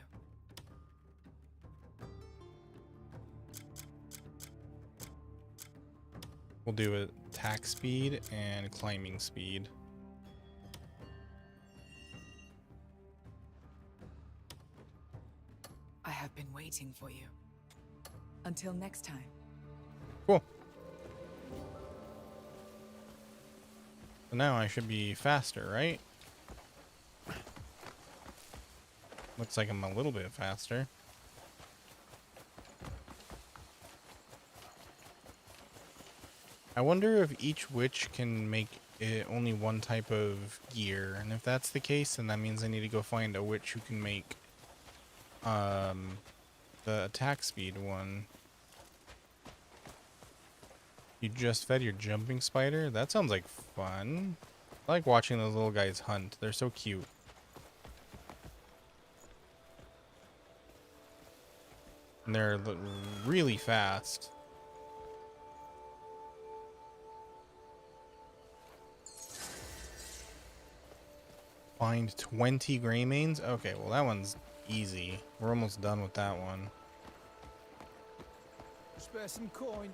We'll do attack speed and climbing speed. I have been waiting for you. Until next time. Cool. So now I should be faster, right? Looks like I'm a little bit faster. I wonder if each witch can make it only one type of gear, and if that's the case, then that means I need to go find a witch who can make the attack speed one. You just fed your jumping spider? That sounds like fun. I like watching those little guys hunt. They're so cute. And they're really fast. Find 20 gray mains? Okay, well that one's easy. We're almost done with that one. Spare some coin.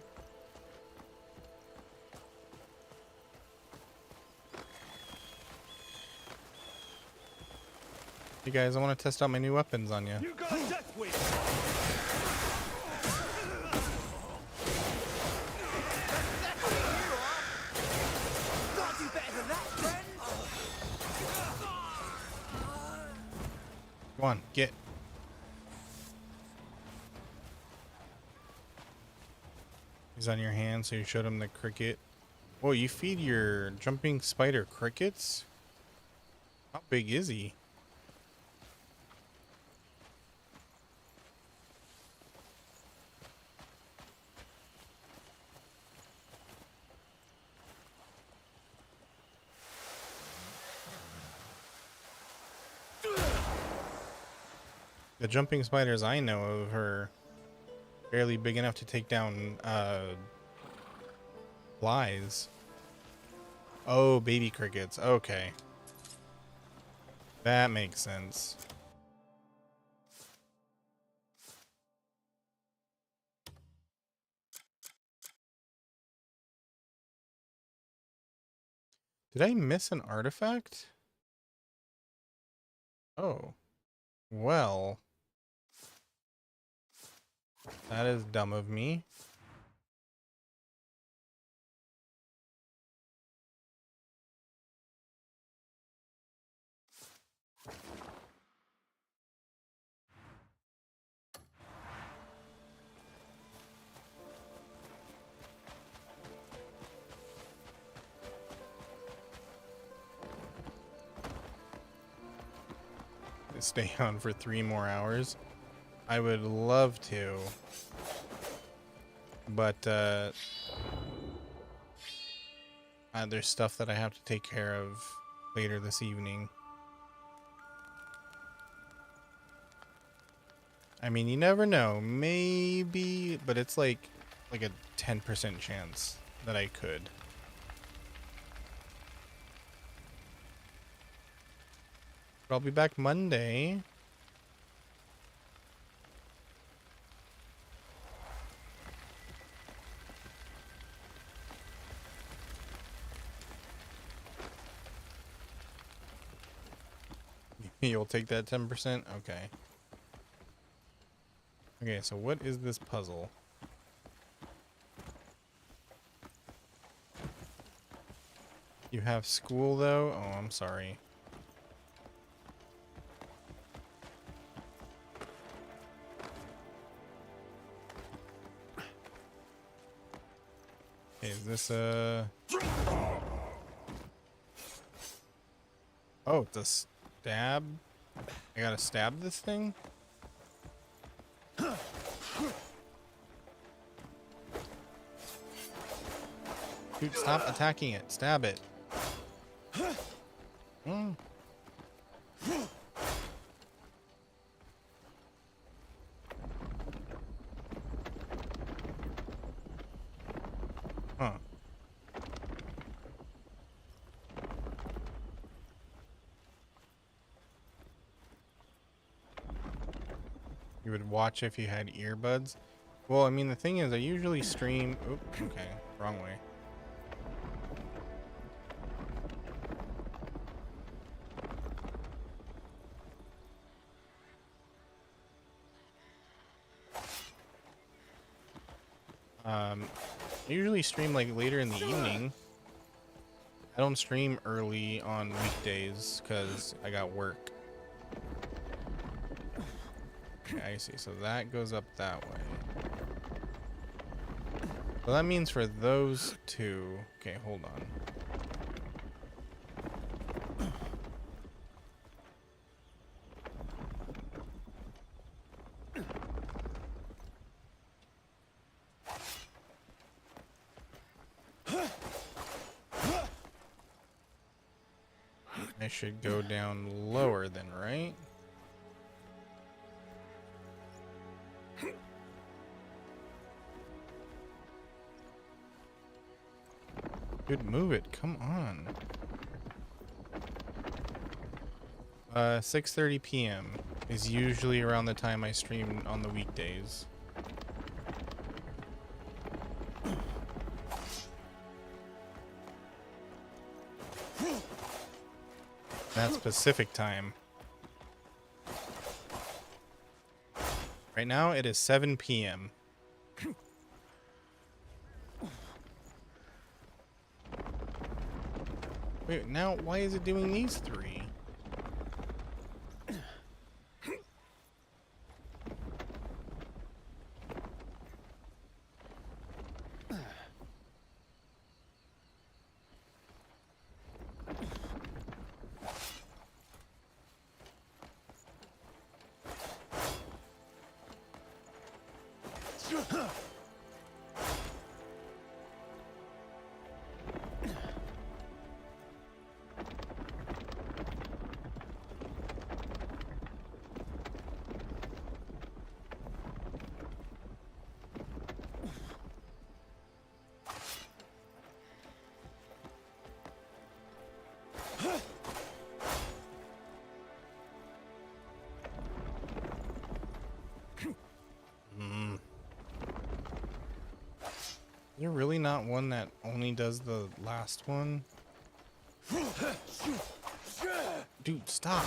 Hey guys, I want to test out my new weapons on you. You got a death wish! Gotta do better than that, friend. Come on, get. He's on your hand, so you showed him the cricket. Whoa, you feed your jumping spider crickets? How big is he? The jumping spiders I know of are barely big enough to take down flies. Oh, baby crickets. Okay. That makes sense. Did I miss an artifact? Oh. Well. That is dumb of me. Stay on for 3 more hours. I would love to, but there's stuff that I have to take care of later this evening. I mean, you never know. Maybe, but it's like a 10% chance that I could. But I'll be back Monday. You'll take that 10%? Okay. Okay, so what is this puzzle? You have school, though? Oh, I'm sorry. Okay, is this Oh, it's a stab? I gotta stab this thing? Dude, stop attacking it. Stab it. Mm. Huh. You would watch if you had earbuds? Well, I mean, the thing is, I usually stream... Oop, okay, wrong way. I usually stream like later in the evening. I don't stream early on weekdays because I got work. Okay, I see. So that goes up that way. So that means for those two... Okay, hold on. I should go down lower then, right? Dude, move it. Come on. 6:30 p.m. is usually around the time I stream on the weekdays. That's Pacific time. Right now it is 7 p.m. Wait, now why is it doing these three? You're really not one that only does the last one? Dude, stop.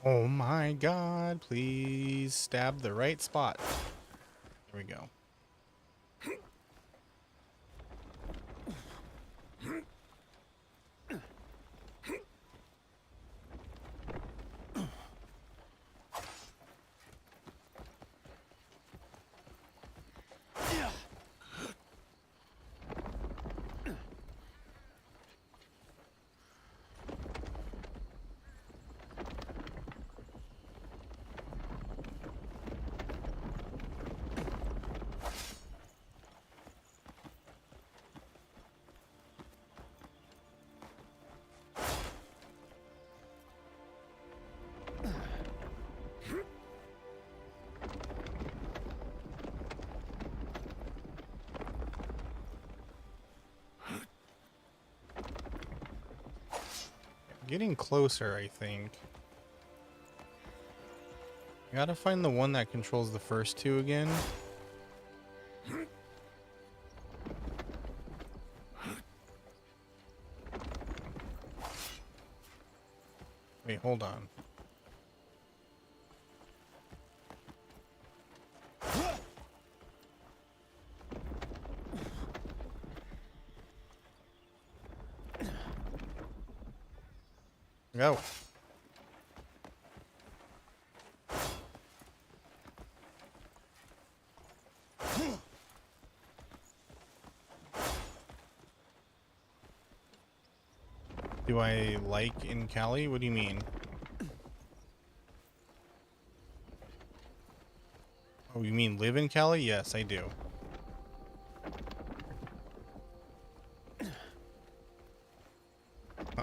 Oh my god, please stab the right spot. There we go. Getting closer, I think. I gotta find the one that controls the first two again. Wait, hold on. Go. Do I like in Cali? What do you mean? Oh, you mean live in Cali? Yes, I do.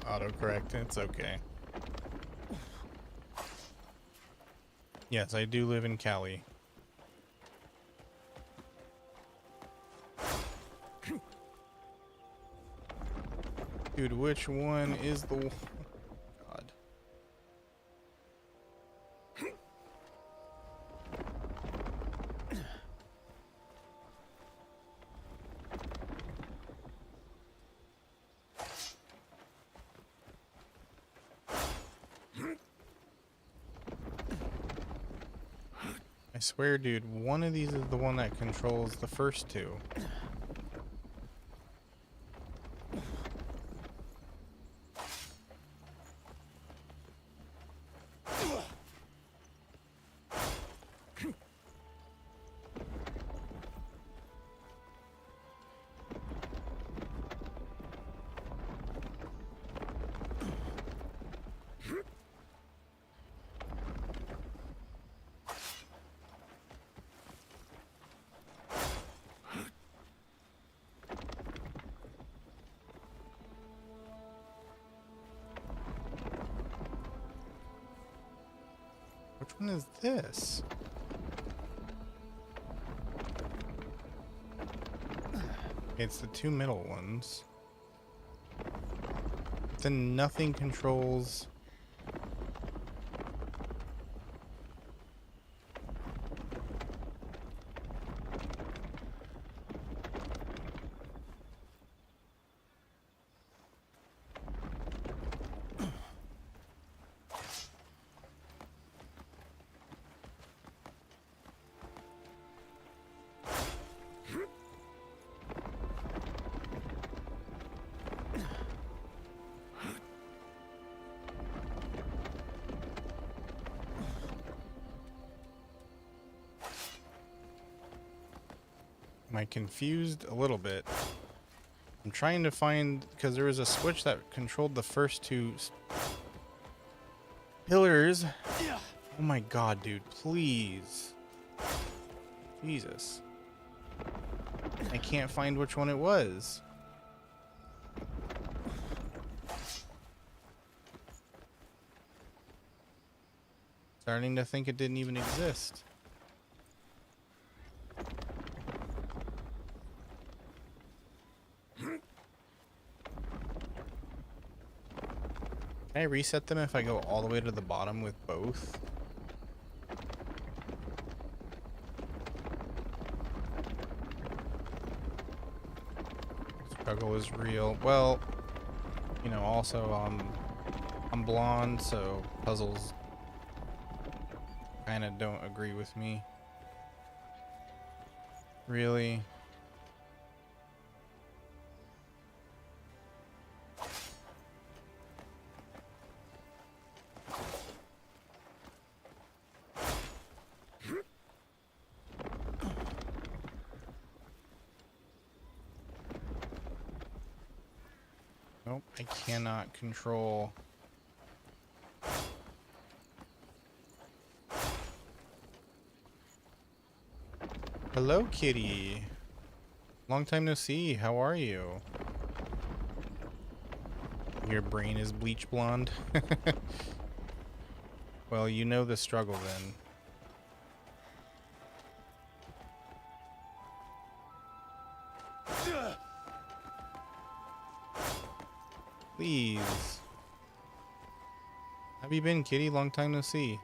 Autocorrect, it's okay. Yes, I do live in Cali. Dude, which one is the one? God. I swear, dude, one of these is the one that controls the first two. Which one is this? It's the two middle ones. Then nothing controls. Am I confused a little bit? I'm trying to find, because there was a switch that controlled the first two pillars. Oh my god, dude, please. Jesus. I can't find which one it was. Starting to think it didn't even exist. Can I reset them if I go all the way to the bottom with both? Struggle is real. Well, You know, also, I'm blonde, so puzzles kind of don't agree with me. Really? Nope, I cannot control. Hello, kitty. Long time no see. How are you? Your brain is bleach blonde. Well, you know the struggle then. Please. How have you been, kitty? Long time no see.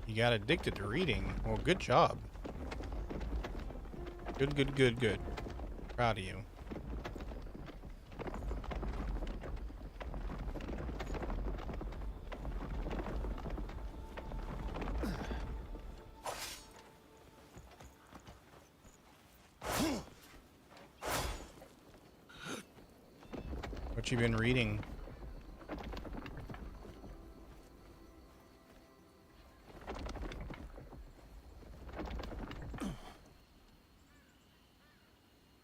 You got addicted to reading. Well, good job. Good, good, good, good. Proud of you. What you been reading?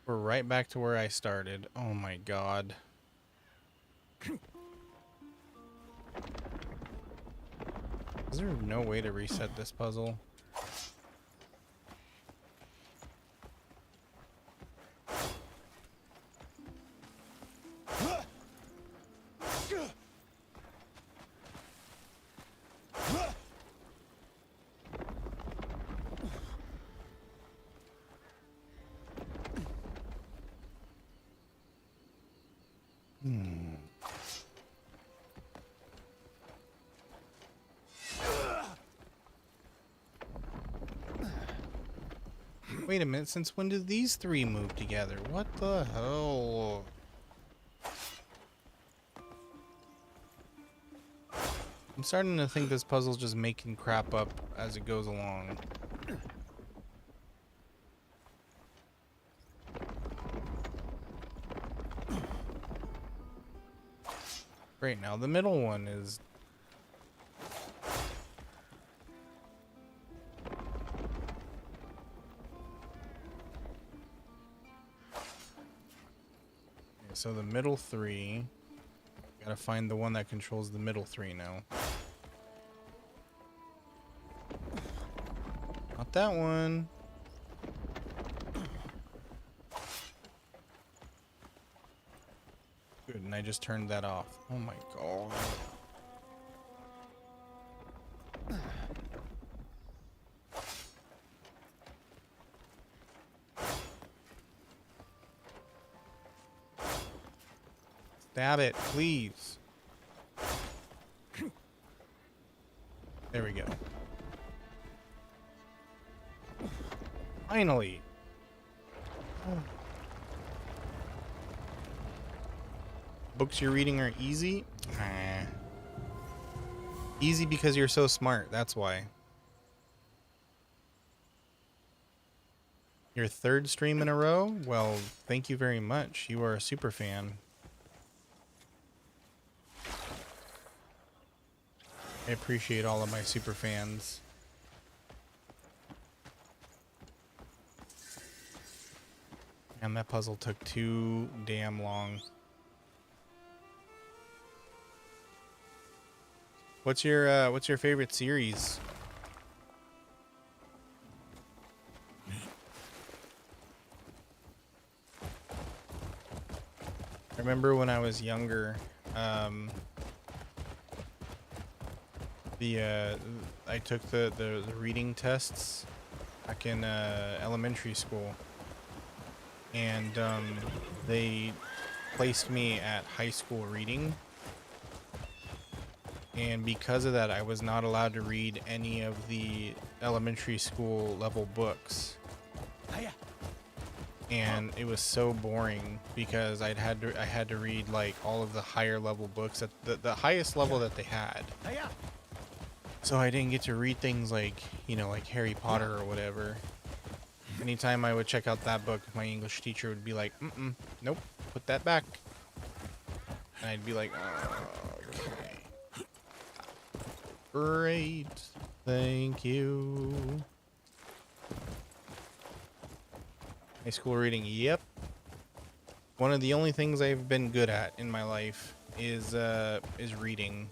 We're right back to where I started. Oh my god. Is there no way to reset this puzzle? Wait a minute, since when did these three move together? What the hell? I'm starting to think this puzzle's just making crap up as it goes along. Great, now the middle one is... So the middle three, gotta find the one that controls the middle three now. Not that one. Good, and I just turned that off. Oh my god. Stab it, please. There we go. Finally. Books you're reading are easy? Easy because you're so smart, that's why. Your third stream in a row? Well, thank you very much. You are a super fan. I appreciate all of my super fans. And that puzzle took too damn long. What's your favorite series? remember when I was younger, I took the reading tests back in elementary school, and they placed me at high school reading, and because of that I was not allowed to read any of the elementary school level books. And it was so boring because I had to read like all of the higher level books at the highest level that they had. So I didn't get to read things like, you know, like Harry Potter or whatever. Anytime I would check out that book, my English teacher would be like, nope, put that back. And I'd be like, okay. Great. Thank you. High school reading, yep. One of the only things I've been good at in my life is reading.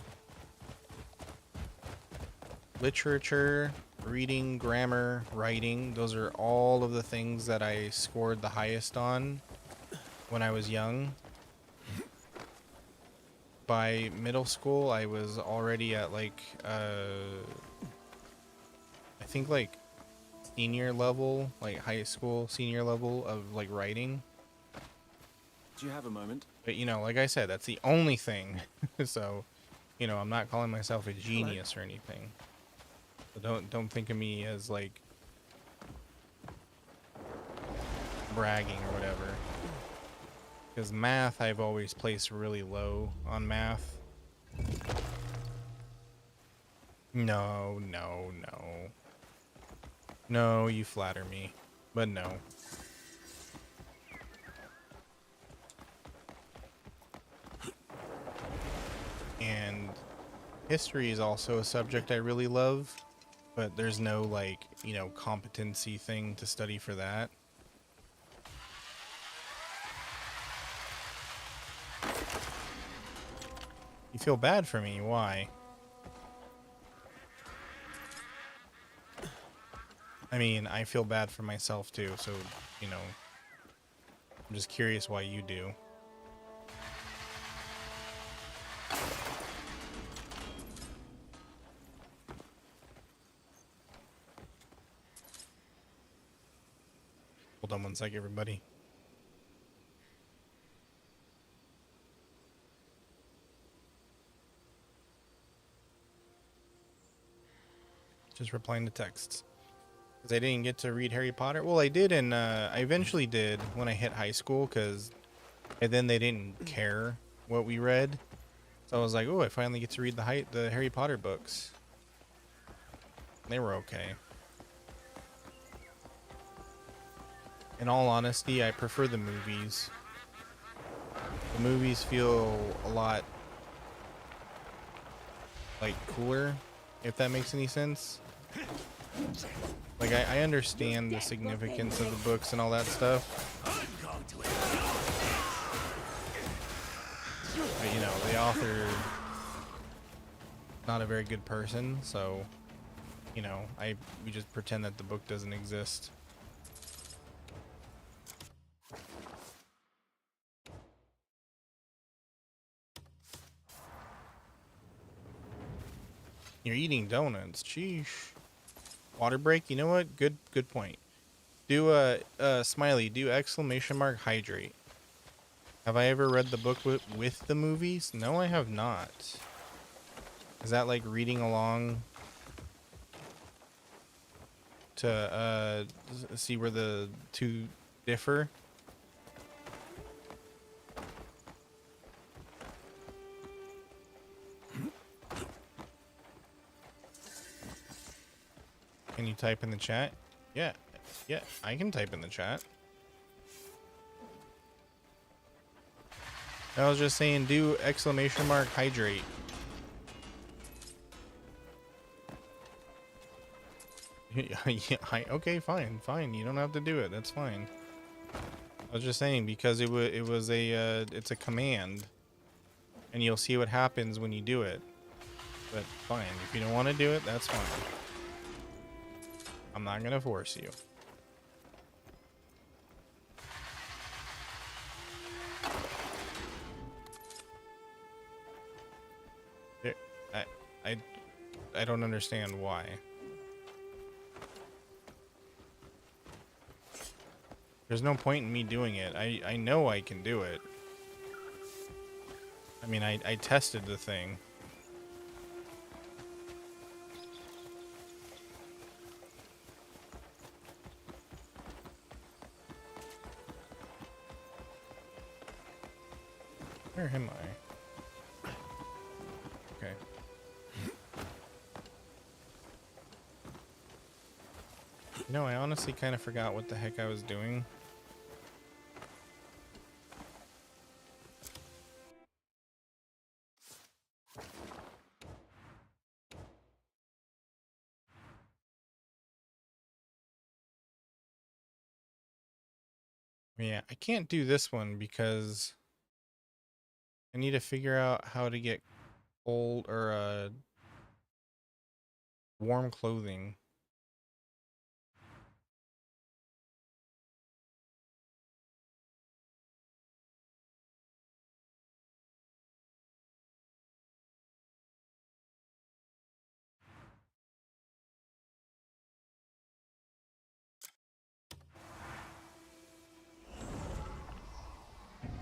Literature, reading, grammar, writing, those are all of the things that I scored the highest on when I was young. By middle school, I was already at like, I think like senior level, like high school senior level of like writing. Do you have a moment? But you know, like I said, that's the only thing. So, you know, I'm not calling myself a genius or anything. So don't think of me as like bragging or whatever. Because math, I've always placed really low on math. No. No, you flatter me, but no. And history is also a subject I really love, but there's no like, you know, competency thing to study for that. You feel bad for me, why? I mean, I feel bad for myself too, so, you know, I'm just curious why you do. Hold on one sec, everybody. Just replying to texts. Because I didn't get to read Harry Potter. Well, I did, and I eventually did when I hit high school, because then they didn't care what we read. So I was like, oh, I finally get to read the Harry Potter books. They were okay. In all honesty, I prefer the movies. The movies feel a lot like cooler, if that makes any sense. Like I understand the significance of the books and all that stuff. But you know, the author not a very good person, so you know, we just pretend that the book doesn't exist. You're eating donuts. Sheesh. Water break. You know what? Good point. Do Smiley, do exclamation mark hydrate. Have I ever read the book with the movies? No, I have not. Is that like reading along to see where the two differ? Can you type in the chat? Yeah, I can type in the chat. I was just saying, do exclamation mark hydrate. Yeah, okay, fine. You don't have to do it. That's fine. I was just saying because it's a command, and you'll see what happens when you do it. But fine, if you don't want to do it, that's fine. I'm not gonna force you. I, I, I don't understand why. There's no point in me doing it. I know I can do it. I mean, I tested the thing. Where am I? Okay. You know, I honestly kind of forgot what the heck I was doing. Yeah, I can't do this one because I need to figure out how to get cold or warm clothing.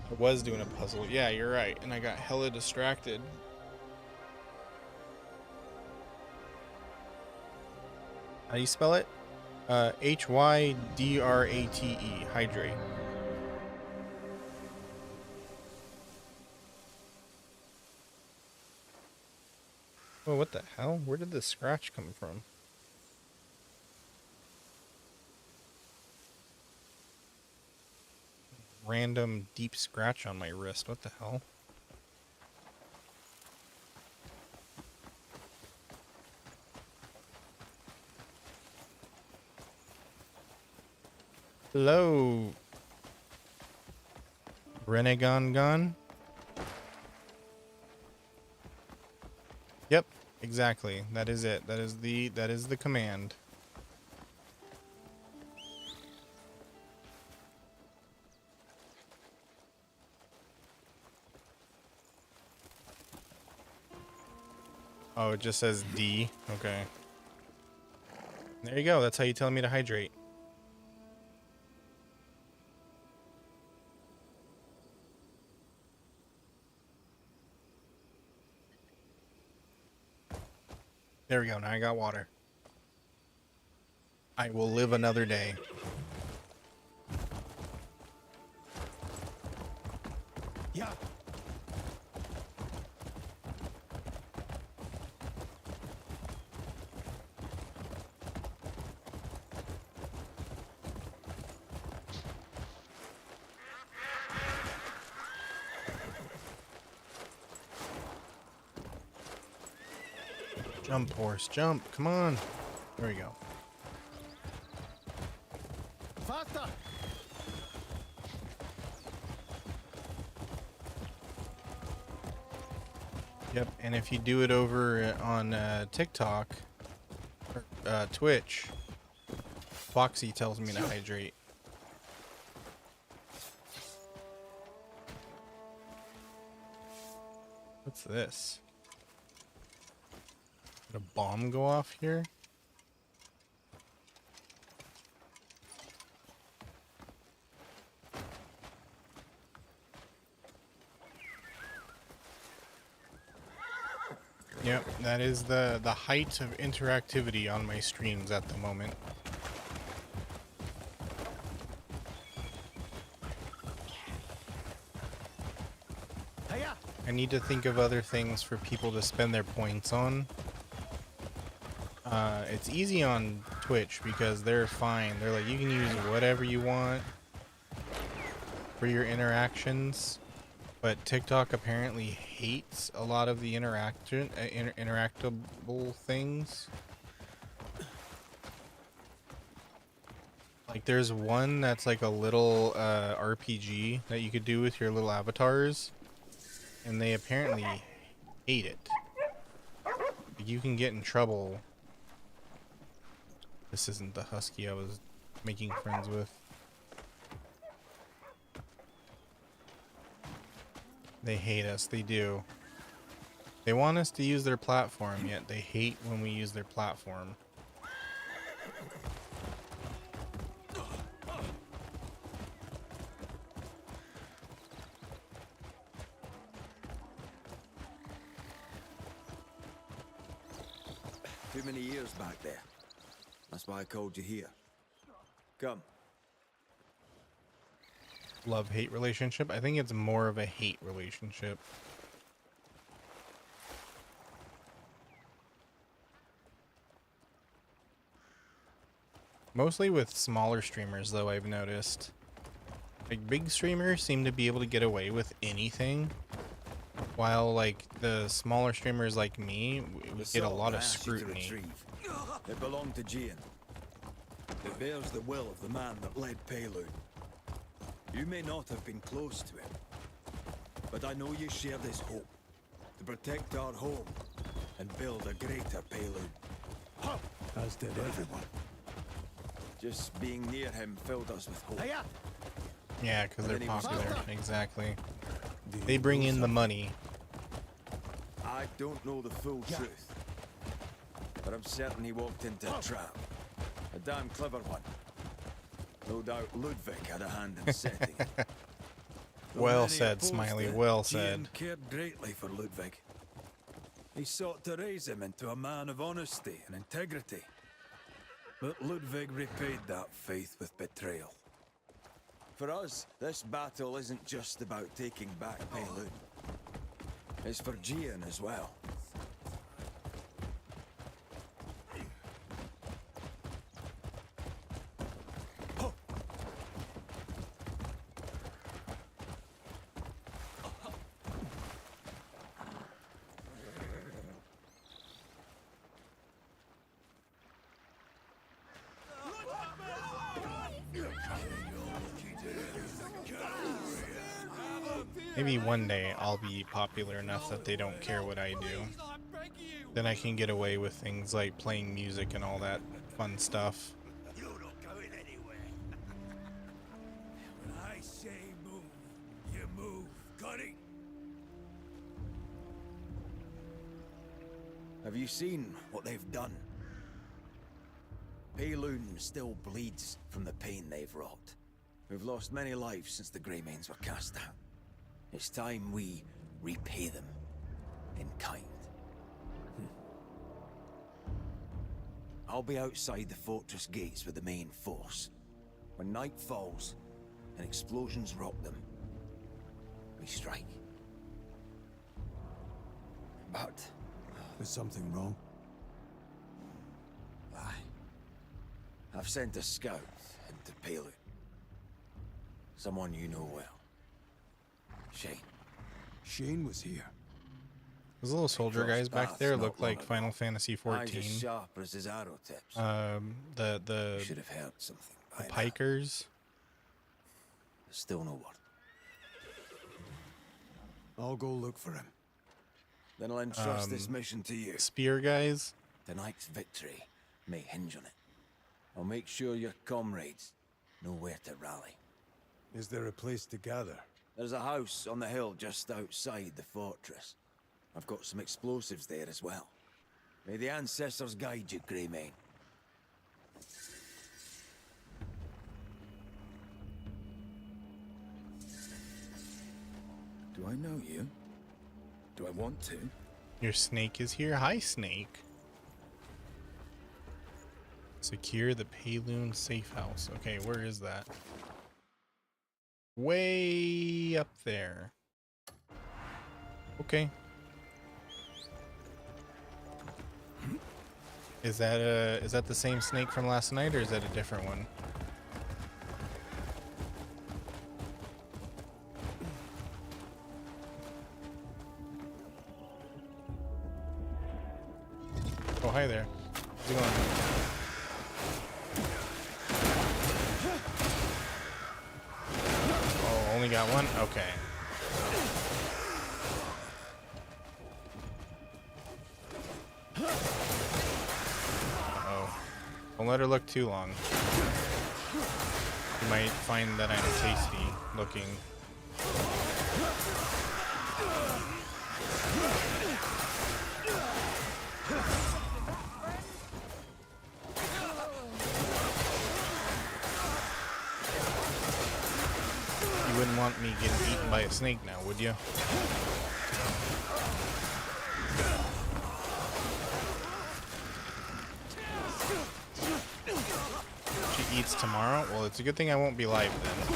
I was doing a puzzle. Yeah, you're right. And I got hella distracted. How do you spell it? Hydrate. Hydrate. Oh, what the hell? Where did this scratch come from? Random deep scratch on my wrist. What the hell? Hello, Renegon gun. Yep, exactly. That is it. That is the command. Oh, it just says D. Okay. There you go. That's how you tell me to hydrate. There we go. Now I got water. I will live another day. Yeah. Jump, horse, jump. Come on. There we go. Faster! Yep, and if you do it over on TikTok or Twitch, Foxy tells me to hydrate. What's this? Did a bomb go off here? Yep, that is the height of interactivity on my streams at the moment. I need to think of other things for people to spend their points on. It's easy on Twitch because they're fine. They're like, you can use whatever you want for your interactions. But TikTok apparently hates a lot of the interactable things. Like there's one that's like a little RPG that you could do with your little avatars. And they apparently hate it. You can get in trouble. This isn't the husky I was making friends with. They hate us, they do. They want us to use their platform, yet they hate when we use their platform. Too many years back there. That's why I called you here. Come. Love-hate relationship? I think it's more of a hate relationship. Mostly with smaller streamers, though, I've noticed. Like, big streamers seem to be able to get away with anything, while, like, the smaller streamers like me, we get a lot of scrutiny. It belonged to Gian. It bears the will of the man that led Pelun. You may not have been close to him, but I know you share this hope to protect our home and build a greater Pelun. As did everyone. Just being near him filled us with hope. Yeah, because they're And then he was popular. gone. Exactly. They bring in the money. I don't know the full truth, but I'm certain he walked into a trap. A damn clever one. No doubt Ludwig had a hand in setting it. Though Well many said, opposed Smiley, it, well Gian said. cared greatly for Ludwig. He sought to raise him into a man of honesty and integrity. But Ludwig repaid that faith with betrayal. For us, this battle isn't just about taking back Pelun. It's for Gian as well. Maybe one day I'll be popular enough that they don't care what I do. Then I can get away with things like playing music and all that fun stuff. You're not going anywhere. When I say move, you move. Got it? Have you seen what they've done? Pelun still bleeds from the pain they've wrought. We've lost many lives since the Greymanes were cast out. It's time we repay them in kind. I'll be outside the fortress gates with the main force. When night falls and explosions rock them, we strike. But Is something wrong? I've sent a scout into Pelun. Someone you know well. Shane. Shane was here. Those little soldier guys back there look like Final Fantasy Eyes XIV. as sharp as his arrow tips. The Should have heard something. pikers. Still no word. I'll go look for him. Then I'll entrust this mission to you. Spear guys. Tonight's victory may hinge on it. I'll make sure your comrades know where to rally. Is there a place to gather? There's a house on the hill just outside the fortress. I've got some explosives there as well. May the ancestors guide you, Greymane. Do I know you? Do I want to? Your snake is here. Hi, snake. Secure the Pelun safe house. Okay, where is that? Way up there. Okay. Is that the same snake from last night, or is that a different one? Oh, hi there. How's it going? Oh, only got one? Okay. Uh-oh. Don't let her look too long. You might find that I'm tasty looking. want me getting eaten by a snake now, would you? She eats tomorrow? Well, it's a good thing I won't be live then.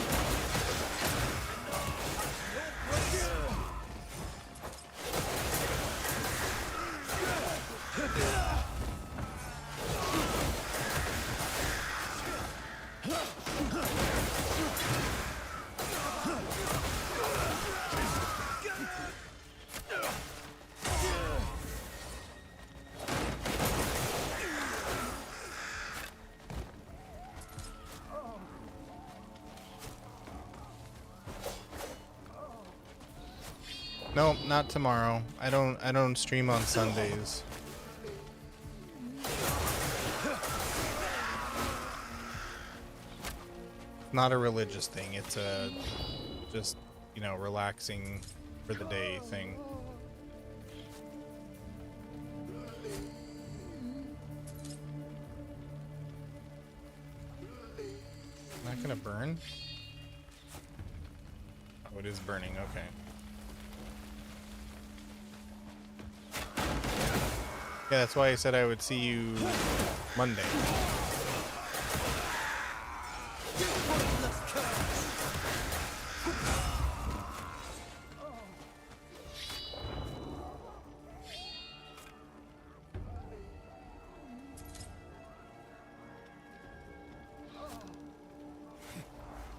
Nope, not tomorrow. I don't stream on Sundays. Not a religious thing. It's a just, you know, relaxing for the day thing. Not gonna burn? Oh, it is burning, okay. Yeah, that's why I said I would see you Monday.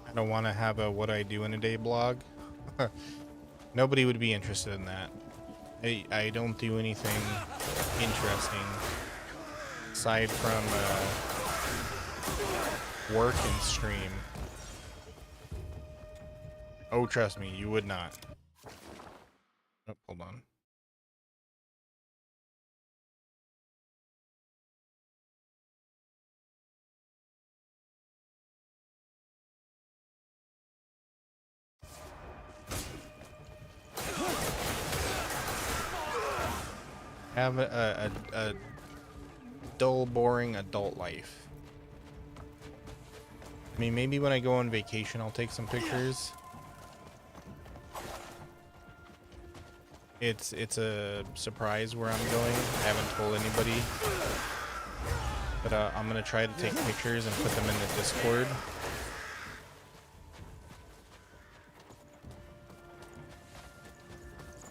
I don't want to have a what I do in a day blog. Nobody would be interested in that. I don't do anything interesting aside from work and stream. Oh, trust me, you would not. Oh, hold on. Have a dull, boring adult life. I mean, maybe when I go on vacation, I'll take some pictures. It's a surprise where I'm going. I haven't told anybody, but I'm gonna try to take pictures and put them in the Discord.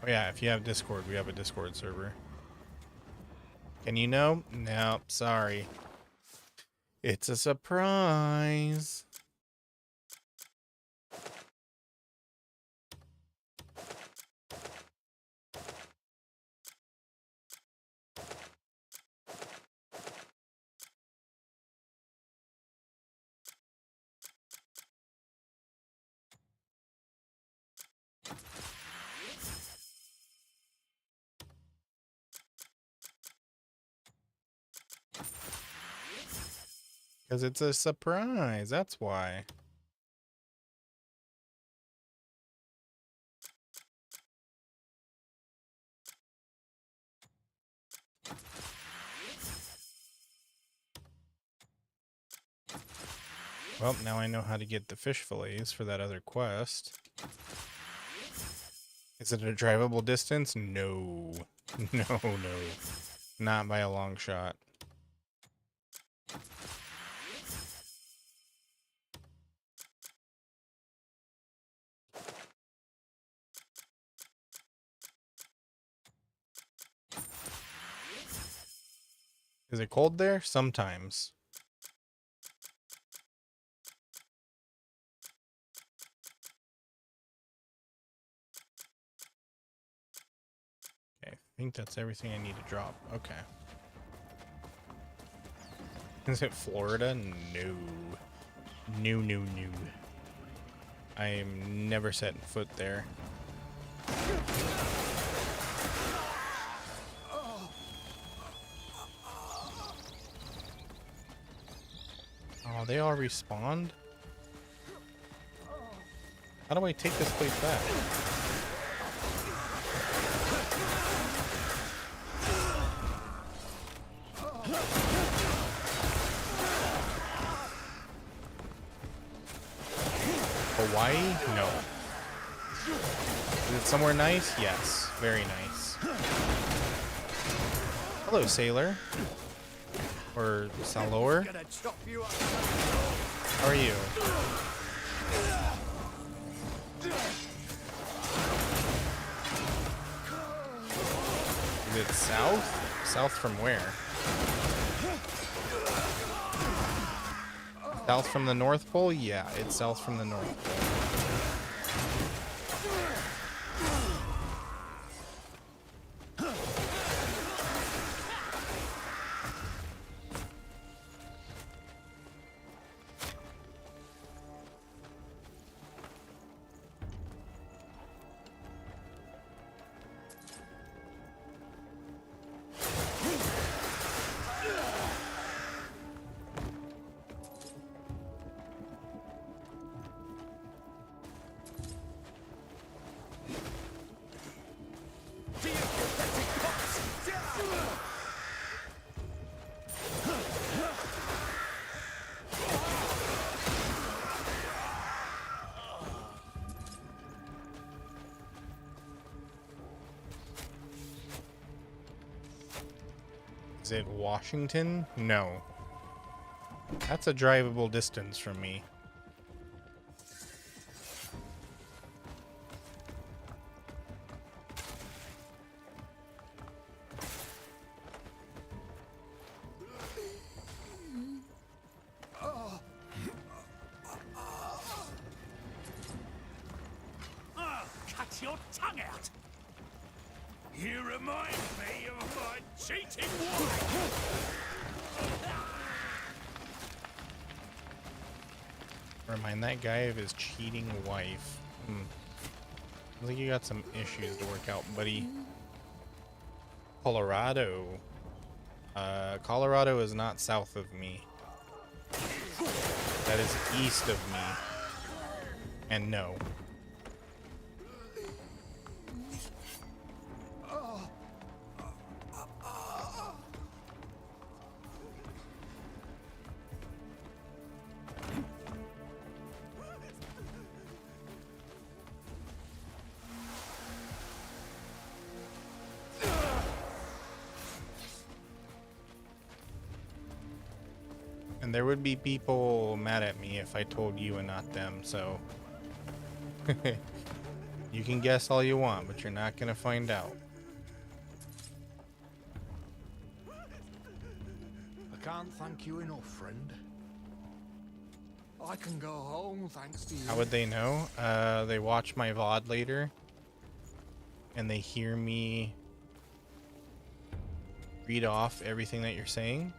Oh yeah, if you have Discord, we have a Discord server. Can you know? Nope, sorry. It's a surprise. Because it's a surprise, that's why. Well, now I know how to get the fish fillets for that other quest. Is it a drivable distance? No. No. Not by a long shot. Is it cold there? Sometimes. Okay, I think that's everything I need to drop. Okay. Is it Florida? No. No. I'm never setting foot there. Oh, they all respawned? How do I take this place back? Hawaii? No. Is it somewhere nice? Yes. Very nice. Hello, sailor. Or Salor. How are you? Is it south? South from where? South from the North Pole? Yeah, it's south from the North Pole. Is it Washington? No. That's a drivable distance from me. Cut your tongue out! You remind me of my cheating wife! Remind that guy of his cheating wife. I think you got some issues to work out, buddy. Colorado. Colorado is not south of me. That is east of me. And no. And there would be people mad at me if I told you and not them, so you can guess all you want, but you're not gonna find out. I can't thank you enough, friend. I can go home thanks to you. How would they know? They watch my VOD later and they hear me read off everything that you're saying.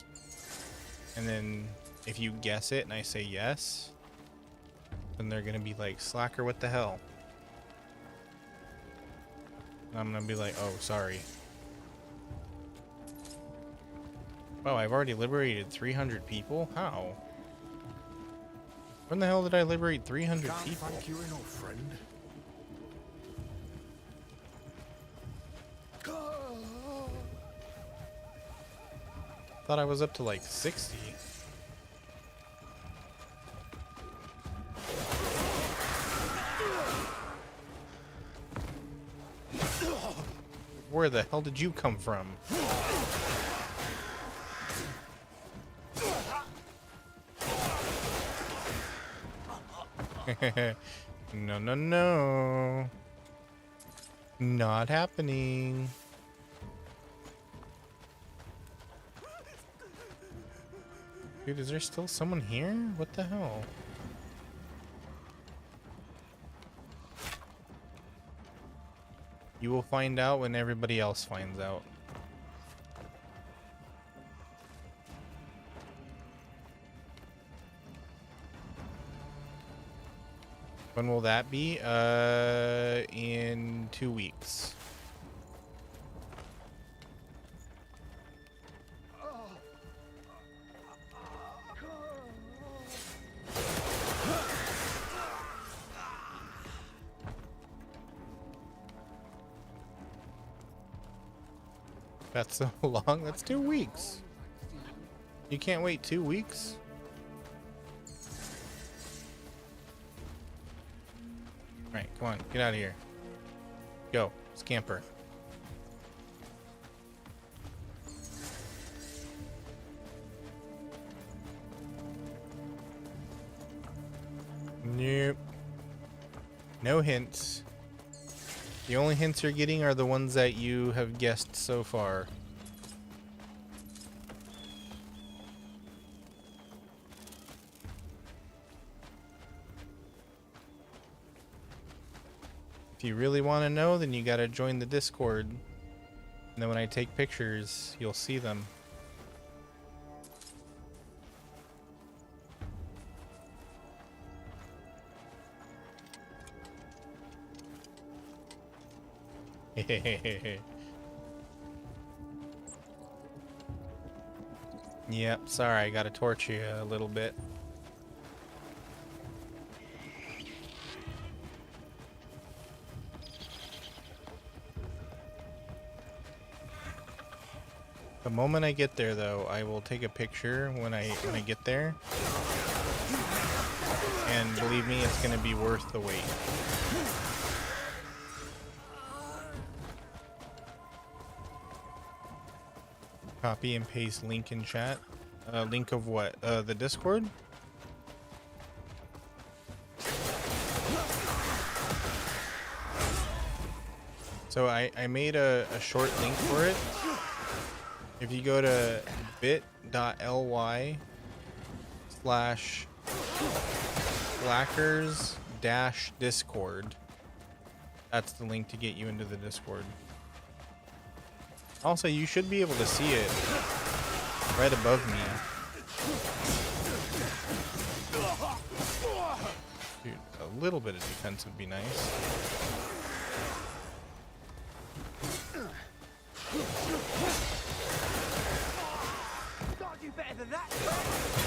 And then if you guess it and I say yes, then they're gonna be like, Slacker, what the hell? And I'm gonna be like, oh, sorry. Wow, I've already liberated 300 people? How? When the hell did I liberate 300 people? Thank you enough, friend. Thought I was up to like 60. Where the hell did you come from? No, no, no. Not happening. Dude, is there still someone here? What the hell? You will find out when everybody else finds out. When will that be? In 2 weeks. That's so long. That's 2 weeks. You can't wait 2 weeks? Alright, come on, get out of here. Go, scamper. Nope. No hints. The only hints you're getting are the ones that you have guessed so far. If you really want to know, then you gotta join the Discord. And then when I take pictures, you'll see them. Yep, sorry, I gotta torch you a little bit. The moment I get there, though, I will take a picture when I get there. And believe me, it's gonna be worth the wait. Copy and paste link in chat. Link of what? The Discord? So I made a short link for it. If you go to bit.ly/blackers-discord, that's the link to get you into the Discord. Also, you should be able to see it right above me. Dude, a little bit of defense would be nice.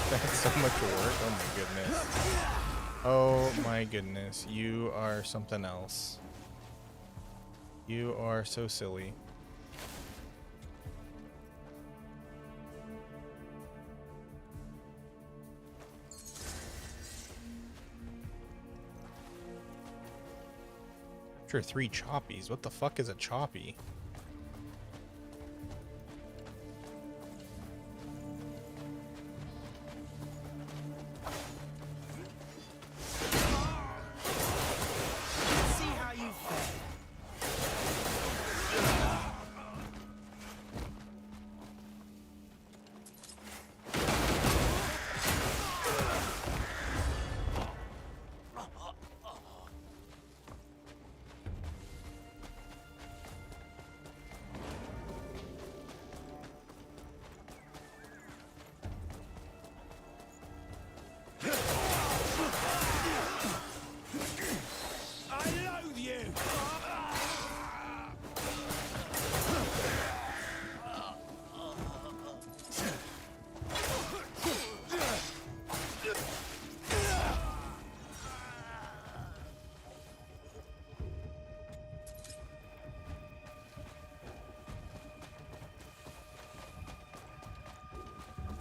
That's so much work. Oh my goodness. Oh my goodness. You are something else. You are so silly. After 3 choppies. What the fuck is a choppy?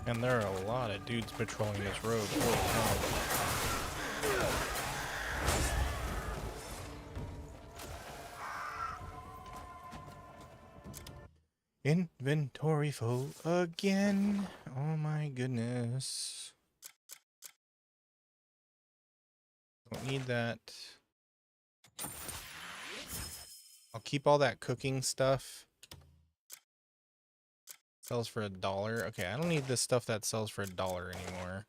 And there are a lot of dudes patrolling this road. Holy cow. Inventory full again. Oh my goodness. Don't need that. I'll keep all that cooking stuff. Sells for $1. Okay, I don't need this stuff that sells for $1 anymore.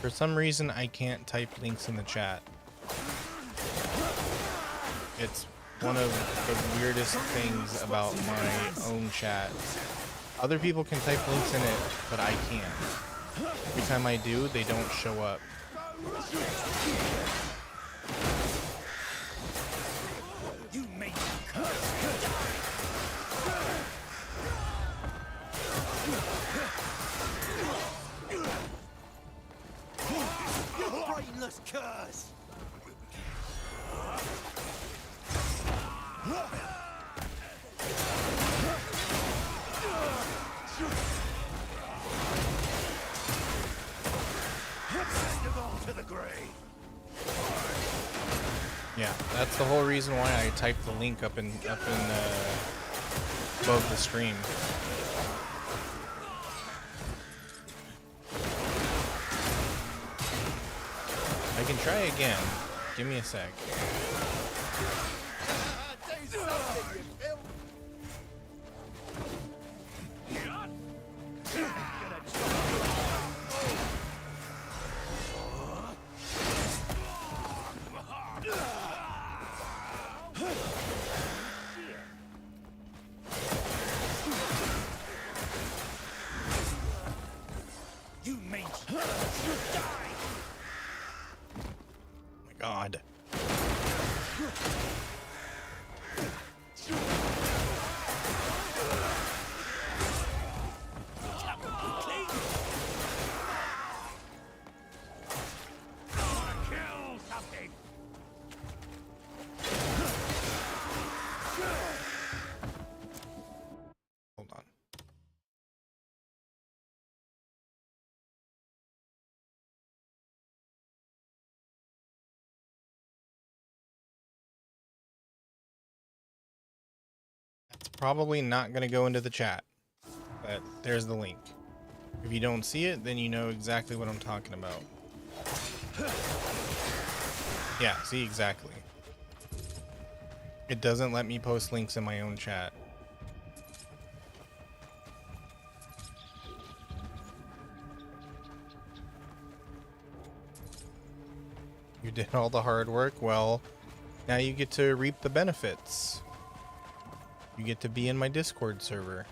For some reason, I can't type links in the chat. It's one of the weirdest things about my own chat. Other people can type links in it, but I can't. Every time I do, they don't show up. That's the whole reason why I typed the link up in above the stream. I can try again. Give me a sec. You mate should die. Oh my god. Hold on. That's probably not going to go into the chat, but there's the link. If you don't see it, then you know exactly what I'm talking about. Yeah, see, exactly. It doesn't let me post links in my own chat. You did all the hard work. Well, now you get to reap the benefits. You get to be in my Discord server.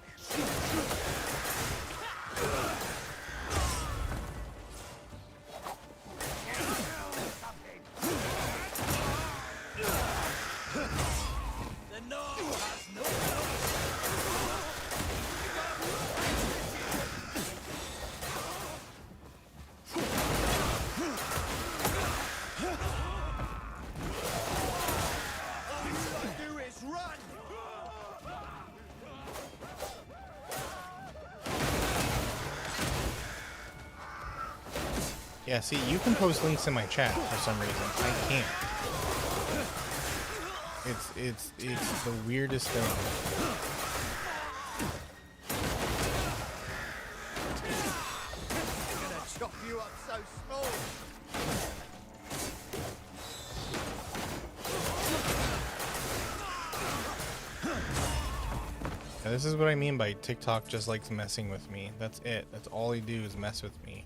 Yeah, see, you can post links in my chat for some reason. I can't. It's the weirdest thing. I'm gonna chop you up so small. Yeah, this is what I mean by TikTok just likes messing with me. That's it. That's all they do is mess with me.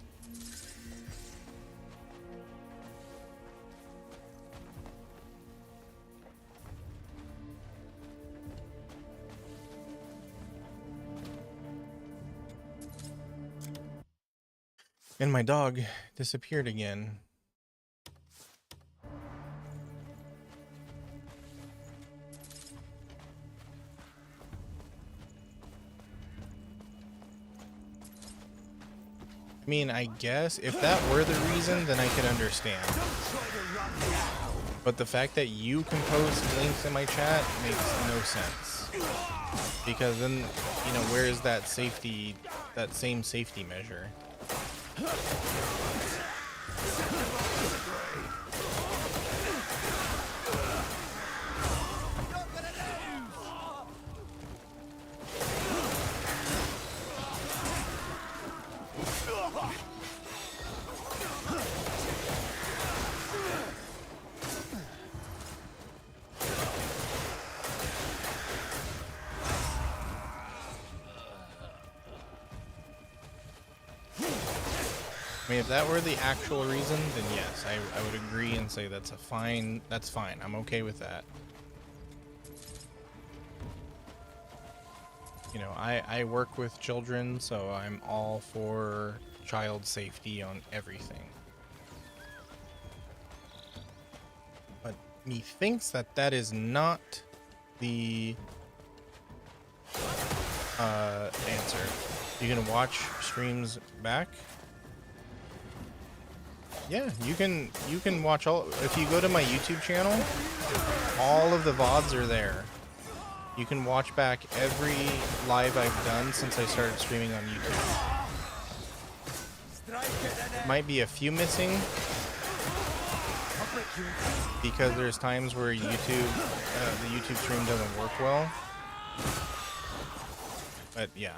And my dog disappeared again. I mean, I guess if that were the reason, then I could understand. But the fact that you can post links in my chat makes no sense. Because then, you know, where is that safety, that same safety measure? I mean, if that were the actual reason, then yes, I would agree and say that's fine. I'm okay with that. You know, I work with children, so I'm all for child safety on everything. But methinks that is not the answer. You can watch streams back. Yeah, you can watch all. If you go to my YouTube channel, all of the VODs are there. You can watch back every live I've done since I started streaming on YouTube. Might be a few missing. because there's times where the YouTube stream doesn't work well. But yeah.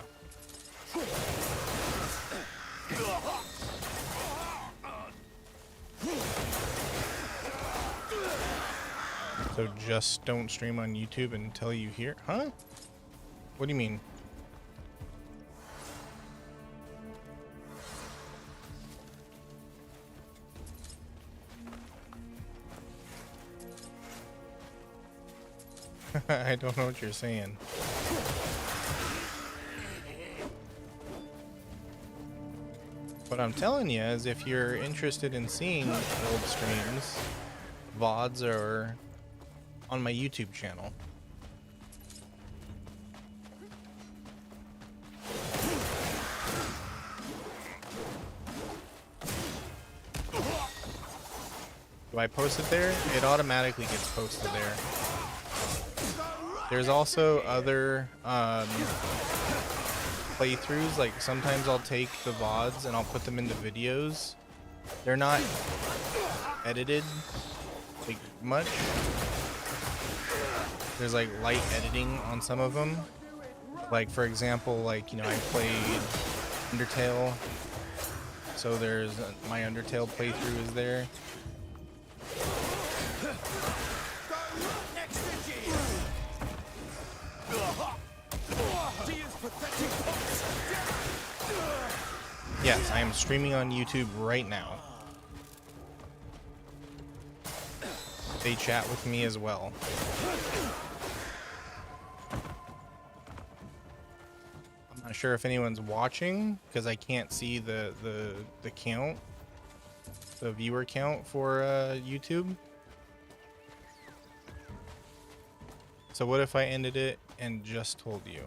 So just don't stream on YouTube until you hear, huh? What do you mean? I don't know what you're saying. What I'm telling you is if you're interested in seeing old streams, VODs are on my YouTube channel. Do I post it there? It automatically gets posted there. There's also other playthroughs, like sometimes I'll take the VODs and I'll put them into videos. They're not edited like much. There's like light editing on some of them. Like for example, like, you know, I played Undertale. So there's my Undertale playthrough is there. Yes, I am streaming on YouTube right now. They chat with me as well. I'm not sure if anyone's watching because I can't see the count, the viewer count for YouTube. So what if I ended it and just told you?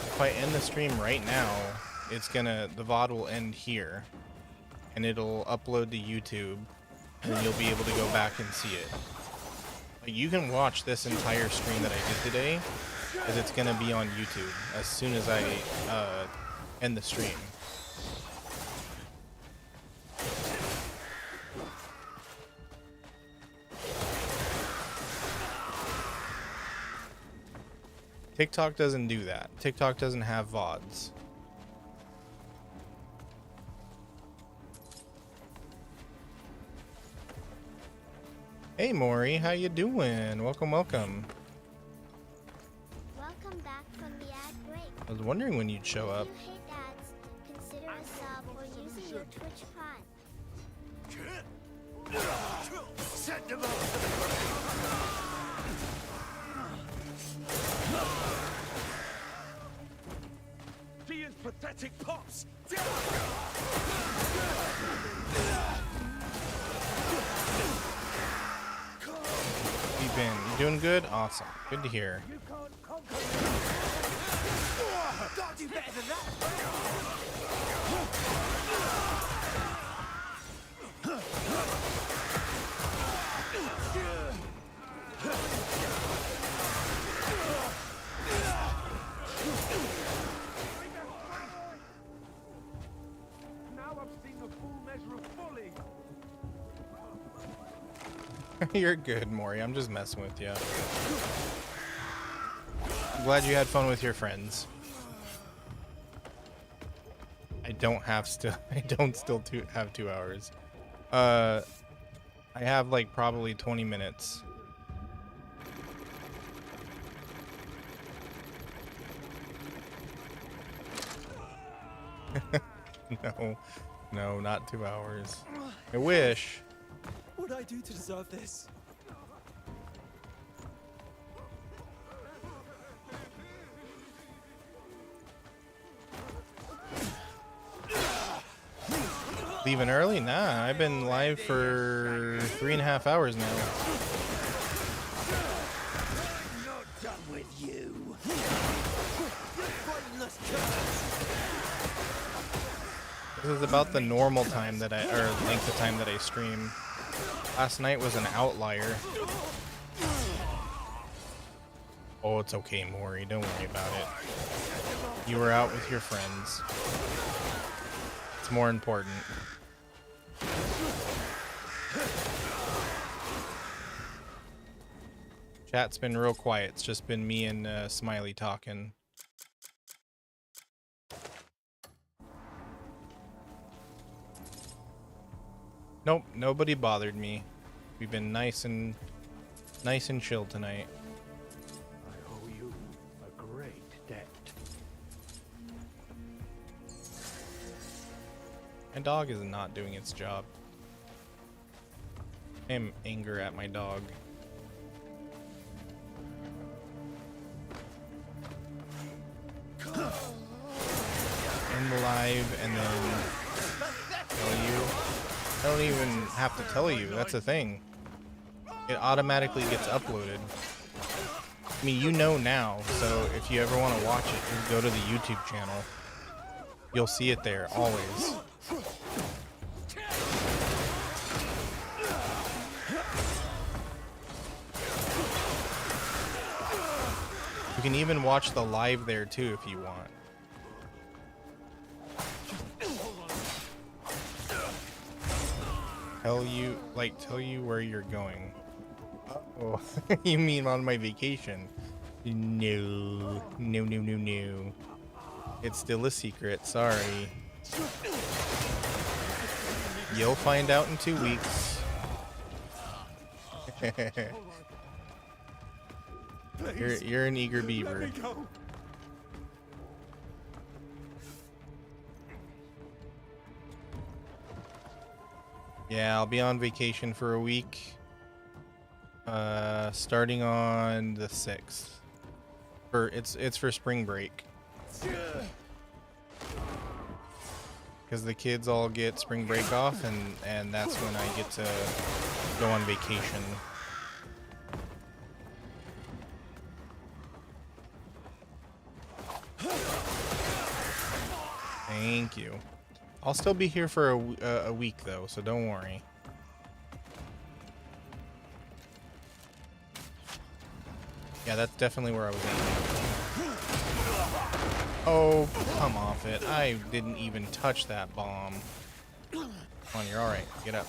If I end the stream right now, it's gonna, the VOD will end here and it'll upload to YouTube and you'll be able to go back and see it. Like, you can watch this entire stream that I did today because it's gonna be on YouTube as soon as I end the stream. TikTok doesn't do that. TikTok doesn't have VODs. Hey Maury, how you doing? Welcome, welcome. Welcome back from the ad break. I was wondering when you'd show up. If you hate ads, consider a sub or using your Twitch Prime. Set them up. Dia's pathetic pops! You been? You doing good? Awesome. Good to hear. Gotta do better than that. Now I've seen the full measure of folly. You're good, Maury. I'm just messing with you. I'm glad you had fun with your friends. I don't still have 2 hours. I have like probably 20 minutes. No, not 2 hours. I wish. What would I do to deserve this? Leaving early? Nah, I've been live for 3.5 hours now. Not done with you. This is about the normal time that or length of time that I stream. Last night was an outlier. Oh, it's okay, Maury. Don't worry about it. You were out with your friends. That's more important. Chat's been real quiet. It's just been me and Smiley talking. Nope, nobody bothered me. We've been nice and chill tonight. I owe you a great debt. My dog is not doing its job. I am angry at my dog. End the live and then tell you. I don't even have to tell you. That's the thing. It automatically gets uploaded. I mean, you know now, so if you ever want to watch it, just go to the YouTube channel. You'll see it there, always. You can even watch the live there too if you want. Tell you where you're going. Oh, you mean on my vacation? No. It's still a secret, sorry. You'll find out in 2 weeks. You're an eager beaver. Yeah, I'll be on vacation for a week. Starting on the 6th. It's for spring break. Because the kids all get spring break off, and that's when I get to go on vacation. Thank you. I'll still be here for a week though, so don't worry. Yeah, that's definitely where I was aiming. Oh, come off it. I didn't even touch that bomb. Come on, you're alright. Get up.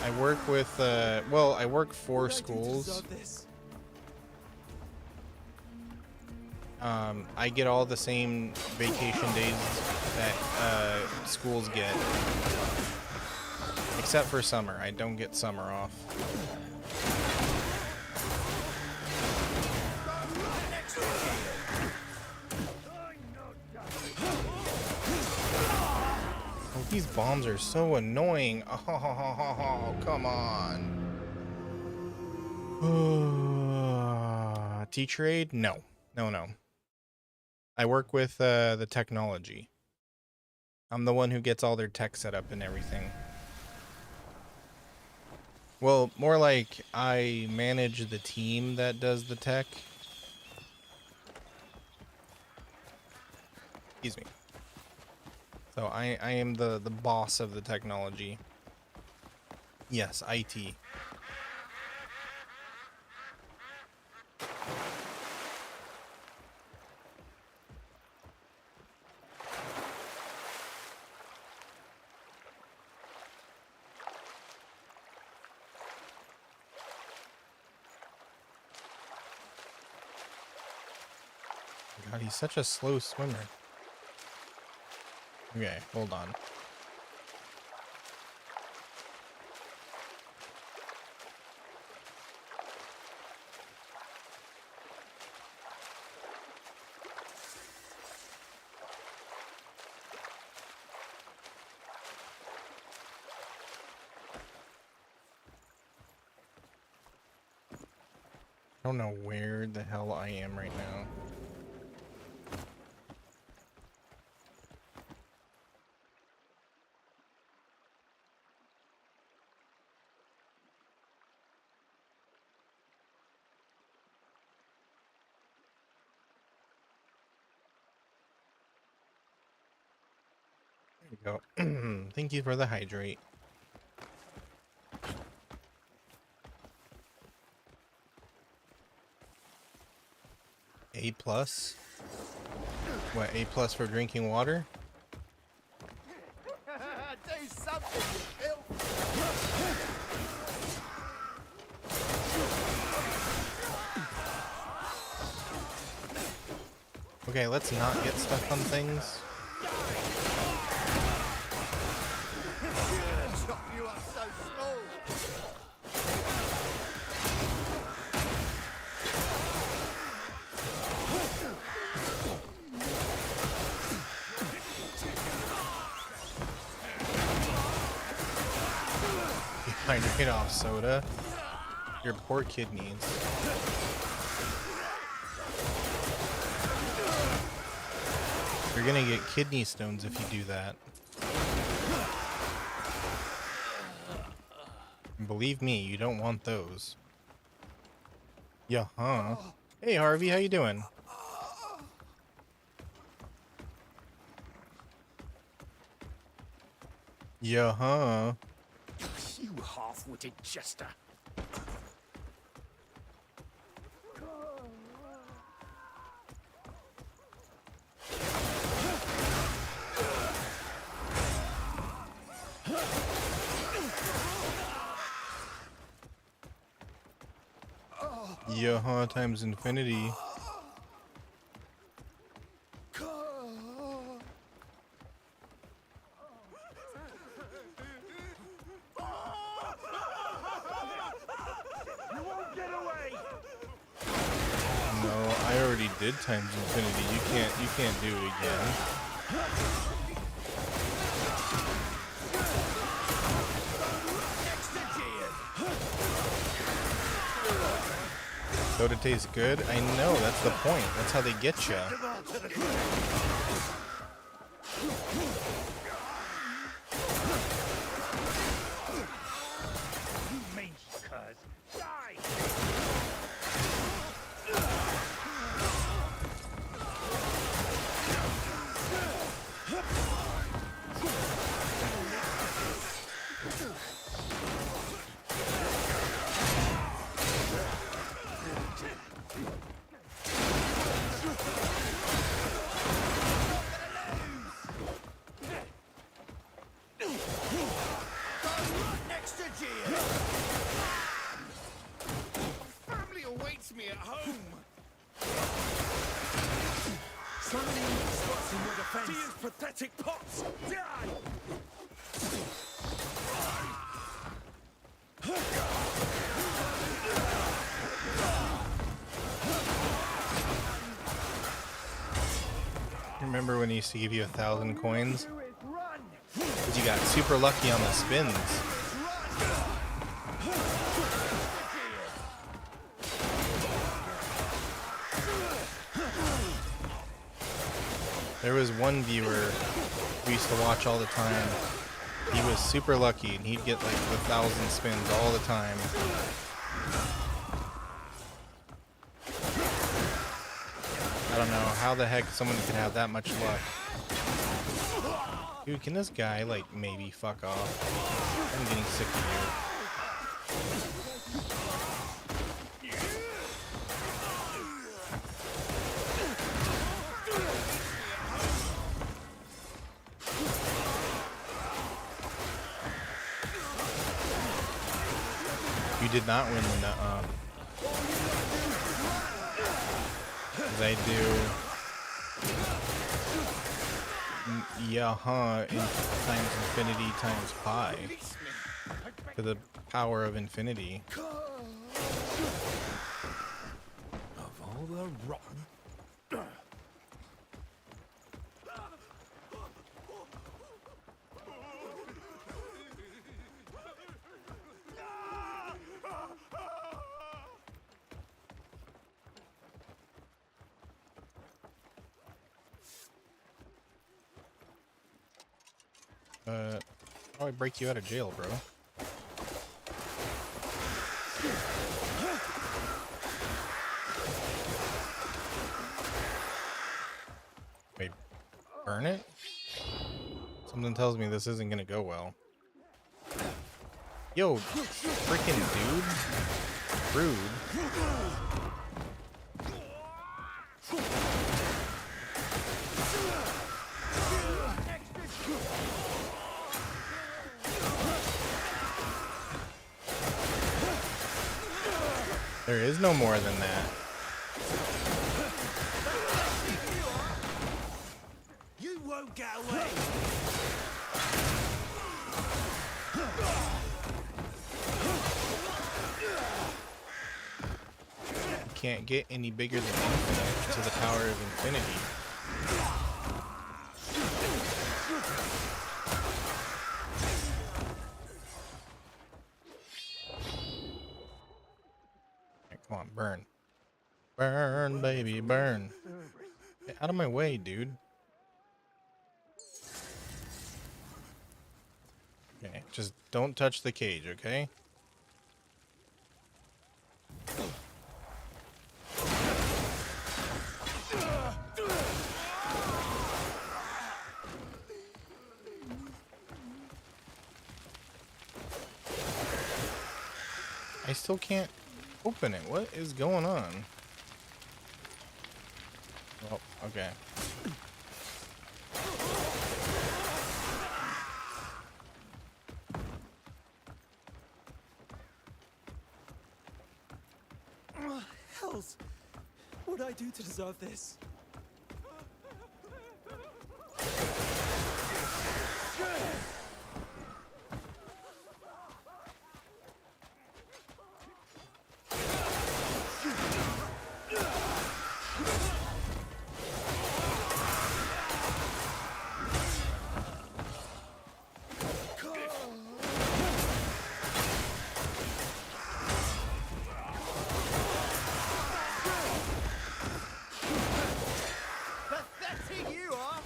I work with, well, I work 4 schools. I get all the same vacation days that schools get. Except for summer. I don't get summer off. Oh, these bombs are so annoying. Oh, come on. Teacher aid? No. No. I work with the technology. I'm the one who gets all their tech set up and everything. Well, more like I manage the team that does the tech. Excuse me. So I am the boss of the technology. Yes, IT. God, he's such a slow swimmer. Okay, hold on. I don't know where the hell I am right now. go. Thank you for the hydrate. A plus? What, A plus for drinking water? Do something, you Okay, let's not get stuck on things. Chop you up so small. Hydrate off soda. Your poor kidneys. You're gonna get kidney stones if you do that. And believe me, you don't want those. Yeah, huh? Hey Harvey, how you doing? Yeah, huh? You half-witted jester. Yeah, huh? Times infinity. No, I already did times infinity. You can't do it again. Soda tastes good? I know, that's the point. That's how they get you. Family awaits me at home. So many weak spots in your defense. These pathetic pots. Die! Remember when he used to give you 1,000 coins? Because you got super lucky on the spins. There was one viewer we used to watch all the time. He was super lucky and he'd get like 1,000 spins all the time. I don't know how the heck someone could have that much luck. Dude, can this guy like maybe fuck off? I'm getting sick of you. You did not win the nuh-uh. As I do. Yeah, huh, times infinity times pi. To the power of infinity. Of all the rotten. How do I break you out of jail, bro? Wait, burn it? Something tells me this isn't gonna go well. Yo, freaking dude. Rude. There is no more than that. You won't get away. You can't get any bigger than infinite to the power of infinity. Right, come on, burn. Burn, baby, burn. Get out of my way, dude. Okay, just don't touch the cage, okay? I still can't open it. What is going on? Oh, okay. Hells! What'd I do to deserve this? Pathetic you are!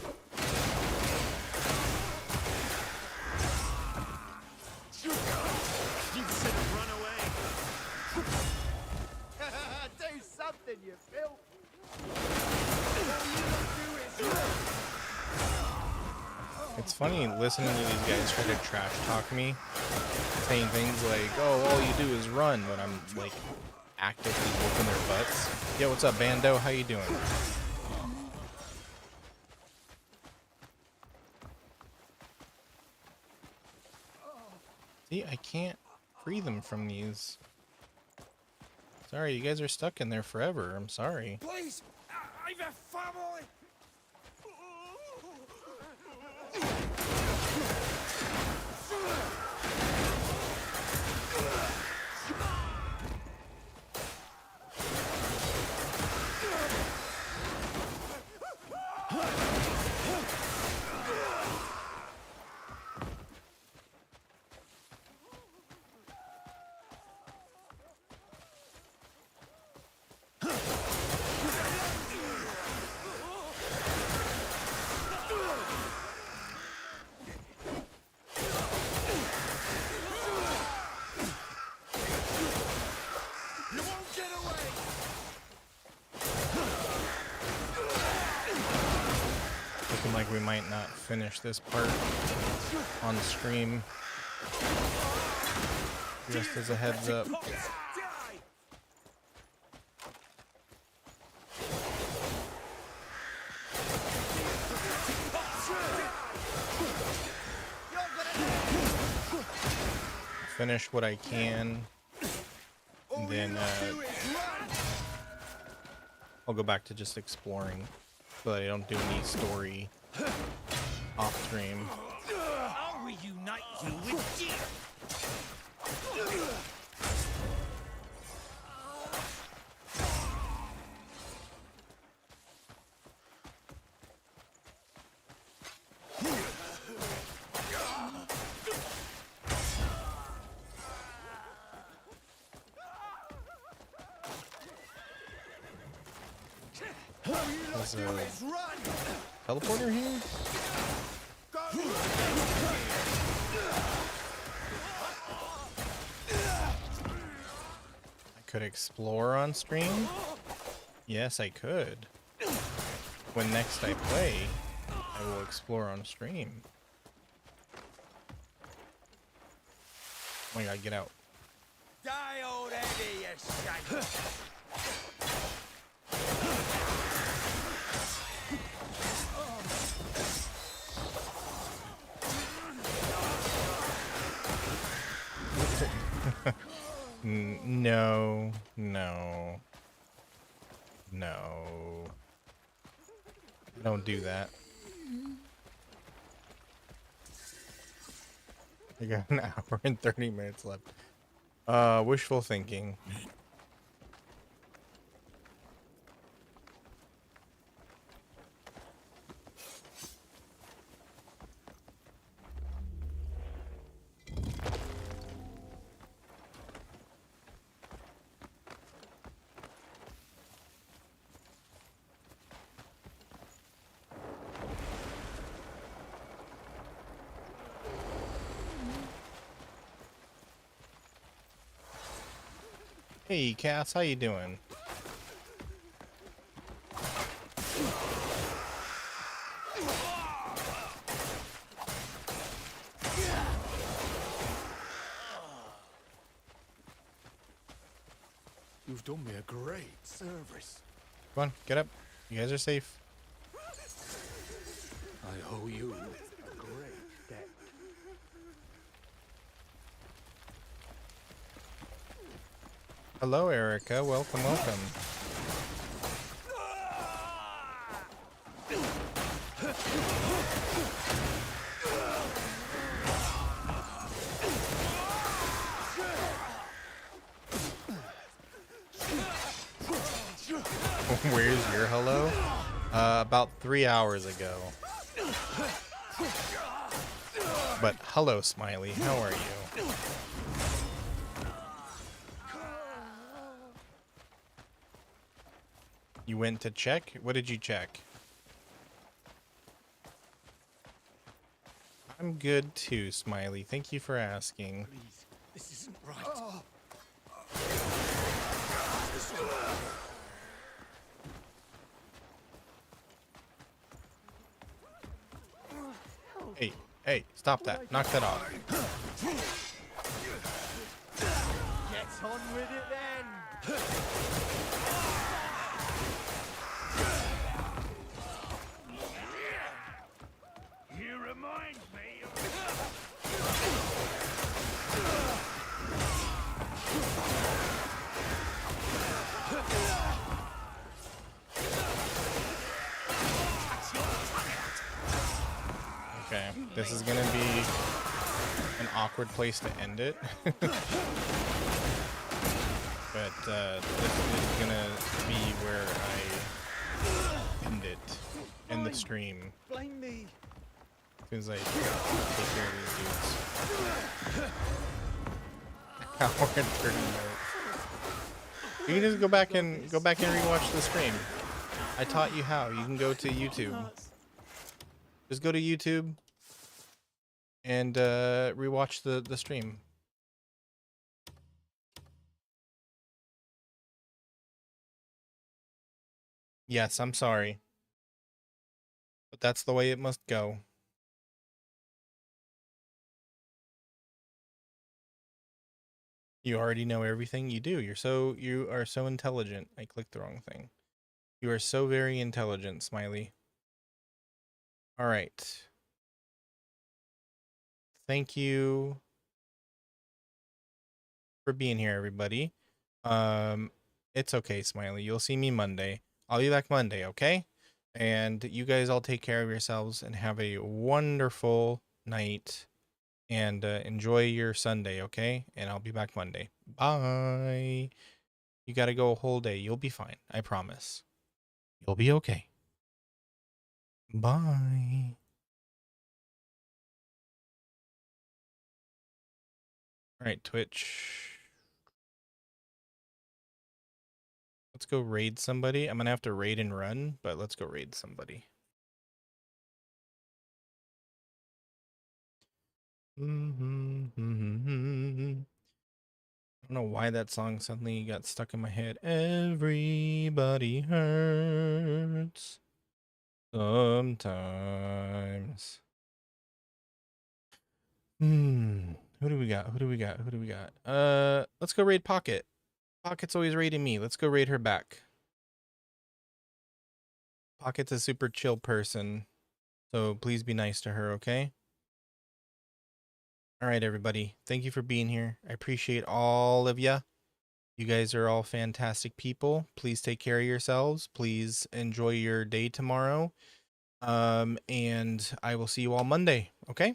You should have run away. Do something, you filth! It's funny listening to these guys try to trash talk me, saying things like, oh, all you do is run, when I'm like actively whooping their butts. Yo, what's up, Bando? How you doing? See, I can't free them from these. Sorry, you guys are stuck in there forever. I'm sorry. Please! I've a family! Looking like we might not finish this part on stream. Just as a heads up. Finish what I can, and then I'll go back to just exploring, so that I don't do any story off stream. I'll reunite you with deer! There's a teleporter here? I could explore on stream? Yes, I could. When next I play, I will explore on stream. Oh my god, get out. Die already, you shite! No, no, no. Don't do that. I got an hour and 30 minutes left. Wishful thinking. Hey, Cass, how you doing? You've done me a great service. Come on, get up. You guys are safe. I owe you a great debt. Hello, Erica. Welcome, welcome. Where's your hello? About 3 hours ago. But hello, Smiley. How are you? You went to check? What did you check? I'm good too, Smiley. Thank you for asking. Please, this isn't right. Hey, hey, stop that. Knock that off. Get on with it then. You remind me of... Okay, this is gonna be an awkward place to end it. But this is gonna be where I end it in the stream. Blame me. As soon as I take care of these dudes. Hour and 30 minutes. You can just go back and rewatch the stream. I taught you how. You can go to YouTube. Just go to YouTube and rewatch the stream. Yes, I'm sorry. But that's the way it must go. You already know everything you do. You are so intelligent. I clicked the wrong thing. You are so very intelligent, Smiley. All right. Thank you for being here, everybody. It's okay, Smiley. You'll see me Monday. I'll be back Monday, okay? And you guys all take care of yourselves and have a wonderful night. And enjoy your Sunday, okay? And I'll be back Monday. Bye. You gotta go a whole day. You'll be fine. I promise. You'll be okay. Bye. All right, Twitch. Let's go raid somebody. I'm gonna have to raid and run, but let's go raid somebody. I don't know why that song suddenly got stuck in my head. Everybody hurts sometimes. Who do we got? Who do we got? Who do we got? Let's go raid Pocket. Pocket's always raiding me. Let's go raid her back. Pocket's a super chill person, so please be nice to her, okay? All right, everybody. Thank you for being here. I appreciate all of you. You guys are all fantastic people. Please take care of yourselves. Please enjoy your day tomorrow. And I will see you all Monday, okay?